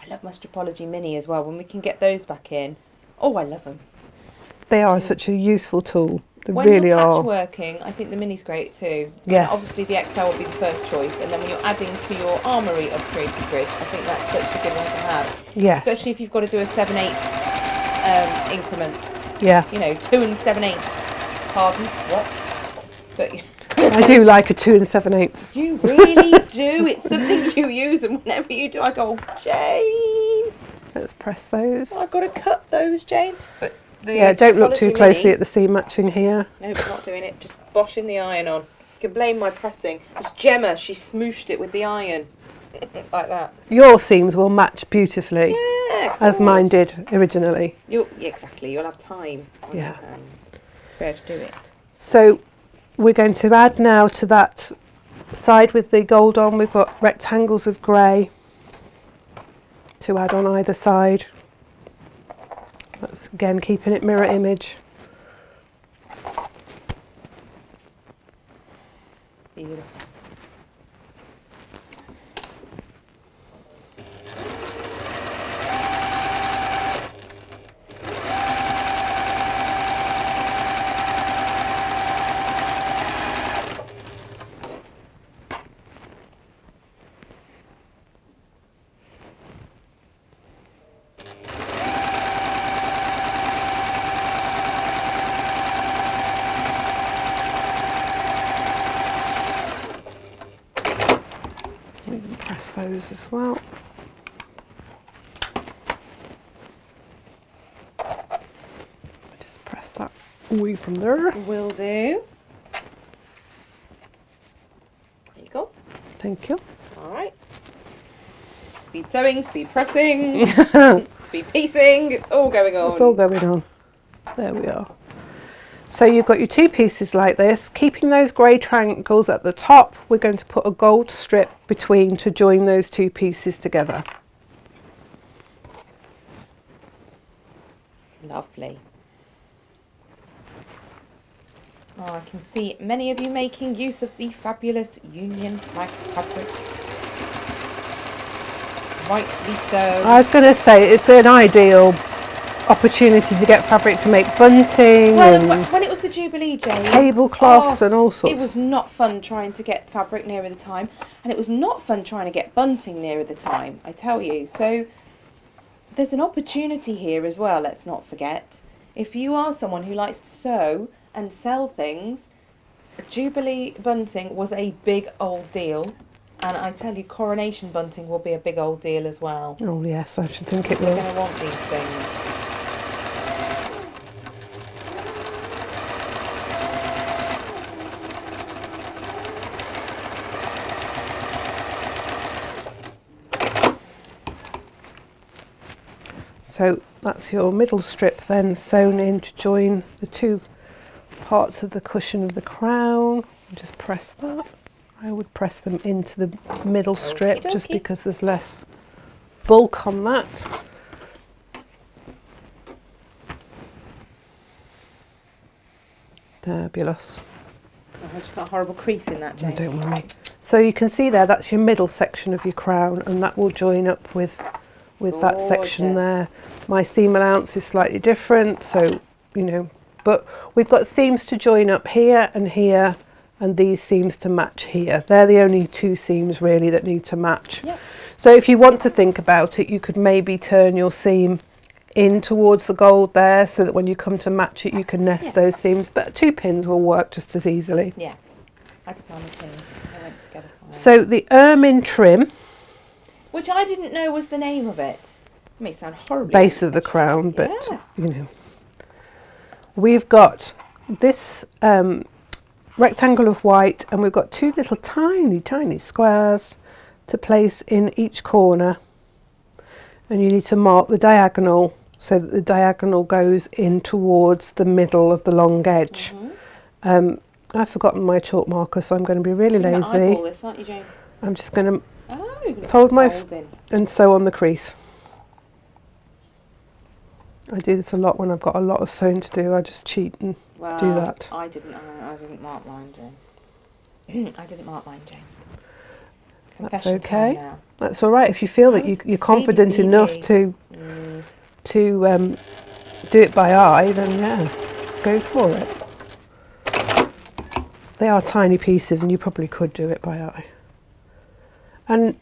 [SPEAKER 1] love my Strapology Mini as well. When we can get those back in. Oh, I love them.
[SPEAKER 2] They are such a useful tool. They
[SPEAKER 1] when
[SPEAKER 2] really
[SPEAKER 1] you're
[SPEAKER 2] are.
[SPEAKER 1] patchworking, I think the Mini's great too.
[SPEAKER 2] Yes.
[SPEAKER 1] And obviously the XL will be the first choice, and then when you're adding to your armoury of Creative Grid, I think that's such a good one to have.
[SPEAKER 2] Yes.
[SPEAKER 1] Especially if you've got to do a 7/8 increment.
[SPEAKER 2] Yes.
[SPEAKER 1] You know, 2 7/8. Pardon? What? But
[SPEAKER 2] I do like a 2 7/8.
[SPEAKER 1] You really do. It's something you use, and whenever you do, I go, Jane.
[SPEAKER 2] Let's press those.
[SPEAKER 1] I've got to cut those, Jane. But
[SPEAKER 2] don't look too closely at the seam matching here.
[SPEAKER 1] No, but not doing it. Just boshing the iron on. You can blame my pressing. It's Gemma. She smooshed it with the iron. Like that.
[SPEAKER 2] Your seams will match beautifully.
[SPEAKER 1] Yeah,
[SPEAKER 2] as mine did originally.
[SPEAKER 1] Exactly. You'll have time on your hands to be able to do it.
[SPEAKER 2] So we're going to add now to that side with the gold on. We've got rectangles of grey to add on either side. That's again keeping it mirror image.
[SPEAKER 1] Beautiful.
[SPEAKER 2] press those as well. Just press that away from there.
[SPEAKER 1] Will do. There you go.
[SPEAKER 2] Thank you.
[SPEAKER 1] All right. Speed sewing, speed pressing, speed piecing. It's all going on.
[SPEAKER 2] It's all going on. There we are. So you've got your two pieces like this. Keeping those grey triangles at the top, we're going to put a gold strip between to join those two pieces together.
[SPEAKER 1] Lovely. Oh, I can see many of you making use of the fabulous Union flag fabric. Rightly so.
[SPEAKER 2] I was going to say it's an ideal opportunity to get fabric to make bunting and
[SPEAKER 1] when it was the Jubilee, Jane,
[SPEAKER 2] tablecloths and all sorts.
[SPEAKER 1] It was not fun trying to get fabric nearer the time, and it was not fun trying to get bunting nearer the time, I tell you. So there's an opportunity here as well, let's not forget. If you are someone who likes to sew and sell things, Jubilee bunting was a big old deal. And I tell you, Coronation bunting will be a big old deal as well.
[SPEAKER 2] Oh yes, I should think it
[SPEAKER 1] We're
[SPEAKER 2] will.
[SPEAKER 1] going to want these things.
[SPEAKER 2] So that's your middle strip then sewn in to join the two parts of the cushion of the crown. Just press that. I would press them into the middle strip just because there's less bulk on that. Fabulous.
[SPEAKER 1] I just got a horrible crease in that, Jane.
[SPEAKER 2] Oh, don't worry. So you can see there, that's your middle section of your crown, and that will join up with that section there. My seam allowance is slightly different, so, you know, but we've got seams to join up here, and these seams to match here. They're the only two seams really that need to match.
[SPEAKER 1] Yep.
[SPEAKER 2] So if you want to think about it, you could maybe turn your seam in towards the gold there so that when you come to match it you can nest those seams, but 2 pins will work just as easily.
[SPEAKER 1] Yeah, I did find the pins. They went together fine.
[SPEAKER 2] So the ermine trim,
[SPEAKER 1] which I didn't know was the name of it. It may sound horrible.
[SPEAKER 2] base of the crown, but you know. We've got this rectangle of white, and we've got 2 little tiny squares to place in each corner, and you need to mark the diagonal so that the diagonal goes in towards the middle of the long edge. I've forgotten my chalk marker, so I'm going to be really lazy.
[SPEAKER 1] Eyeball this, aren't you, Jane?
[SPEAKER 2] I'm just going to
[SPEAKER 1] Oh,
[SPEAKER 2] fold my
[SPEAKER 1] in.
[SPEAKER 2] and sew on the crease. I do this a lot when I've got a lot of sewing to do. I just cheat and do that.
[SPEAKER 1] I didn't mark mine, Jane. I didn't mark mine, Jane.
[SPEAKER 2] That's
[SPEAKER 1] Confession time
[SPEAKER 2] okay.
[SPEAKER 1] now.
[SPEAKER 2] That's all right. If you feel that you're confident enough to do it by eye, then yeah, go for it. They are tiny pieces, and you probably could do it by eye. And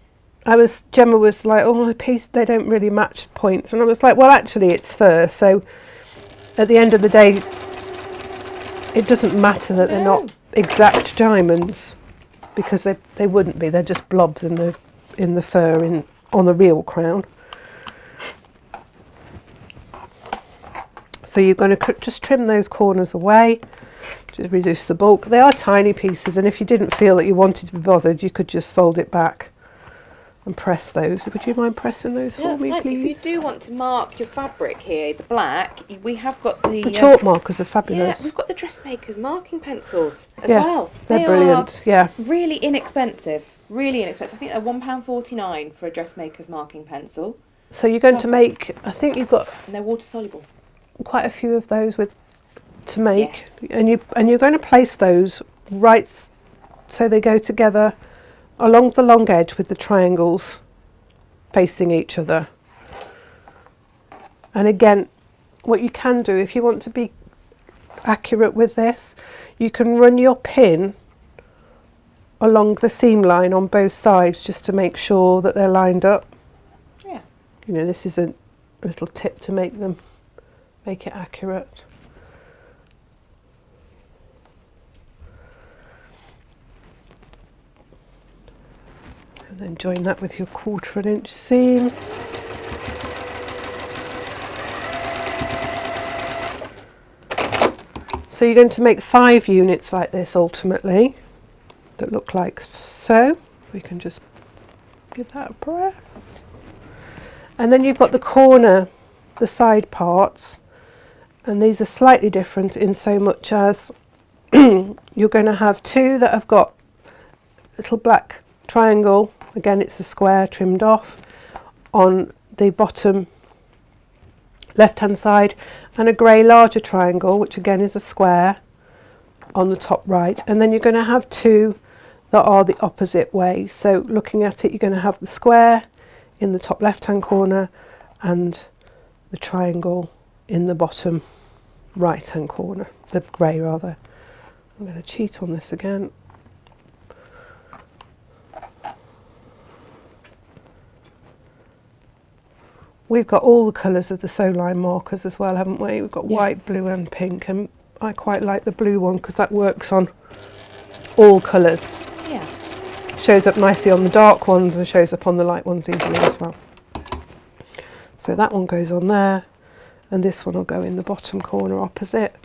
[SPEAKER 2] Gemma was like, oh, the piece, they don't really match points. And I was like, well, actually it's fur. So at the end of the day, it doesn't matter that they're not exact diamonds, because they wouldn't be. They're just blobs in the fur on the real crown. So you're going to just trim those corners away to reduce the bulk. They are tiny pieces, and if you didn't feel that you wanted to be bothered, you could just fold it back and press those. Would you mind pressing those for me, please?
[SPEAKER 1] If you do want to mark your fabric here, the black, we have got the
[SPEAKER 2] chalk markers are fabulous.
[SPEAKER 1] Yeah, we've got the dressmakers marking pencils as
[SPEAKER 2] Yeah,
[SPEAKER 1] well.
[SPEAKER 2] they're brilliant. Yeah,
[SPEAKER 1] really inexpensive. Really inexpensive. I think they're £1.49 for a dressmaker's marking pencil.
[SPEAKER 2] So you're going to make, I think you've got,
[SPEAKER 1] and they're water soluble,
[SPEAKER 2] quite a few of those to make.
[SPEAKER 1] Yes.
[SPEAKER 2] and you're going to place those right so they go together along the long edge with the triangles facing each other. And again, what you can do, if you want to be accurate with this, you can run your pin along the seam line on both sides just to make sure that they're lined up.
[SPEAKER 1] Yeah.
[SPEAKER 2] You know, this is a little tip to make it accurate. then join that with your 1/4 inch seam. So you're going to make 5 units like this ultimately that look like so. We can just give that a press. And then you've got the corner, the side parts, and these are slightly different in so much as you're going to have 2 that have got little black triangle, again it's a square trimmed off, on the bottom left hand side, and a grey larger triangle which again is a square on the top right, and then you're going to have 2 that are the opposite way. So looking at it, you're going to have the square in the top left hand corner and the triangle in the bottom right hand corner, the grey rather. I'm going to cheat on this again. We've got all the colours of the sew line markers as well, haven't we? We've got white, blue and pink, and I quite like the blue one because that works on all colours.
[SPEAKER 1] Yeah.
[SPEAKER 2] Shows up nicely on the dark ones and shows up on the light ones easily as well. So that one goes on there, and this one will go in the bottom corner opposite.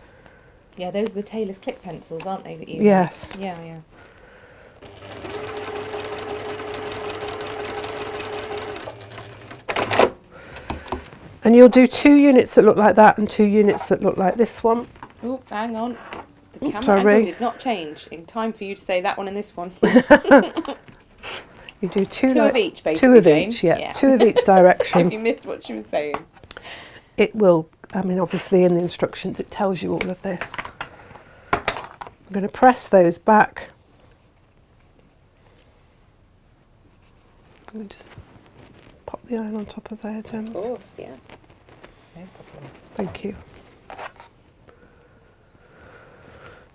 [SPEAKER 1] Yeah, those are the tailor's clip pencils, aren't they? That you
[SPEAKER 2] Yes.
[SPEAKER 1] Yeah, yeah.
[SPEAKER 2] And you'll do 2 units that look like that and 2 units that look like this one.
[SPEAKER 1] Oh, hang on. The camera
[SPEAKER 2] sorry.
[SPEAKER 1] angle did not change in time for you to say that one and this one.
[SPEAKER 2] You do 2
[SPEAKER 1] Two
[SPEAKER 2] like,
[SPEAKER 1] of each, basically.
[SPEAKER 2] 2 of
[SPEAKER 1] Jane.
[SPEAKER 2] each, yeah. 2 of each direction.
[SPEAKER 1] If you missed what she was saying.
[SPEAKER 2] It will, I mean, obviously in the instructions it tells you all of this. I'm going to press those back. I'm going to just pop the iron on top of there, James.
[SPEAKER 1] Of course, yeah. No problem.
[SPEAKER 2] Thank you.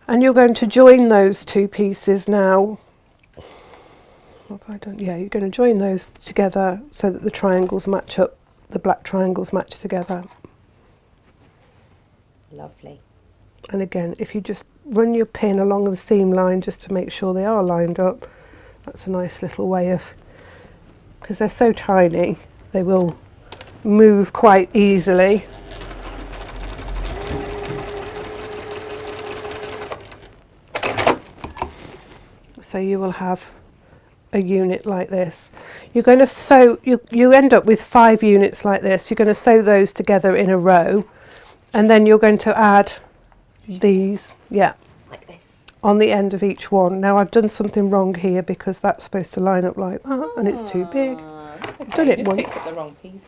[SPEAKER 2] And you're going to join those 2 pieces now. What have I done? Yeah, you're going to join those together so that the triangles match up, the black triangles match together.
[SPEAKER 1] Lovely.
[SPEAKER 2] And again, if you just run your pin along the seam line just to make sure they are lined up, that's a nice little way of, because they're so tiny, they will move quite easily. So you will have a unit like this. You're going to sew, you end up with 5 units like this. You're going to sew those together in a row, and then you're going to add these, yeah,
[SPEAKER 1] Like this.
[SPEAKER 2] on the end of each one. Now I've done something wrong here because that's supposed to line up like that, and it's too big.
[SPEAKER 1] That's okay.
[SPEAKER 2] Done it
[SPEAKER 1] You just
[SPEAKER 2] once.
[SPEAKER 1] picked up the wrong piece.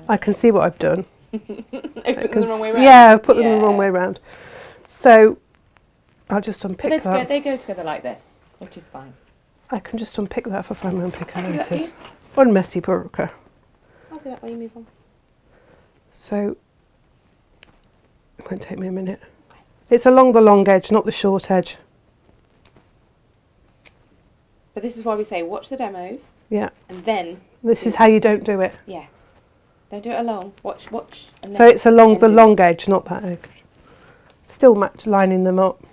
[SPEAKER 2] I can see what I've done.
[SPEAKER 1] Open them the wrong way round.
[SPEAKER 2] Yeah, I've put them the wrong way round. So I'll just unpick that.
[SPEAKER 1] They go together like this, which is fine.
[SPEAKER 2] I can just unpick that if I find my unpicker.
[SPEAKER 1] I'll do
[SPEAKER 2] There
[SPEAKER 1] that
[SPEAKER 2] it
[SPEAKER 1] for
[SPEAKER 2] is.
[SPEAKER 1] you.
[SPEAKER 2] One messy burqa.
[SPEAKER 1] I'll do that while you move on.
[SPEAKER 2] So it won't take me a minute. It's along the long edge, not the short edge.
[SPEAKER 1] But this is why we say watch the demos,
[SPEAKER 2] Yeah.
[SPEAKER 1] and then
[SPEAKER 2] This is how you don't do it.
[SPEAKER 1] yeah, don't do it along. Watch, and then
[SPEAKER 2] So it's along the
[SPEAKER 1] do it.
[SPEAKER 2] long edge, not that edge. Still match lining them up.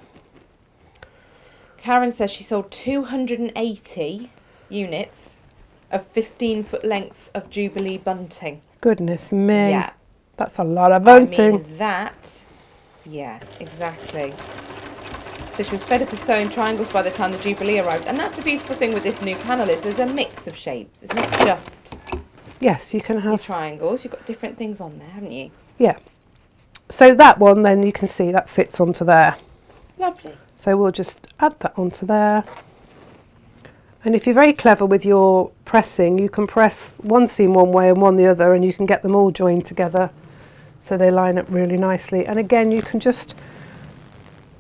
[SPEAKER 1] Karen says she sold 280 units of 15-foot lengths of Jubilee bunting.
[SPEAKER 2] Goodness me.
[SPEAKER 1] Yeah,
[SPEAKER 2] That's a lot of
[SPEAKER 1] I
[SPEAKER 2] bunting.
[SPEAKER 1] mean that. Yeah, exactly. So she was fed up of sewing triangles by the time the Jubilee arrived, and that's the beautiful thing with this new panel is there's a mix of shapes. It's not just
[SPEAKER 2] Yes, you can
[SPEAKER 1] your
[SPEAKER 2] have.
[SPEAKER 1] triangles. You've got different things on there, haven't you?
[SPEAKER 2] Yeah. So that one, then you can see that fits onto there.
[SPEAKER 1] Lovely.
[SPEAKER 2] So we'll just add that onto there. And if you're very clever with your pressing, you can press one seam one way and one the other, and you can get them all joined together so they line up really nicely. And again, you can just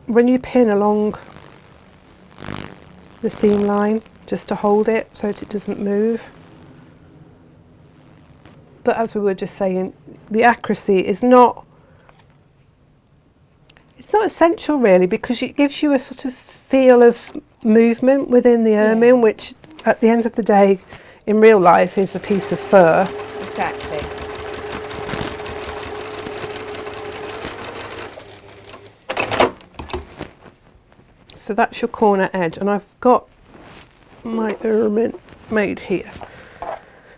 [SPEAKER 2] run your pin along the seam line just to hold it so that it doesn't move. But as we were just saying, the accuracy is not, it's not essential really, because it gives you a sort of feel of movement within the ermine, which at the end of the day in real life is a piece of fur.
[SPEAKER 1] Exactly.
[SPEAKER 2] So that's your corner edge, and I've got my ermine made here.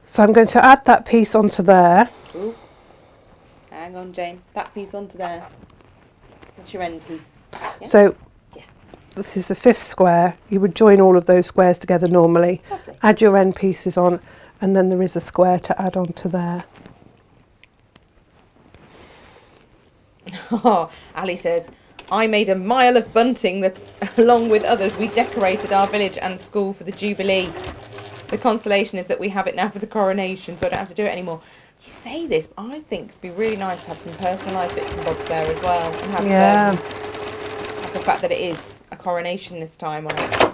[SPEAKER 2] So I'm going to add that piece onto there.
[SPEAKER 1] Ooh. Hang on, Jane. That piece onto there. That's your end piece. Yeah?
[SPEAKER 2] So
[SPEAKER 1] Yeah.
[SPEAKER 2] this is the 5th square. You would join all of those squares together normally.
[SPEAKER 1] Lovely.
[SPEAKER 2] Add your end pieces on, and then there is a square to add onto there.
[SPEAKER 1] Oh, Ali says, I made a mile of bunting that, along with others, we decorated our village and school for the Jubilee. The consolation is that we have it now for the coronation, so I don't have to do it anymore. You say this, but I think it'd be really nice to have some personalised bits and bobs there as well. And have, have the fact that it is a coronation this time on it.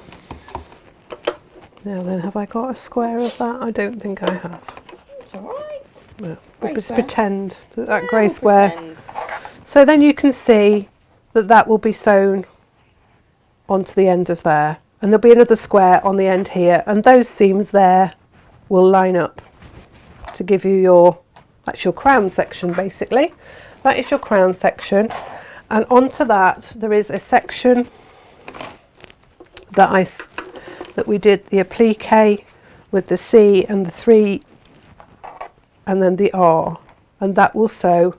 [SPEAKER 2] Now then, have I got a square of that? I don't think I have.
[SPEAKER 1] It's alright.
[SPEAKER 2] Well,
[SPEAKER 1] Grey
[SPEAKER 2] we'll just
[SPEAKER 1] square.
[SPEAKER 2] pretend that
[SPEAKER 1] Yeah,
[SPEAKER 2] grey
[SPEAKER 1] we'll
[SPEAKER 2] square.
[SPEAKER 1] pretend.
[SPEAKER 2] So then you can see that that will be sewn onto the end of there. And there'll be another square on the end here. And those seams there will line up to give you that's your crown section basically. That is your crown section. And onto that there is a section that we did the applique with the C and the 3 and then the R. And that will sew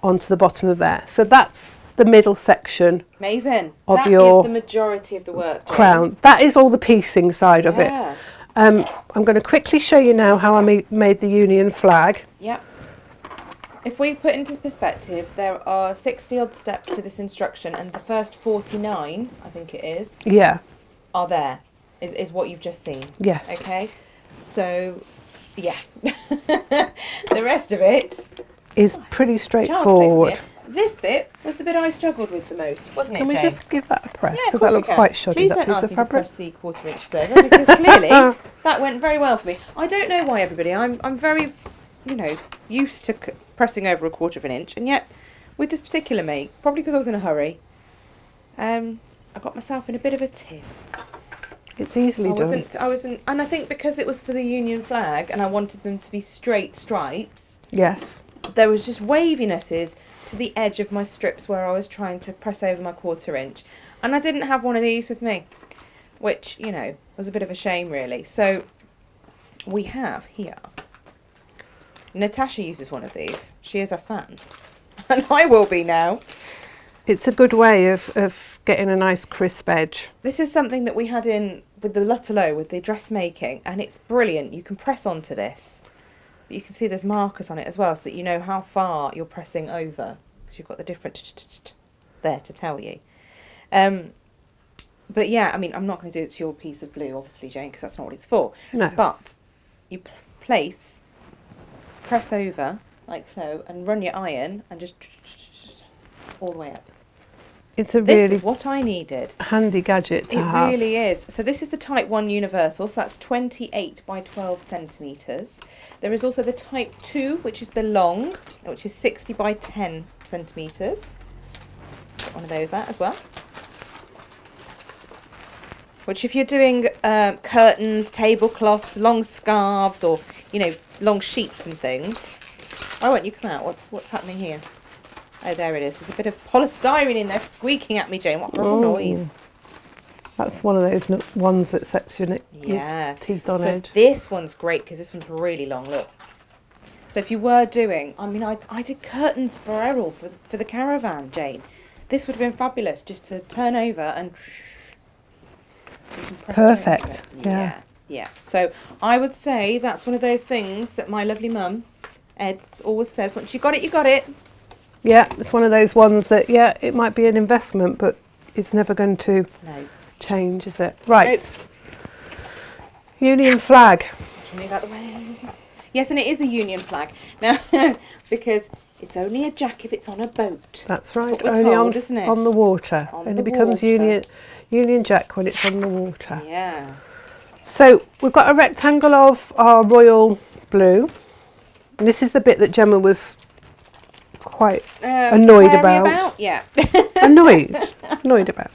[SPEAKER 2] onto the bottom of there. So that's the middle section.
[SPEAKER 1] Amazing.
[SPEAKER 2] Of
[SPEAKER 1] That
[SPEAKER 2] your
[SPEAKER 1] is the majority of the work, Jane.
[SPEAKER 2] crown. That is all the piecing side of it.
[SPEAKER 1] Yeah.
[SPEAKER 2] I'm going to quickly show you now how I made the Union flag.
[SPEAKER 1] Yep. If we put into perspective, there are 60 odd steps to this instruction, and the first 49, I think it is,
[SPEAKER 2] Yeah.
[SPEAKER 1] are there, is what you've just seen.
[SPEAKER 2] Yes.
[SPEAKER 1] Okay? So, yeah. The rest of it
[SPEAKER 2] Is pretty
[SPEAKER 1] Child's
[SPEAKER 2] straightforward.
[SPEAKER 1] play here. This bit was the bit I struggled with the most, wasn't it,
[SPEAKER 2] Can we
[SPEAKER 1] Jane?
[SPEAKER 2] just give that a press?
[SPEAKER 1] Yeah, of
[SPEAKER 2] Because
[SPEAKER 1] course
[SPEAKER 2] that
[SPEAKER 1] we
[SPEAKER 2] looks
[SPEAKER 1] can.
[SPEAKER 2] quite shoddy,
[SPEAKER 1] Please
[SPEAKER 2] that
[SPEAKER 1] don't
[SPEAKER 2] piece
[SPEAKER 1] ask
[SPEAKER 2] of
[SPEAKER 1] me to
[SPEAKER 2] fabric.
[SPEAKER 1] press the 1/4 inch server, because clearly that went very well for me. I don't know why, everybody. I'm very, used to pressing over 1/4 inch, and yet with this particular make, probably because I was in a hurry, I got myself in a bit of a tiz.
[SPEAKER 2] It's easily done.
[SPEAKER 1] I wasn't, and I think because it was for the Union flag, and I wanted them to be straight stripes.
[SPEAKER 2] Yes.
[SPEAKER 1] There was just wavinesses to the edge of my strips where I was trying to press over my 1/4 inch, and I didn't have one of these with me, which was a bit of a shame really. So we have here, Natasha uses one of these. She is a fan, and I will be now.
[SPEAKER 2] It's a good way of getting a nice crisp edge.
[SPEAKER 1] This is something that we had in with the Lutterlow, with the dressmaking, and it's brilliant. You can press onto this. But you can see there's markers on it as well, so that you know how far you're pressing over, because you've got the different there to tell you. But yeah, I mean, I'm not going to do it to your piece of blue, obviously, Jane, because that's not what it's for.
[SPEAKER 2] No.
[SPEAKER 1] But you press over, like so, and run your iron, and just all the way up.
[SPEAKER 2] It's a
[SPEAKER 1] This
[SPEAKER 2] really
[SPEAKER 1] is what I needed.
[SPEAKER 2] handy gadget to
[SPEAKER 1] It
[SPEAKER 2] have.
[SPEAKER 1] really is. So this is the Type 1 Universal, so that's 28 by 12 centimetres. There is also the Type 2, which is the long, which is 60 by 10 centimetres. Get one of those out as well. Which if you're doing curtains, tablecloths, long scarves, or, long sheets and things. Why won't you come out? What's happening here? Oh, there it is. There's a bit of polystyrene in there squeaking at me, Jane. What horrible noise.
[SPEAKER 2] That's one of those ones that sets your
[SPEAKER 1] Yeah.
[SPEAKER 2] teeth on
[SPEAKER 1] So
[SPEAKER 2] edge.
[SPEAKER 1] this one's great because this one's really long, look. So if you were doing, I did curtains for Errol for the caravan, Jane. This would have been fabulous just to turn over and you can press straight into
[SPEAKER 2] Perfect,
[SPEAKER 1] it. Yeah. So I would say that's one of those things that my lovely mum, Ed's, always says, once you got it, you got it.
[SPEAKER 2] Yeah, it's one of those ones that, it might be an investment, but it's never going to change, is it? Right.
[SPEAKER 1] Nope.
[SPEAKER 2] Union flag.
[SPEAKER 1] Should move out the way. Yes, and it is a Union flag. Now, because it's only a jack if it's on a boat.
[SPEAKER 2] That's right.
[SPEAKER 1] what we're
[SPEAKER 2] Only
[SPEAKER 1] told, isn't it?
[SPEAKER 2] on the water.
[SPEAKER 1] On
[SPEAKER 2] Only
[SPEAKER 1] the
[SPEAKER 2] becomes
[SPEAKER 1] water.
[SPEAKER 2] Union Jack when it's on the water.
[SPEAKER 1] Yeah.
[SPEAKER 2] So we've got a rectangle of our royal blue. And this is the bit that Gemma was quite annoyed
[SPEAKER 1] Sweary
[SPEAKER 2] about.
[SPEAKER 1] Yeah.
[SPEAKER 2] annoyed about.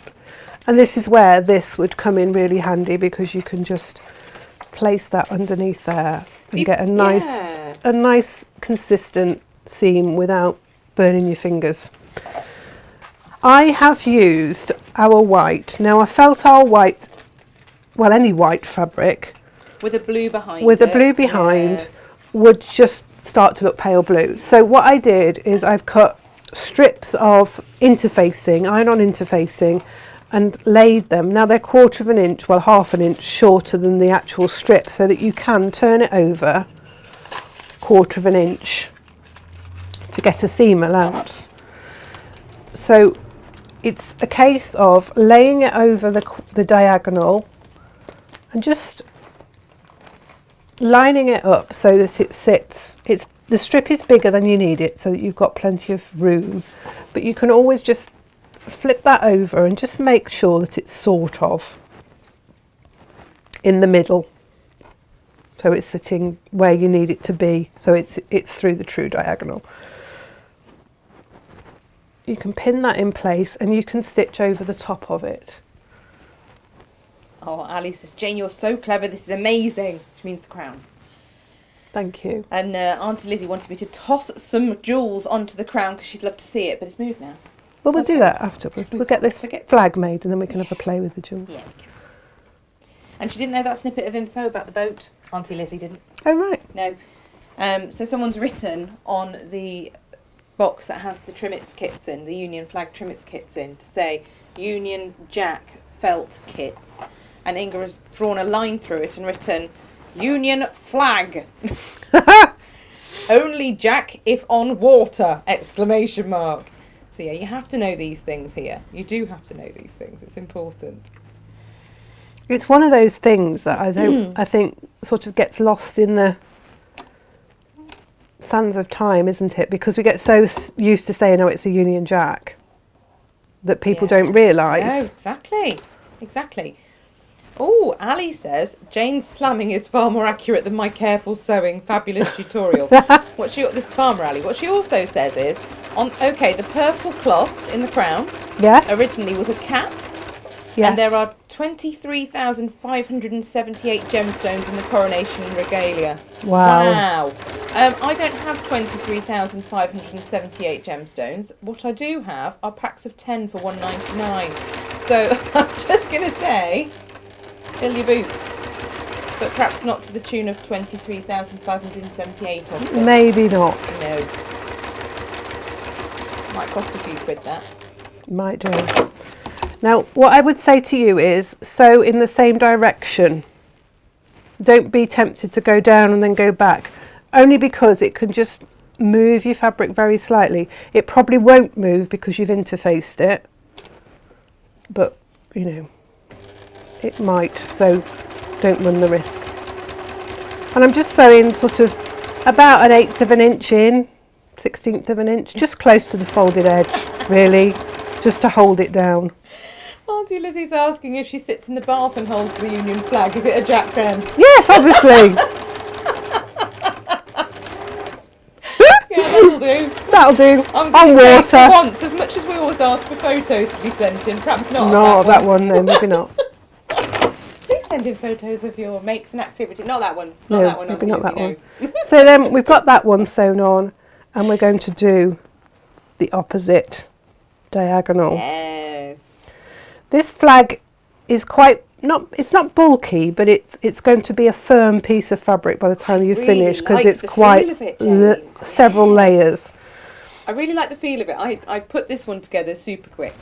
[SPEAKER 2] And this is where this would come in really handy, because you can just place that underneath there and get a nice consistent seam without burning your fingers. I have used our white. Now I felt our white, well, any white fabric
[SPEAKER 1] with a blue behind
[SPEAKER 2] with
[SPEAKER 1] it.
[SPEAKER 2] a blue behind
[SPEAKER 1] Yeah.
[SPEAKER 2] would just start to look pale blue. So what I did is I've cut strips of interfacing, iron-on interfacing, and laid them. Now they're 1/4 of an inch, well, 1/2 an inch shorter than the actual strip, so that you can turn it over 1/4 of an inch to get a seam allowance. So it's a case of laying it over the diagonal and just lining it up so that it sits. The strip is bigger than you need it, so that you've got plenty of room, but you can always just flip that over and just make sure that it's sort of in the middle, so it's sitting where you need it to be, so it's through the true diagonal. You can pin that in place and you can stitch over the top of it.
[SPEAKER 1] Oh, Ali says, Jane, you're so clever. This is amazing. Which means the crown.
[SPEAKER 2] Thank you.
[SPEAKER 1] And Auntie Lizzie wanted me to toss some jewels onto the crown because she'd love to see it, but it's moved now.
[SPEAKER 2] Well, we'll do that after. We'll get this flag made and then we can have a play with the jewels.
[SPEAKER 1] Yeah, we can. And she didn't know that snippet of info about the boat. Auntie Lizzie didn't.
[SPEAKER 2] Oh, right.
[SPEAKER 1] No. So someone's written on the box that has the Trimmets kits in, the Union flag Trimmets kits in, to say Union Jack felt kits. And Inga has drawn a line through it and written Union flag. Only Jack if on water! Exclamation mark. So yeah, you have to know these things here. You do have to know these things. It's important.
[SPEAKER 2] It's one of those things that I think sort of gets lost in the sands of time, isn't it? Because we get so used to saying, oh, it's a Union Jack, that people don't realise.
[SPEAKER 1] No, exactly. Oh, Ali says, Jane's slamming is far more accurate than my careful sewing. Fabulous tutorial. This is Farmer Ali. What she also says is, the purple cloth in the crown originally was a cap. Yes. And there are 23,578 gemstones in the Coronation regalia.
[SPEAKER 2] Wow.
[SPEAKER 1] I don't have 23,578 gemstones. What I do have are packs of 10 for $1.99. So I'm just going to say, fill your boots. But perhaps not to the tune of 23,578 of them.
[SPEAKER 2] Maybe not.
[SPEAKER 1] No. Might cost a few quid, that.
[SPEAKER 2] Might do. Now, what I would say to you is, sew in the same direction. Don't be tempted to go down and then go back, only because it can just move your fabric very slightly. It probably won't move because you've interfaced it, but, you know, it might, so don't run the risk. And I'm just sewing sort of about 1/8 of an inch in, 1/16 of an inch, just close to the folded edge, really, just to hold it down.
[SPEAKER 1] Auntie Lizzie's asking if she sits in the bath and holds the Union flag. Is it a Jack then?
[SPEAKER 2] Yes, obviously.
[SPEAKER 1] Yeah, that'll do.
[SPEAKER 2] That'll do.
[SPEAKER 1] On
[SPEAKER 2] water.
[SPEAKER 1] Once, as much as we always ask for photos to be sent in, perhaps not.
[SPEAKER 2] No, that one then, maybe not.
[SPEAKER 1] Please send in photos of your makes and activity. Not that one.
[SPEAKER 2] No,
[SPEAKER 1] Not that one.
[SPEAKER 2] maybe not that
[SPEAKER 1] Lizzie,
[SPEAKER 2] one. So then we've got that one sewn on, and we're going to do the opposite diagonal.
[SPEAKER 1] Yes.
[SPEAKER 2] This flag is it's not bulky, but it's going to be a firm piece of fabric by the time you finish, because it's quite several layers.
[SPEAKER 1] I really like the feel of it. I put this one together super quick.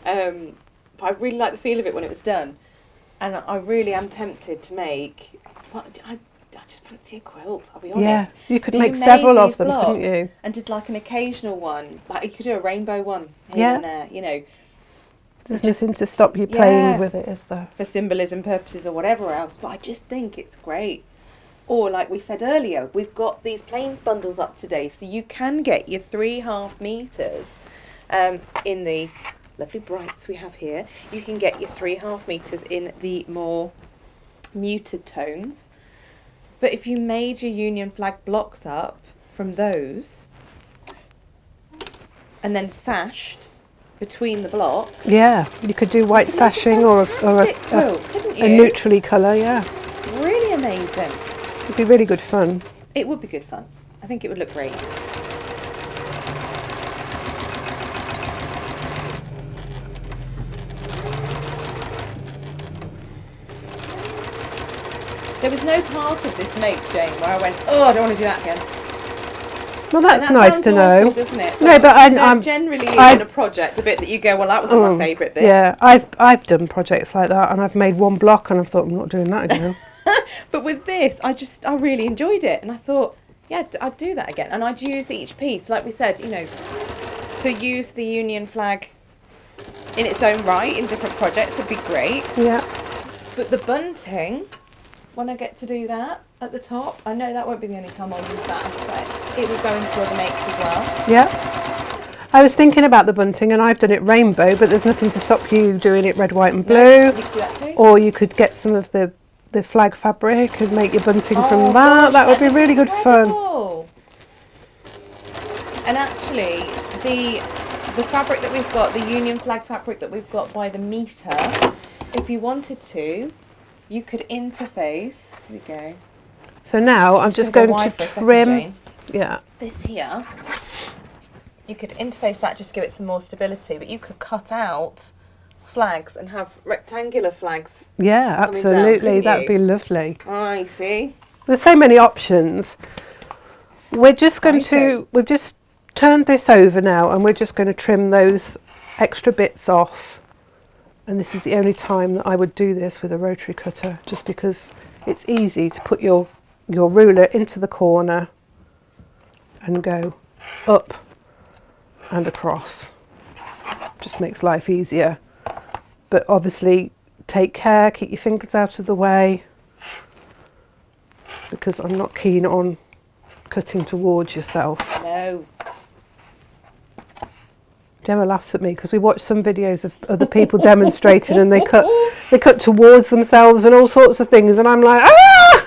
[SPEAKER 1] But I really like the feel of it when it was done. And I really am tempted to make, I just fancy a quilt, I'll be honest.
[SPEAKER 2] Yeah, you could make several of them, couldn't you?
[SPEAKER 1] And did like an occasional one, like you could do a rainbow one here and there, you know.
[SPEAKER 2] There's nothing to stop you playing with it, is there?
[SPEAKER 1] For symbolism purposes or whatever else, but I just think it's great. Or like we said earlier, we've got these plains bundles up today, so you can get your 3.5 meters in the lovely brights we have here. You can get your 3.5 meters in the more muted tones. But if you made your Union flag blocks up from those and then sashed between the blocks.
[SPEAKER 2] Yeah, you could do white sashing or a neutrally colour, yeah.
[SPEAKER 1] Really amazing.
[SPEAKER 2] It'd be really good fun.
[SPEAKER 1] It would be good fun. I think it would look great. There was no part of this make, Jane, where I went, oh, I don't want to do that again.
[SPEAKER 2] Well, that's
[SPEAKER 1] And that
[SPEAKER 2] nice
[SPEAKER 1] sounds
[SPEAKER 2] to know.
[SPEAKER 1] awful, doesn't it?
[SPEAKER 2] No, but
[SPEAKER 1] there generally is in a project a bit that you go, well, that wasn't my favourite bit.
[SPEAKER 2] Yeah, I've done projects like that, and I've made one block, and I've thought, I'm not doing that again.
[SPEAKER 1] But with this, I really enjoyed it, and I thought, yeah, I'd do that again, and I'd use each piece, like we said, to use the Union flag in its own right in different projects would be great.
[SPEAKER 2] Yeah.
[SPEAKER 1] But the bunting, when I get to do that at the top, I know that won't be the only time I'll use that aspect. It will go into other makes as well.
[SPEAKER 2] Yeah. I was thinking about the bunting, and I've done it rainbow, but there's nothing to stop you doing it red, white and blue.
[SPEAKER 1] No, you could do that too.
[SPEAKER 2] Or you could get some of the flag fabric and make your bunting from that.
[SPEAKER 1] Gosh,
[SPEAKER 2] That would be really good fun.
[SPEAKER 1] And actually, the fabric that we've got, the Union flag fabric that we've got by the metre, if you wanted to, you could interface. Here we go.
[SPEAKER 2] So now I'm just going to trim. Yeah.
[SPEAKER 1] This here, you could interface that just to give it some more stability, but you could cut out flags and have rectangular flags.
[SPEAKER 2] Yeah, absolutely. That'd be lovely.
[SPEAKER 1] I see.
[SPEAKER 2] There's so many options. We're just going to, we've just turned this over now, and we're just going to trim those extra bits off. And this is the only time that I would do this with a rotary cutter, just because it's easy to put your ruler into the corner and go up and across. Just makes life easier. But obviously take care, keep your fingers out of the way, because I'm not keen on cutting towards yourself.
[SPEAKER 1] No.
[SPEAKER 2] Gemma laughs at me because we watched some videos of other people demonstrating, and they cut towards themselves and all sorts of things, and I'm like, ah!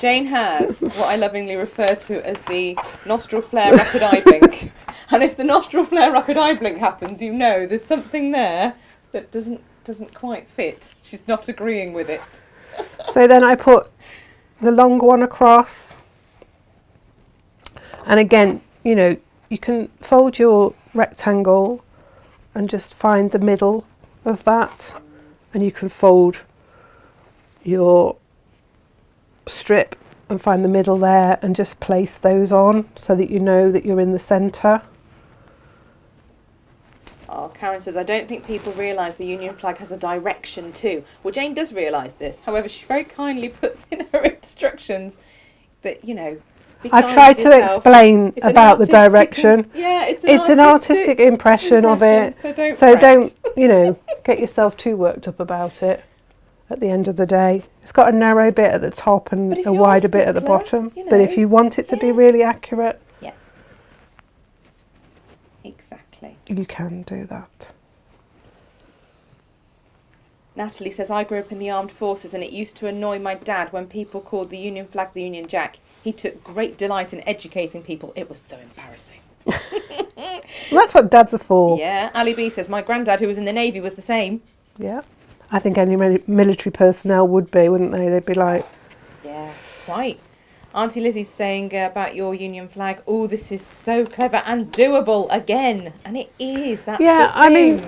[SPEAKER 1] Jane has what I lovingly refer to as the nostril flare rapid eye blink. And if the nostril flare rapid eye blink happens, you know there's something there that doesn't quite fit. She's not agreeing with it.
[SPEAKER 2] So then I put the long one across, and again, you can fold your rectangle and just find the middle of that, and you can fold your strip and find the middle there and just place those on so that you know that you're in the centre.
[SPEAKER 1] Oh, Karen says, I don't think people realise the Union flag has a direction too. Well, Jane does realise this. However, she very kindly puts in her instructions that,
[SPEAKER 2] I've tried to explain about the direction.
[SPEAKER 1] Yeah, it's
[SPEAKER 2] an artistic impression of it.
[SPEAKER 1] So
[SPEAKER 2] don't get yourself too worked up about it at the end of the day. It's got a narrow bit at the top and a wider bit at the bottom. But if you want it to be really accurate,
[SPEAKER 1] exactly,
[SPEAKER 2] you can do that.
[SPEAKER 1] Natalie says, I grew up in the armed forces, and it used to annoy my dad when people called the Union flag the Union Jack. He took great delight in educating people. It was so embarrassing.
[SPEAKER 2] Well, that's what dads are for.
[SPEAKER 1] Yeah. Ali B says, my granddad, who was in the Navy, was the same.
[SPEAKER 2] Yeah. I think any military personnel would be, wouldn't they? They'd be like...
[SPEAKER 1] Yeah, quite. Auntie Lizzie's saying about your Union flag, oh, this is so clever and doable again. And it is. That's
[SPEAKER 2] yeah, I mean,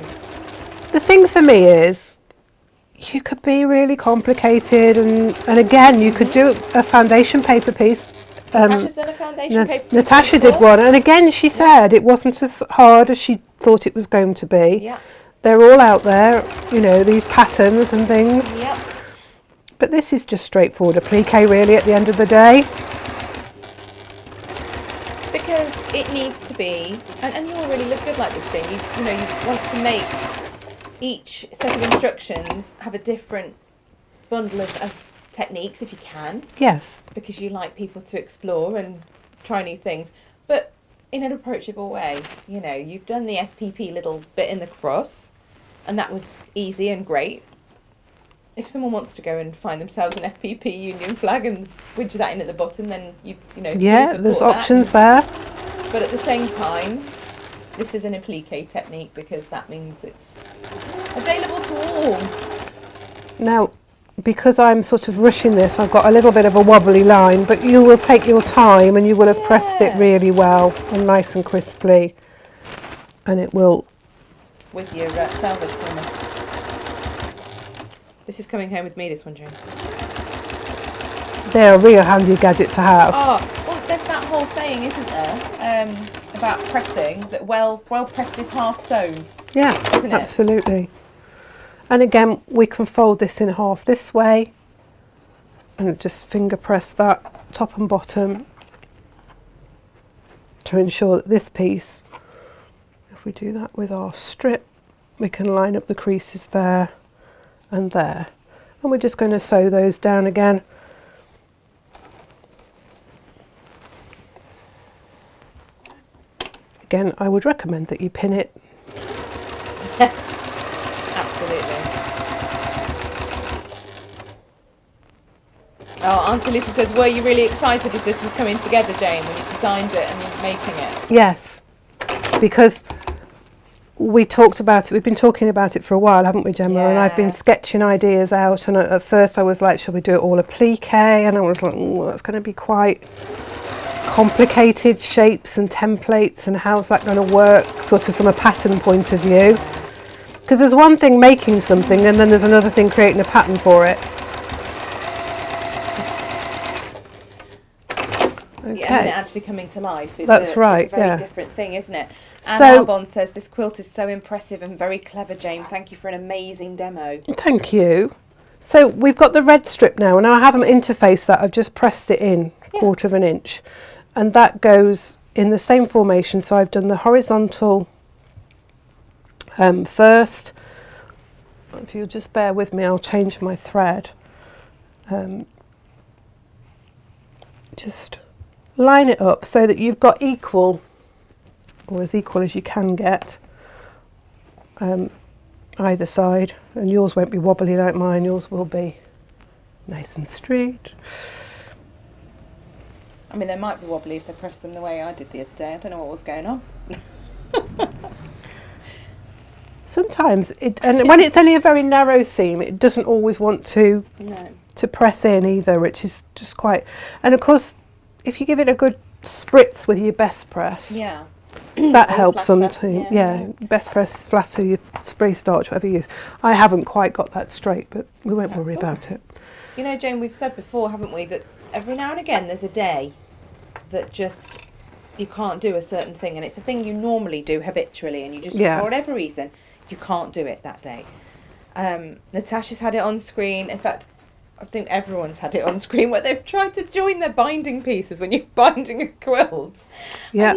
[SPEAKER 2] the thing for me is, you could be really complicated, and again, you could do a foundation paper piece.
[SPEAKER 1] Natasha's done a foundation paper piece.
[SPEAKER 2] Natasha did one, and again, she said it wasn't as hard as she thought it was going to be.
[SPEAKER 1] Yeah.
[SPEAKER 2] They're all out there, these patterns and things.
[SPEAKER 1] Yep.
[SPEAKER 2] But this is just straightforward applique, really, at the end of the day.
[SPEAKER 1] Because it needs to be, and you all really look good like this, Jane. You want to make each set of instructions have a different bundle of techniques if you can.
[SPEAKER 2] Yes.
[SPEAKER 1] Because you like people to explore and try new things. But in an approachable way. You've done the FPP little bit in the cross, and that was easy and great. If someone wants to go and find themselves an FPP Union flag and switch that in at the bottom, then
[SPEAKER 2] yeah, there's options there.
[SPEAKER 1] But at the same time, this is an applique technique because that means it's available to all.
[SPEAKER 2] Now, because I'm sort of rushing this, I've got a little bit of a wobbly line, but you will take your time and you will have pressed it really well and nice and crisply, and it will...
[SPEAKER 1] With your salvage trimmer. This is coming home with me, this one, Jane.
[SPEAKER 2] They're a real handy gadget to have.
[SPEAKER 1] Oh, well, there's that whole saying, isn't there, about pressing, that well pressed is half sewn.
[SPEAKER 2] Yeah,
[SPEAKER 1] isn't it?
[SPEAKER 2] absolutely. And again, we can fold this in half this way and just finger press that top and bottom to ensure that this piece, if we do that with our strip, we can line up the creases there and there. And we're just going to sew those down again. Again, I would recommend that you pin it.
[SPEAKER 1] Absolutely. Oh, Auntie Lisa says, were you really excited as this was coming together, Jane, when you designed it and making it?
[SPEAKER 2] Yes, because we talked about it, we've been talking about it for a while, haven't we, Gemma?
[SPEAKER 1] Yeah.
[SPEAKER 2] And I've been sketching ideas out, and at first I was like, shall we do it all applique? And I was like, oh, that's going to be quite complicated shapes and templates, and how's that going to work sort of from a pattern point of view, because there's one thing making something and then there's another thing creating a pattern for it. Okay.
[SPEAKER 1] Yeah, and it actually coming to life is
[SPEAKER 2] That's right,
[SPEAKER 1] is a very
[SPEAKER 2] yeah.
[SPEAKER 1] different thing, isn't it? Anne
[SPEAKER 2] So-
[SPEAKER 1] Arbon says, this quilt is so impressive and very clever, Jane. Thank you for an amazing demo.
[SPEAKER 2] Thank you. So we've got the red strip now, and I haven't interfaced that, I've just pressed it in
[SPEAKER 1] Yeah.
[SPEAKER 2] 1/4 of an inch, and that goes in the same formation. So I've done the horizontal first. If you'll just bear with me, I'll change my thread. Just line it up so that you've got equal, or as equal as you can get, either side, and yours won't be wobbly like mine, yours will be nice and straight.
[SPEAKER 1] I mean, they might be wobbly if they press them the way I did the other day. I don't know what was going on.
[SPEAKER 2] Sometimes, and when it's only a very narrow seam, it doesn't always want to
[SPEAKER 1] No.
[SPEAKER 2] press in either, which is just quite, and of course, if you give it a good spritz with your best press,
[SPEAKER 1] Yeah.
[SPEAKER 2] that
[SPEAKER 1] Or
[SPEAKER 2] helps
[SPEAKER 1] flatter,
[SPEAKER 2] sometimes.
[SPEAKER 1] yeah.
[SPEAKER 2] Yeah, best press, flatter, your spray starch, whatever you use. I haven't quite got that straight, but we won't worry
[SPEAKER 1] That's all
[SPEAKER 2] about it.
[SPEAKER 1] You know, Jane, we've said before, haven't we, that every now and again there's a day that just you can't do a certain thing, and it's a thing you normally do habitually, and you just,
[SPEAKER 2] Yeah.
[SPEAKER 1] for whatever reason, you can't do it that day. Natasha's had it on screen. In fact, I think everyone's had it on screen where they've tried to join their binding pieces when you're binding a quilt.
[SPEAKER 2] Yeah,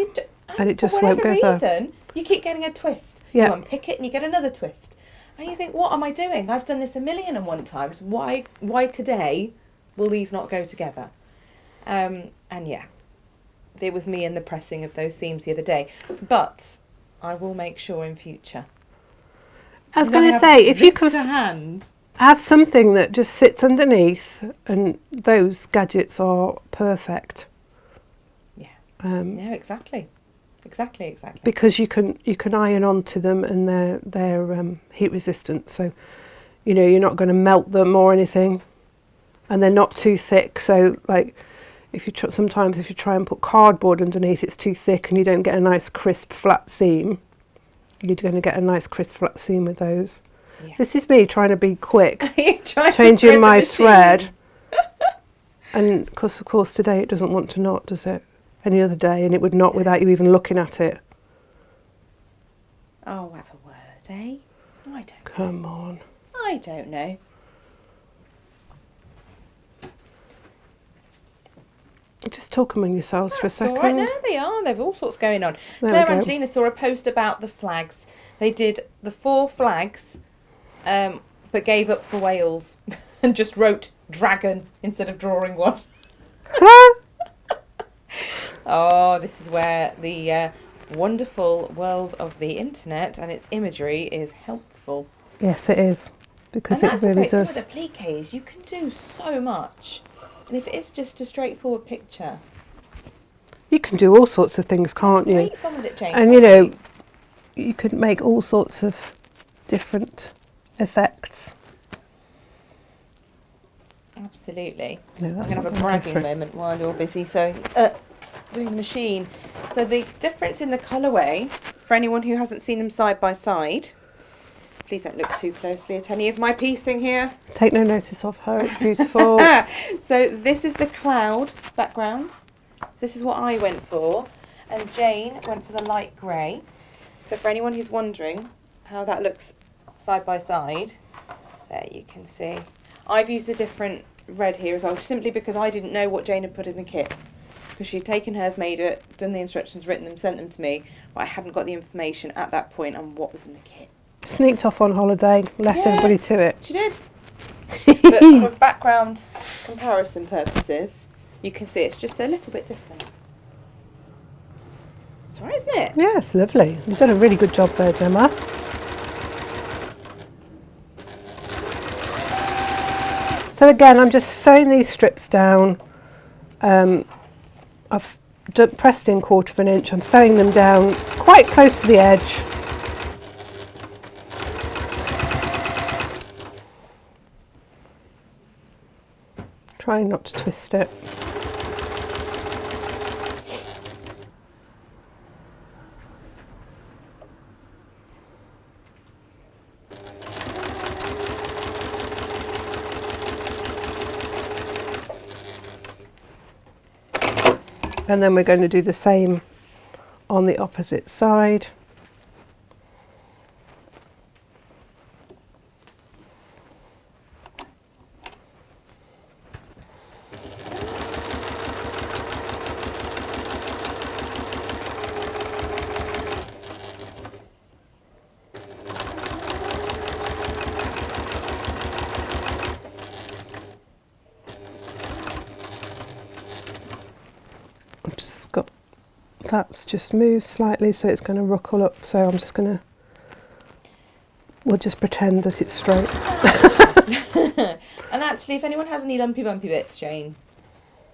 [SPEAKER 1] And
[SPEAKER 2] it just
[SPEAKER 1] for
[SPEAKER 2] won't
[SPEAKER 1] whatever
[SPEAKER 2] go through.
[SPEAKER 1] reason, you keep getting a twist.
[SPEAKER 2] Yeah.
[SPEAKER 1] You unpick it and you get another twist. And you think, what am I doing? I've done this 1,000,001 times. Why today will these not go together? And yeah, it was me and the pressing of those seams the other day. But I will make sure in future.
[SPEAKER 2] I was going to say, if you can
[SPEAKER 1] to hand.
[SPEAKER 2] have something that just sits underneath, and those gadgets are perfect.
[SPEAKER 1] Yeah.
[SPEAKER 2] Um,
[SPEAKER 1] No, exactly. Exactly.
[SPEAKER 2] because you can iron onto them, and they're heat resistant, so you know you're not going to melt them or anything, and they're not too thick. So like if you sometimes if you try and put cardboard underneath, it's too thick and you don't get a nice crisp flat seam. You're going to get a nice crisp flat seam with those.
[SPEAKER 1] Yeah.
[SPEAKER 2] This is me trying to be quick,
[SPEAKER 1] Changing
[SPEAKER 2] changing my thread, and of course today it doesn't want to knot, does it? Any other day, and it would knot without you even looking at it.
[SPEAKER 1] Oh, have a word, eh? I don't.
[SPEAKER 2] Come on.
[SPEAKER 1] I don't know.
[SPEAKER 2] Just talk among yourselves for a
[SPEAKER 1] That's
[SPEAKER 2] second.
[SPEAKER 1] all right, no, they are. They've all sorts going on.
[SPEAKER 2] There
[SPEAKER 1] Claire
[SPEAKER 2] we go.
[SPEAKER 1] Angelina saw a post about the flags. They did the 4 flags, but gave up for Wales and just wrote dragon instead of drawing one. Oh, this is where the wonderful world of the internet and its imagery is helpful.
[SPEAKER 2] Yes, it is, because
[SPEAKER 1] And
[SPEAKER 2] it
[SPEAKER 1] that's the
[SPEAKER 2] really
[SPEAKER 1] great thing
[SPEAKER 2] does.
[SPEAKER 1] with applique is you can do so much. And if it's just a straightforward picture,
[SPEAKER 2] You can do all sorts of things, can't you?
[SPEAKER 1] great fun with it, Jane.
[SPEAKER 2] And you know, you could make all sorts of different effects.
[SPEAKER 1] Absolutely.
[SPEAKER 2] No,
[SPEAKER 1] I'm
[SPEAKER 2] that's
[SPEAKER 1] going to have
[SPEAKER 2] not
[SPEAKER 1] a
[SPEAKER 2] gonna go
[SPEAKER 1] bragging
[SPEAKER 2] through.
[SPEAKER 1] moment while you're busy doing the machine. So the difference in the colourway, for anyone who hasn't seen them side by side, Please don't look too closely at any of my piecing here.
[SPEAKER 2] Take no notice of her, it's beautiful.
[SPEAKER 1] So this is the cloud background. This is what I went for. And Jane went for the light grey. So for anyone who's wondering how that looks side by side, there you can see. I've used a different red here as well, simply because I didn't know what Jane had put in the kit. Because she'd taken hers, made it, done the instructions, written them, sent them to me, but I hadn't got the information at that point on what was in the kit.
[SPEAKER 2] Sneaked off on holiday, left everybody to it.
[SPEAKER 1] She did. But for background comparison purposes, you can see it's just a little bit different. It's alright, isn't it?
[SPEAKER 2] Yeah, it's lovely. You've done a really good job there, Gemma. So again, I'm just sewing these strips down. I've pressed in 1/4 of an inch. I'm sewing them down quite close to the edge. Trying not to twist it. And then we're going to do the same on the opposite side. That's just moved slightly, so it's going to ruckle up, so I'm just going to, we'll just pretend that it's straight.
[SPEAKER 1] And actually, if anyone has any lumpy bumpy bits, Jane,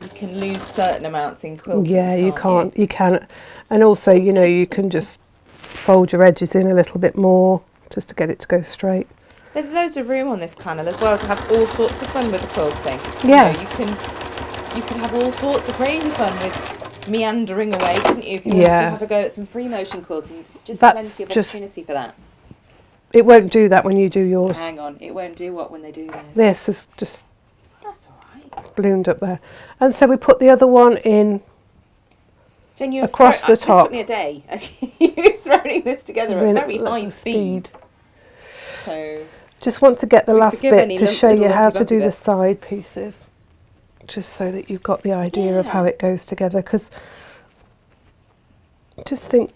[SPEAKER 1] you can lose certain amounts in quilting.
[SPEAKER 2] Yeah, you can, and also, you know, you can just fold your edges in a little bit more just to get it to go straight.
[SPEAKER 1] There's loads of room on this panel as well to have all sorts of fun with the quilting.
[SPEAKER 2] Yeah.
[SPEAKER 1] You know, you can have all sorts of crazy fun with meandering away, couldn't you? If you wanted to have a go at some free motion quilting, there's just plenty of opportunity for that.
[SPEAKER 2] It won't do that when you do yours.
[SPEAKER 1] Hang on, it won't do what when they do theirs?
[SPEAKER 2] This is just...
[SPEAKER 1] That's alright.
[SPEAKER 2] Ballooned up there. And so we put the other one in
[SPEAKER 1] Jen,
[SPEAKER 2] across the top.
[SPEAKER 1] This took me a day. You're throwing this together at very high speed. So
[SPEAKER 2] just want to get the last bit to show you how to do the side pieces. Just so that you've got the idea of how it goes together, because just think,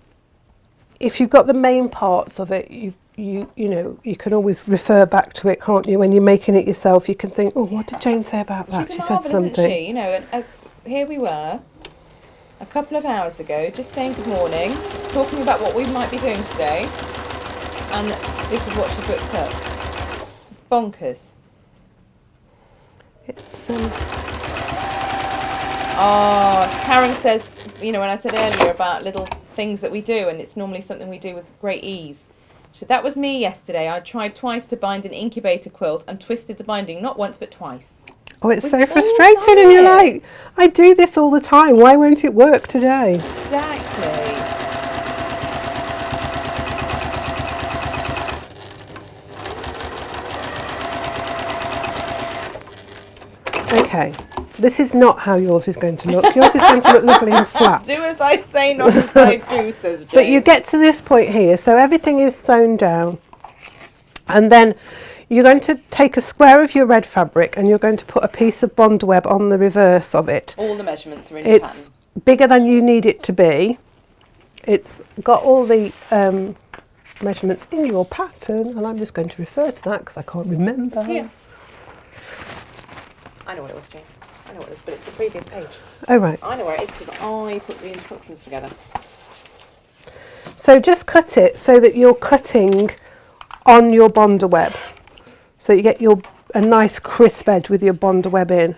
[SPEAKER 2] if you've got the main parts of it, you know, you can always refer back to it, can't you? When you're making it yourself, you can think, oh, what did Jane say about that?
[SPEAKER 1] She said something. Isn't she? You know, here we were a couple of hours ago, just saying good morning, talking about what we might be doing today, and this is what she booked up. It's bonkers.
[SPEAKER 2] It's
[SPEAKER 1] Karen says, you know, when I said earlier about little things that we do, and it's normally something we do with great ease. She said, that was me yesterday. I tried twice to bind an incubator quilt and twisted the binding, not once but twice.
[SPEAKER 2] Oh, it's so frustrating, and you're like, I do this all the time. Why won't it work today?
[SPEAKER 1] Exactly.
[SPEAKER 2] Okay, this is not how yours is going to look. Yours is going to look lovely and flat.
[SPEAKER 1] Do as I say, not as I do, says Jane.
[SPEAKER 2] But you get to this point here, so everything is sewn down. And then you're going to take a square of your red fabric and you're going to put a piece of bond web on the reverse of it.
[SPEAKER 1] All the measurements are in your pattern.
[SPEAKER 2] It's bigger than you need it to be. It's got all the measurements in your pattern, and I'm just going to refer to that because I can't remember.
[SPEAKER 1] It's here. I know what it was, Jane. I know what it was, but it's the previous page.
[SPEAKER 2] Oh, right.
[SPEAKER 1] I know where it is because I put the instructions together.
[SPEAKER 2] So just cut it so that you're cutting on your bonder web, so you get a nice crisp edge with your bonder web in.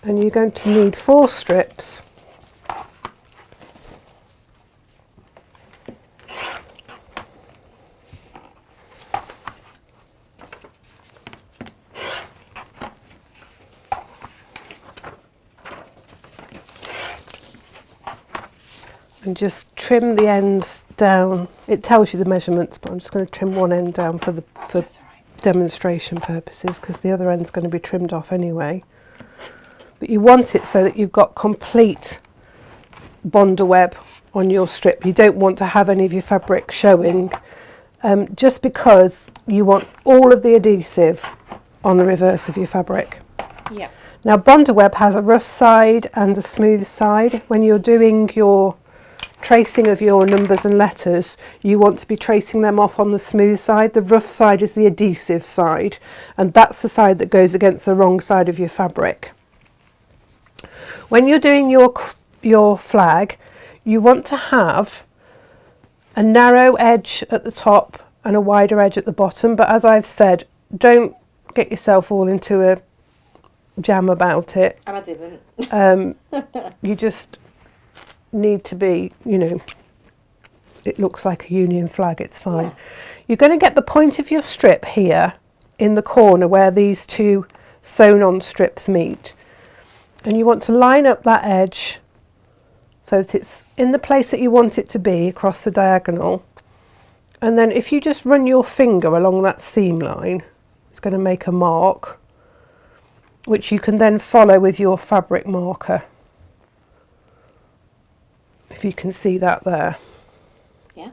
[SPEAKER 2] And you're going to need 4 strips. And just trim the ends down. It tells you the measurements, but I'm just going to trim one end down for
[SPEAKER 1] That's all right.
[SPEAKER 2] demonstration purposes, because the other end's going to be trimmed off anyway. But you want it so that you've got complete bonder web on your strip. You don't want to have any of your fabric showing, just because you want all of the adhesive on the reverse of your fabric.
[SPEAKER 1] Yeah.
[SPEAKER 2] Now, bonder web has a rough side and a smooth side. When you're doing your tracing of your numbers and letters, you want to be tracing them off on the smooth side. The rough side is the adhesive side, and that's the side that goes against the wrong side of your fabric. When you're doing your flag, you want to have a narrow edge at the top and a wider edge at the bottom, but as I've said, don't get yourself all into a jam about it.
[SPEAKER 1] And I didn't.
[SPEAKER 2] You just need to be, you know, it looks like a Union flag, it's fine.
[SPEAKER 1] Yeah.
[SPEAKER 2] You're going to get the point of your strip here in the corner where these two sewn on strips meet, and you want to line up that edge so that it's in the place that you want it to be across the diagonal. And then if you just run your finger along that seam line, it's going to make a mark, which you can then follow with your fabric marker. If you can see that there.
[SPEAKER 1] Yeah.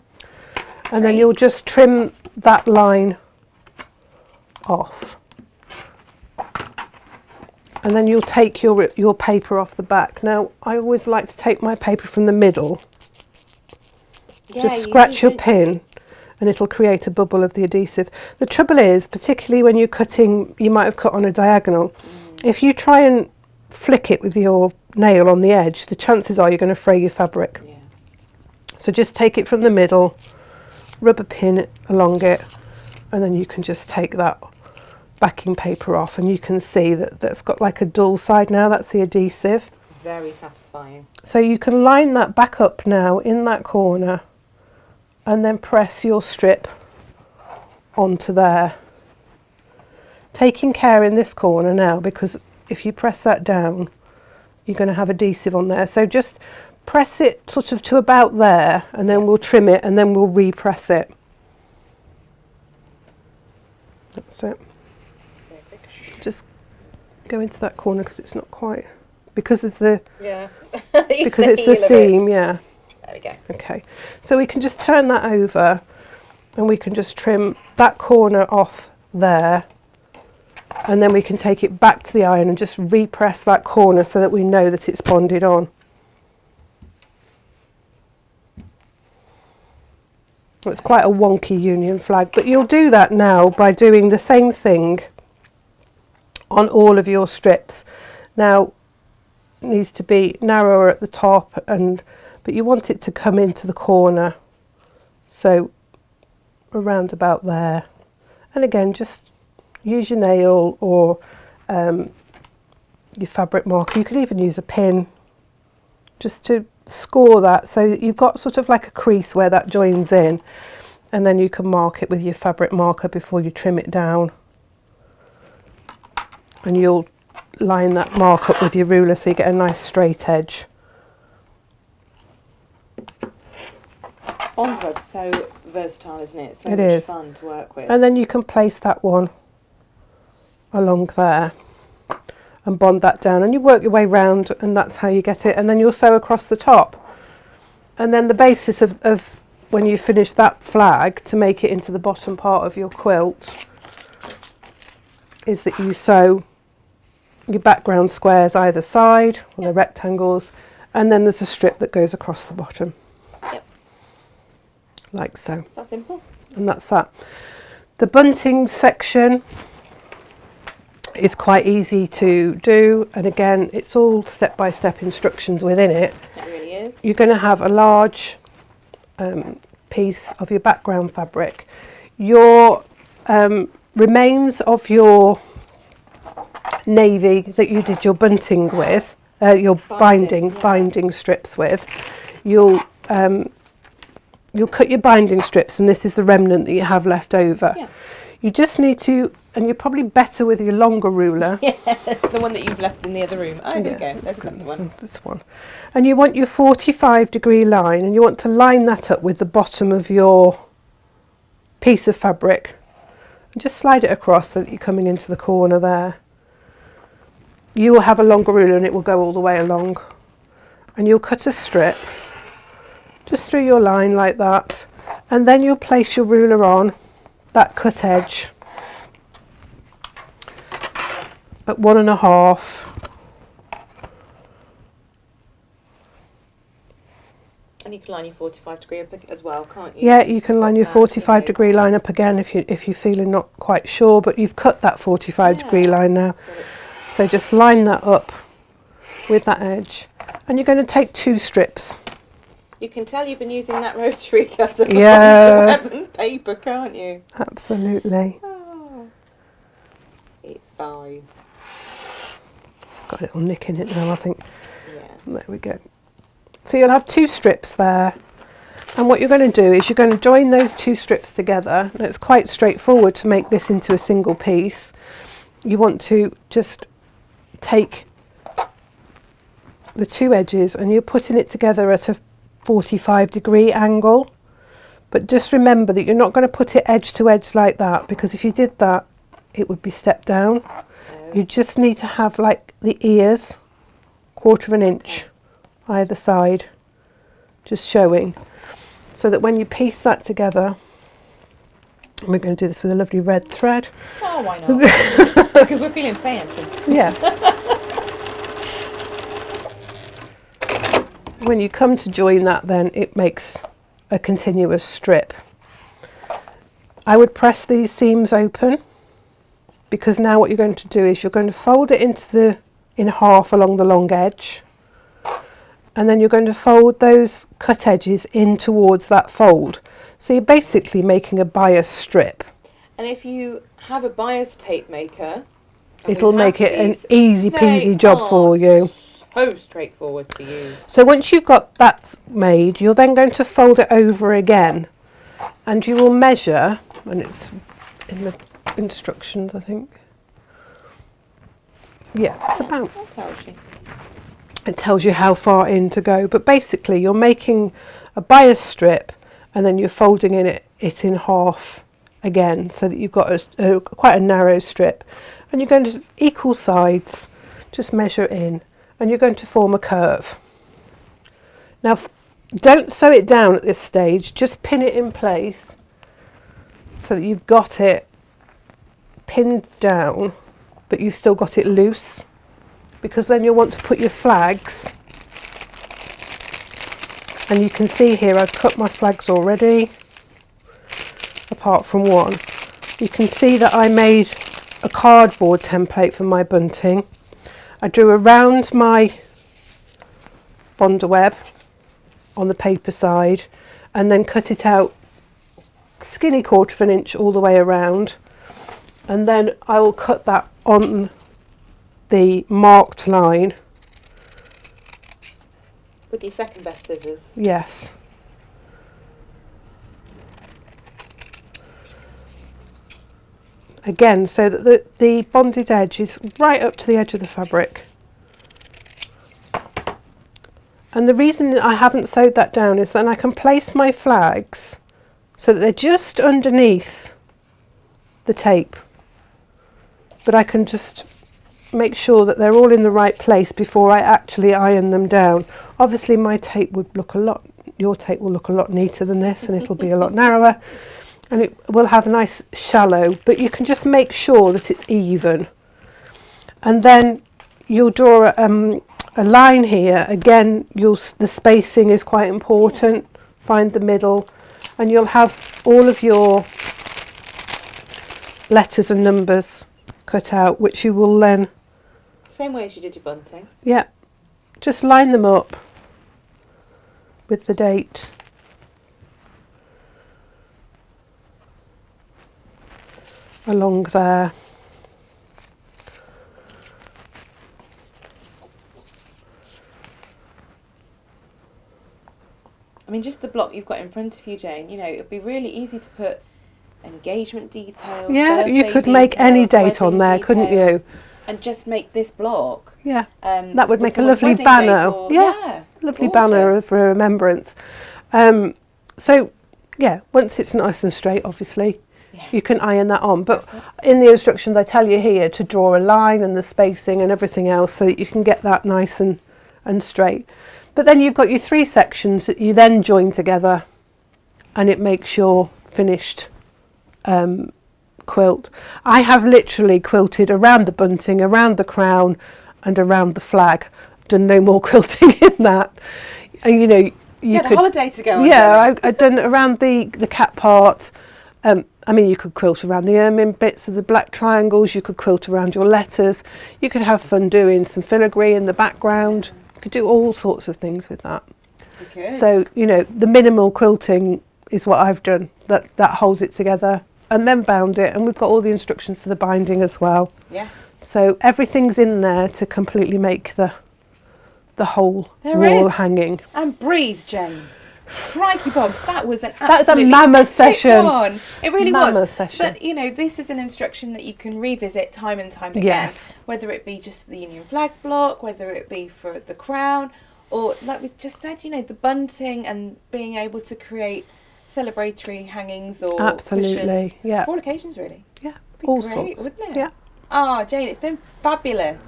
[SPEAKER 2] And then you'll just trim that line off. And then you'll take your paper off the back. Now, I always like to take my paper from the middle.
[SPEAKER 1] Yeah,
[SPEAKER 2] Just scratch your pin and it'll create a bubble of the adhesive. The trouble is, particularly when you're cutting, you might have cut on a diagonal. If you try and flick it with your nail on the edge, the chances are you're going to fray your fabric.
[SPEAKER 1] Yeah.
[SPEAKER 2] So just take it from the middle, rub a pin along it, and then you can just take that backing paper off, and you can see that that's got like a dull side now. That's the adhesive.
[SPEAKER 1] Very satisfying.
[SPEAKER 2] So you can line that back up now in that corner and then press your strip onto there. Taking care in this corner now, because if you press that down, you're going to have adhesive on there. So just press it sort of to about there, and then we'll trim it, and then we'll repress it. That's it. Just go into that corner because it's not quite, because it's the
[SPEAKER 1] Yeah.
[SPEAKER 2] because it's the seam. Yeah.
[SPEAKER 1] There we go.
[SPEAKER 2] Okay. So we can just turn that over, and we can just trim that corner off there. And then we can take it back to the iron and just repress that corner so that we know that it's bonded on. It's quite a wonky Union flag, but you'll do that now by doing the same thing on all of your strips. Now, it needs to be narrower at the top, but you want it to come into the corner, so around about there. And again, just use your nail or your fabric marker. You could even use a pin just to score that so that you've got sort of like a crease where that joins in, and then you can mark it with your fabric marker before you trim it down. And you'll line that mark up with your ruler so you get a nice straight edge.
[SPEAKER 1] Bondweb's so versatile, isn't it? So
[SPEAKER 2] It
[SPEAKER 1] much
[SPEAKER 2] is.
[SPEAKER 1] fun to work with.
[SPEAKER 2] And then you can place that one along there and bond that down, and you work your way round, and that's how you get it. And then you'll sew across the top, and then the basis of when you finish that flag to make it into the bottom part of your quilt is that you sew your background squares either side, or the rectangles, and then there's a strip that goes across the bottom.
[SPEAKER 1] Yep.
[SPEAKER 2] Like so.
[SPEAKER 1] That's simple.
[SPEAKER 2] And that's that. The bunting section is quite easy to do, and again, it's all step-by-step instructions within it.
[SPEAKER 1] It really is.
[SPEAKER 2] You're going to have a large piece of your background fabric. Your remains of your navy that you did your bunting with, your binding strips with, you'll cut your binding strips, and this is the remnant that you have left over.
[SPEAKER 1] Yeah.
[SPEAKER 2] You just need to and you're probably better with your longer ruler.
[SPEAKER 1] Yes, the one that you've left in the other room. Oh, here we go. There's another one.
[SPEAKER 2] This one. And you want your 45-degree line, and you want to line that up with the bottom of your piece of fabric. And just slide it across so that you're coming into the corner there. You will have a longer ruler and it will go all the way along. And you'll cut a strip just through your line like that. And then you'll place your ruler on that cut edge at 1.5.
[SPEAKER 1] And you can line your 45-degree up as well, can't you?
[SPEAKER 2] Yeah, you can line your 45-degree line up again if you're feeling not quite sure, but you've cut that 45-degree line now. So just line that up with that edge, and you're going to take 2 strips.
[SPEAKER 1] You can tell you've been using that rotary cutter for web and paper, can't you?
[SPEAKER 2] Absolutely.
[SPEAKER 1] Oh, it's fine.
[SPEAKER 2] It's got a little nick in it now, I think.
[SPEAKER 1] Yeah.
[SPEAKER 2] There we go. So you'll have 2 strips there, and what you're going to do is you're going to join those 2 strips together. And it's quite straightforward to make this into a single piece. You want to just take the 2 edges and you're putting it together at a 45-degree angle, but just remember that you're not going to put it edge to edge like that, because if you did that it would be stepped down. You just need to have like the ears 1/4 inch either side, just showing, so that when you piece that together, and we're going to do this with a lovely red thread.
[SPEAKER 1] Oh, why not? Because we're feeling fancy.
[SPEAKER 2] Yeah. When you come to join that, then it makes a continuous strip. I would press these seams open, because now what you're going to do is you're going to fold it in half along the long edge, and then you're going to fold those cut edges in towards that fold. So you're basically making a bias strip.
[SPEAKER 1] And if you have a bias tape maker,
[SPEAKER 2] it'll make it an easy peasy job for you.
[SPEAKER 1] So straightforward to use.
[SPEAKER 2] So once you've got that made, you're then going to fold it over again, and you will measure, and it's in the instructions, I think. Yeah, it's about.
[SPEAKER 1] That tells you.
[SPEAKER 2] It tells you how far in to go, but basically you're making a bias strip and then you're folding it in half again, so that you've got quite a narrow strip, and you're going to equal sides, just measure in, and you're going to form a curve. Now don't sew it down at this stage, just pin it in place so that you've got it pinned down but you've still got it loose, because then you'll want to put your flags, and you can see here I've cut my flags already apart from one. You can see that I made a cardboard template for my bunting. I drew around my bonder web on the paper side and then cut it out skinny 1/4 inch all the way around, and then I will cut that on the marked line.
[SPEAKER 1] With your second best scissors?
[SPEAKER 2] Yes. Again, so that the bonded edge is right up to the edge of the fabric. And the reason that I haven't sewed that down is then I can place my flags so that they're just underneath the tape. But I can just make sure that they're all in the right place before I actually iron them down. Obviously my tape would look your tape will look a lot neater than this, and it'll be a lot narrower, and it will have a nice shallow, but you can just make sure that it's even. And then you'll draw a line here. Again, the spacing is quite important. Find the middle, and you'll have all of your letters and numbers cut out, which you will then...
[SPEAKER 1] Same way as you did your bunting.
[SPEAKER 2] Yeah, just line them up with the date. Along there.
[SPEAKER 1] I mean, just the block you've got in front of you, Jane, you know, it'd be really easy to put engagement details.
[SPEAKER 2] Yeah, you
[SPEAKER 1] birthday
[SPEAKER 2] could make any
[SPEAKER 1] details,
[SPEAKER 2] date on
[SPEAKER 1] wedding
[SPEAKER 2] there, couldn't you?
[SPEAKER 1] details, and just make this block.
[SPEAKER 2] Yeah, that would
[SPEAKER 1] with
[SPEAKER 2] make a
[SPEAKER 1] someone's
[SPEAKER 2] lovely
[SPEAKER 1] wedding
[SPEAKER 2] banner.
[SPEAKER 1] date or-
[SPEAKER 2] Yeah, lovely
[SPEAKER 1] gorgeous.
[SPEAKER 2] banner for remembrance. So, yeah, once it's nice and straight, obviously, you can iron that on. But in the instructions, I tell you here to draw a line and the spacing and everything else so that you can get that nice and straight. But then you've got your 3 sections that you then join together, and it makes your finished quilt. I have literally quilted around the bunting, around the crown, and around the flag. Done no more quilting in that. And you know, you
[SPEAKER 1] had a holiday to go on.
[SPEAKER 2] Yeah, I've done around the cat part. I mean, you could quilt around the ermine bits of the black triangles. You could quilt around your letters. You could have fun doing some filigree in the background. You could do all sorts of things with that. So, you know, the minimal quilting is what I've done. That holds it together, and then bound it. And we've got all the instructions for the binding as well.
[SPEAKER 1] Yes.
[SPEAKER 2] So everything's in there to completely make the whole
[SPEAKER 1] There
[SPEAKER 2] wall
[SPEAKER 1] is.
[SPEAKER 2] hanging.
[SPEAKER 1] And breathe, Jane. Crikey bogs, that was an
[SPEAKER 2] That's a
[SPEAKER 1] absolutely
[SPEAKER 2] mammoth
[SPEAKER 1] epic
[SPEAKER 2] session.
[SPEAKER 1] one. It really
[SPEAKER 2] Mammoth
[SPEAKER 1] was.
[SPEAKER 2] session.
[SPEAKER 1] But you know, this is an instruction that you can revisit time and time again.
[SPEAKER 2] Yes.
[SPEAKER 1] Whether it be just for the Union flag block, whether it be for the crown, or like we just said, you know, the bunting and being able to create celebratory hangings or
[SPEAKER 2] Absolutely,
[SPEAKER 1] cushions.
[SPEAKER 2] yeah.
[SPEAKER 1] For all occasions, really.
[SPEAKER 2] Yeah,
[SPEAKER 1] Be
[SPEAKER 2] all
[SPEAKER 1] great,
[SPEAKER 2] sorts.
[SPEAKER 1] wouldn't it?
[SPEAKER 2] Yeah,
[SPEAKER 1] Ah, Jane, it's been fabulous.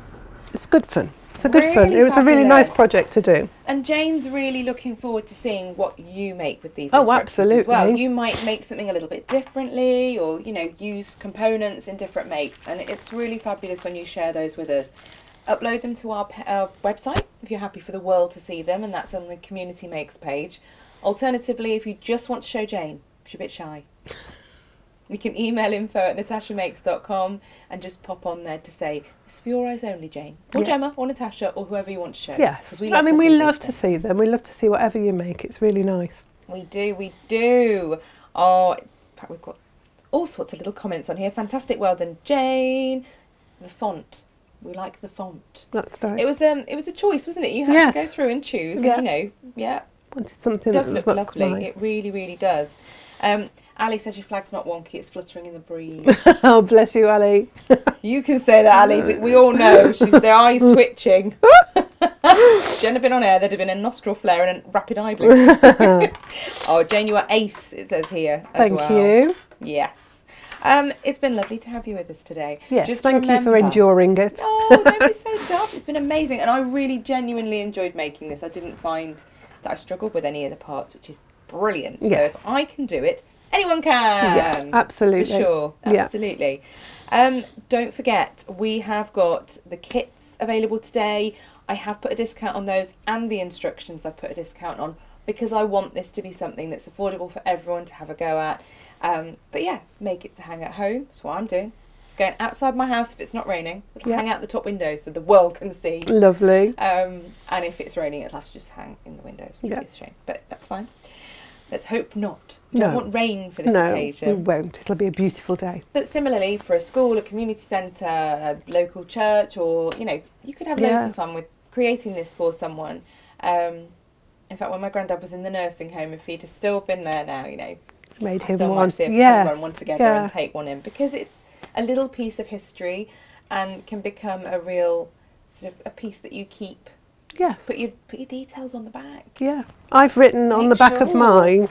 [SPEAKER 2] it's good fun. It's a good fun.
[SPEAKER 1] Really
[SPEAKER 2] It was a really nice
[SPEAKER 1] fabulous.
[SPEAKER 2] project to do.
[SPEAKER 1] And Jane's really looking forward to seeing what you make with these
[SPEAKER 2] Oh,
[SPEAKER 1] instructions as well.
[SPEAKER 2] absolutely.
[SPEAKER 1] You might make something a little bit differently, or you know, use components in different makes, and it's really fabulous when you share those with us. Upload them to our website if you're happy for the world to see them, and that's on the Community Makes page. Alternatively, if you just want to show Jane, she's a bit shy, you can email info@natashamakes.com and just pop on there to say, it's for your eyes only, Jane. Or
[SPEAKER 2] Yeah.
[SPEAKER 1] Gemma, or Natasha, or whoever you want to show.
[SPEAKER 2] Yes,
[SPEAKER 1] 'Cause we
[SPEAKER 2] I mean, we
[SPEAKER 1] see
[SPEAKER 2] love
[SPEAKER 1] these
[SPEAKER 2] to
[SPEAKER 1] things.
[SPEAKER 2] see them. We love to see whatever you make. It's really nice.
[SPEAKER 1] We do, we do. Oh, in fact, we've got all sorts of little comments on here. Fantastic, well done, Jane. The font. We like the font.
[SPEAKER 2] That's nice.
[SPEAKER 1] It was a choice, wasn't it? You had
[SPEAKER 2] Yes.
[SPEAKER 1] to go through and choose,
[SPEAKER 2] Yeah.
[SPEAKER 1] and you know, yeah.
[SPEAKER 2] Wanted something
[SPEAKER 1] It does
[SPEAKER 2] that
[SPEAKER 1] look
[SPEAKER 2] was
[SPEAKER 1] lovely.
[SPEAKER 2] nice.
[SPEAKER 1] It really, really does. Ali says your flag's not wonky, it's fluttering in the breeze.
[SPEAKER 2] Oh, bless you, Ali.
[SPEAKER 1] You can say that, Ali, but we all know she's the eyes twitching. Jen had been on air, there'd have been a nostril flare and a rapid eye blink. Oh, Jane, you are ace, it says here as
[SPEAKER 2] Thank
[SPEAKER 1] well.
[SPEAKER 2] you.
[SPEAKER 1] Yes. It's been lovely to have you with us today.
[SPEAKER 2] Yes,
[SPEAKER 1] Just
[SPEAKER 2] thank you for
[SPEAKER 1] remember-
[SPEAKER 2] enduring it.
[SPEAKER 1] Oh, don't be so daft. It's been amazing, and I really genuinely enjoyed making this. I didn't find that I struggled with any of the parts, which is brilliant. So
[SPEAKER 2] Yes.
[SPEAKER 1] if I can do it, anyone can.
[SPEAKER 2] Yeah, absolutely.
[SPEAKER 1] For sure.
[SPEAKER 2] Yeah.
[SPEAKER 1] Absolutely. Don't forget, we have got the kits available today. I have put a discount on those, and the instructions I've put a discount on, because I want this to be something that's affordable for everyone to have a go at. But yeah, make it to hang at home. That's what I'm doing. It's going outside my house if it's not raining. It'll
[SPEAKER 2] Yeah.
[SPEAKER 1] hang out the top window so the world can see.
[SPEAKER 2] Lovely.
[SPEAKER 1] And if it's raining, it'll have to just hang in the windows, which
[SPEAKER 2] Yeah.
[SPEAKER 1] is a shame. But that's fine. Let's hope not. We don't
[SPEAKER 2] No.
[SPEAKER 1] want rain for this
[SPEAKER 2] No,
[SPEAKER 1] occasion.
[SPEAKER 2] we won't. It'll be a beautiful day.
[SPEAKER 1] But similarly, for a school, a community centre, a local church, or, you know, you could have
[SPEAKER 2] Yeah.
[SPEAKER 1] loads of fun with creating this for someone. In fact, when my granddad was in the nursing home, if he'd have still been there now, you know,
[SPEAKER 2] Made
[SPEAKER 1] I
[SPEAKER 2] him
[SPEAKER 1] still
[SPEAKER 2] one.
[SPEAKER 1] might see if we can
[SPEAKER 2] Yes.
[SPEAKER 1] run one together
[SPEAKER 2] Yeah.
[SPEAKER 1] and take one in, because it's a little piece of history and can become a real sort of a piece that you keep.
[SPEAKER 2] Yes.
[SPEAKER 1] Put your details on the back.
[SPEAKER 2] Yeah. I've written on
[SPEAKER 1] Make
[SPEAKER 2] the back of
[SPEAKER 1] sure.
[SPEAKER 2] mine.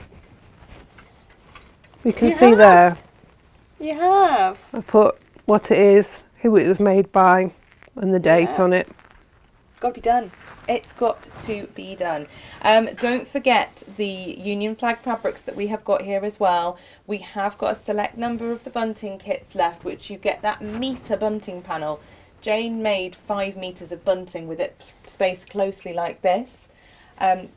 [SPEAKER 2] You can
[SPEAKER 1] You
[SPEAKER 2] see
[SPEAKER 1] have?
[SPEAKER 2] there.
[SPEAKER 1] You have.
[SPEAKER 2] I put what it is, who it was made by, and the date
[SPEAKER 1] Yeah.
[SPEAKER 2] on it.
[SPEAKER 1] Got to be done. It's got to be done. Don't forget the Union flag fabrics that we have got here as well. We have got a select number of the bunting kits left, which you get that metre bunting panel. Jane made 5 metres of bunting with it spaced closely like this,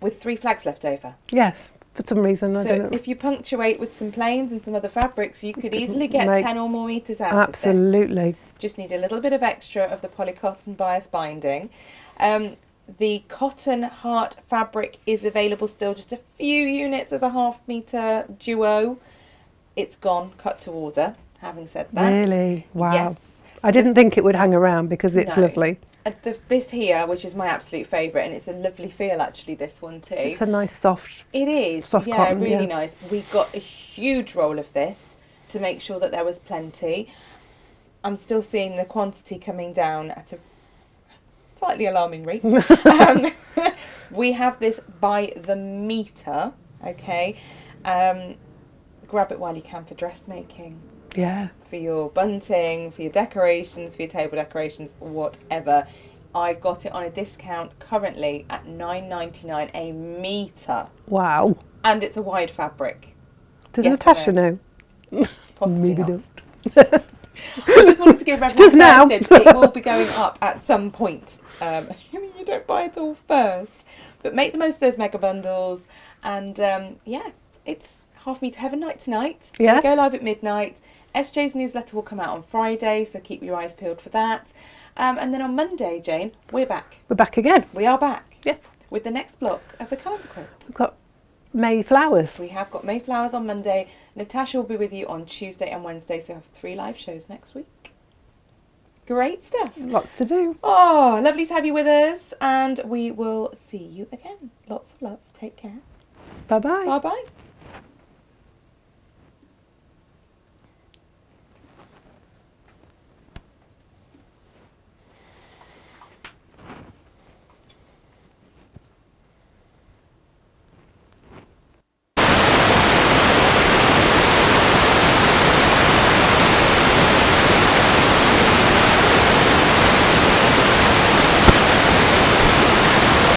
[SPEAKER 1] with 3 flags left over.
[SPEAKER 2] Yes, for some reason, I
[SPEAKER 1] So
[SPEAKER 2] don't know.
[SPEAKER 1] if you punctuate with some plains and some other fabrics, you could easily get
[SPEAKER 2] Make-
[SPEAKER 1] 10 or more metres out of this.
[SPEAKER 2] Absolutely.
[SPEAKER 1] Just need a little bit of extra of the polycotton bias binding. The cotton heart fabric is available still, just a few units as a 1/2 metre duo. It's gone, cut to order, having said that.
[SPEAKER 2] Really? Wow.
[SPEAKER 1] Yes.
[SPEAKER 2] I didn't think it would hang around because it's
[SPEAKER 1] No.
[SPEAKER 2] lovely.
[SPEAKER 1] And this here, which is my absolute favourite, and it's a lovely feel actually, this one too.
[SPEAKER 2] It's a nice soft.
[SPEAKER 1] It is.
[SPEAKER 2] Soft
[SPEAKER 1] yeah,
[SPEAKER 2] cotton,
[SPEAKER 1] really
[SPEAKER 2] yeah.
[SPEAKER 1] nice. We got a huge roll of this. to make sure that there was plenty. I'm still seeing the quantity coming down at a slightly alarming rate. We have this by the metre, okay? Grab it while you can for dressmaking.
[SPEAKER 2] Yeah.
[SPEAKER 1] For your bunting, for your decorations, for your table decorations, whatever. I've got it on a discount currently at $9.99 a metre.
[SPEAKER 2] Wow.
[SPEAKER 1] And it's a wide fabric.
[SPEAKER 2] Does
[SPEAKER 1] Yes or
[SPEAKER 2] Natasha
[SPEAKER 1] no?
[SPEAKER 2] know?
[SPEAKER 1] Possibly
[SPEAKER 2] Maybe
[SPEAKER 1] not.
[SPEAKER 2] not.
[SPEAKER 1] I just wanted to give
[SPEAKER 2] does
[SPEAKER 1] everyone
[SPEAKER 2] now.
[SPEAKER 1] first dibs. It will be going up at some point. Assuming you don't buy it all first. But make the most of those mega bundles. And yeah, it's Half Metre Heaven night tonight.
[SPEAKER 2] Yes.
[SPEAKER 1] They go live at midnight. SJ's newsletter will come out on Friday, so keep your eyes peeled for that. And then on Monday, Jane, we're back.
[SPEAKER 2] We're back again.
[SPEAKER 1] We are back.
[SPEAKER 2] Yes.
[SPEAKER 1] With the next block of the calendar quilt.
[SPEAKER 2] We've got May flowers.
[SPEAKER 1] We have got Mayflowers on Monday. Natasha will be with you on Tuesday and Wednesday, so we have 3 live shows next week. Great stuff.
[SPEAKER 2] Lots to do.
[SPEAKER 1] Oh, lovely to have you with us, and we will see you again. Lots of love. Take care.
[SPEAKER 2] Bye-bye.
[SPEAKER 1] Bye-bye.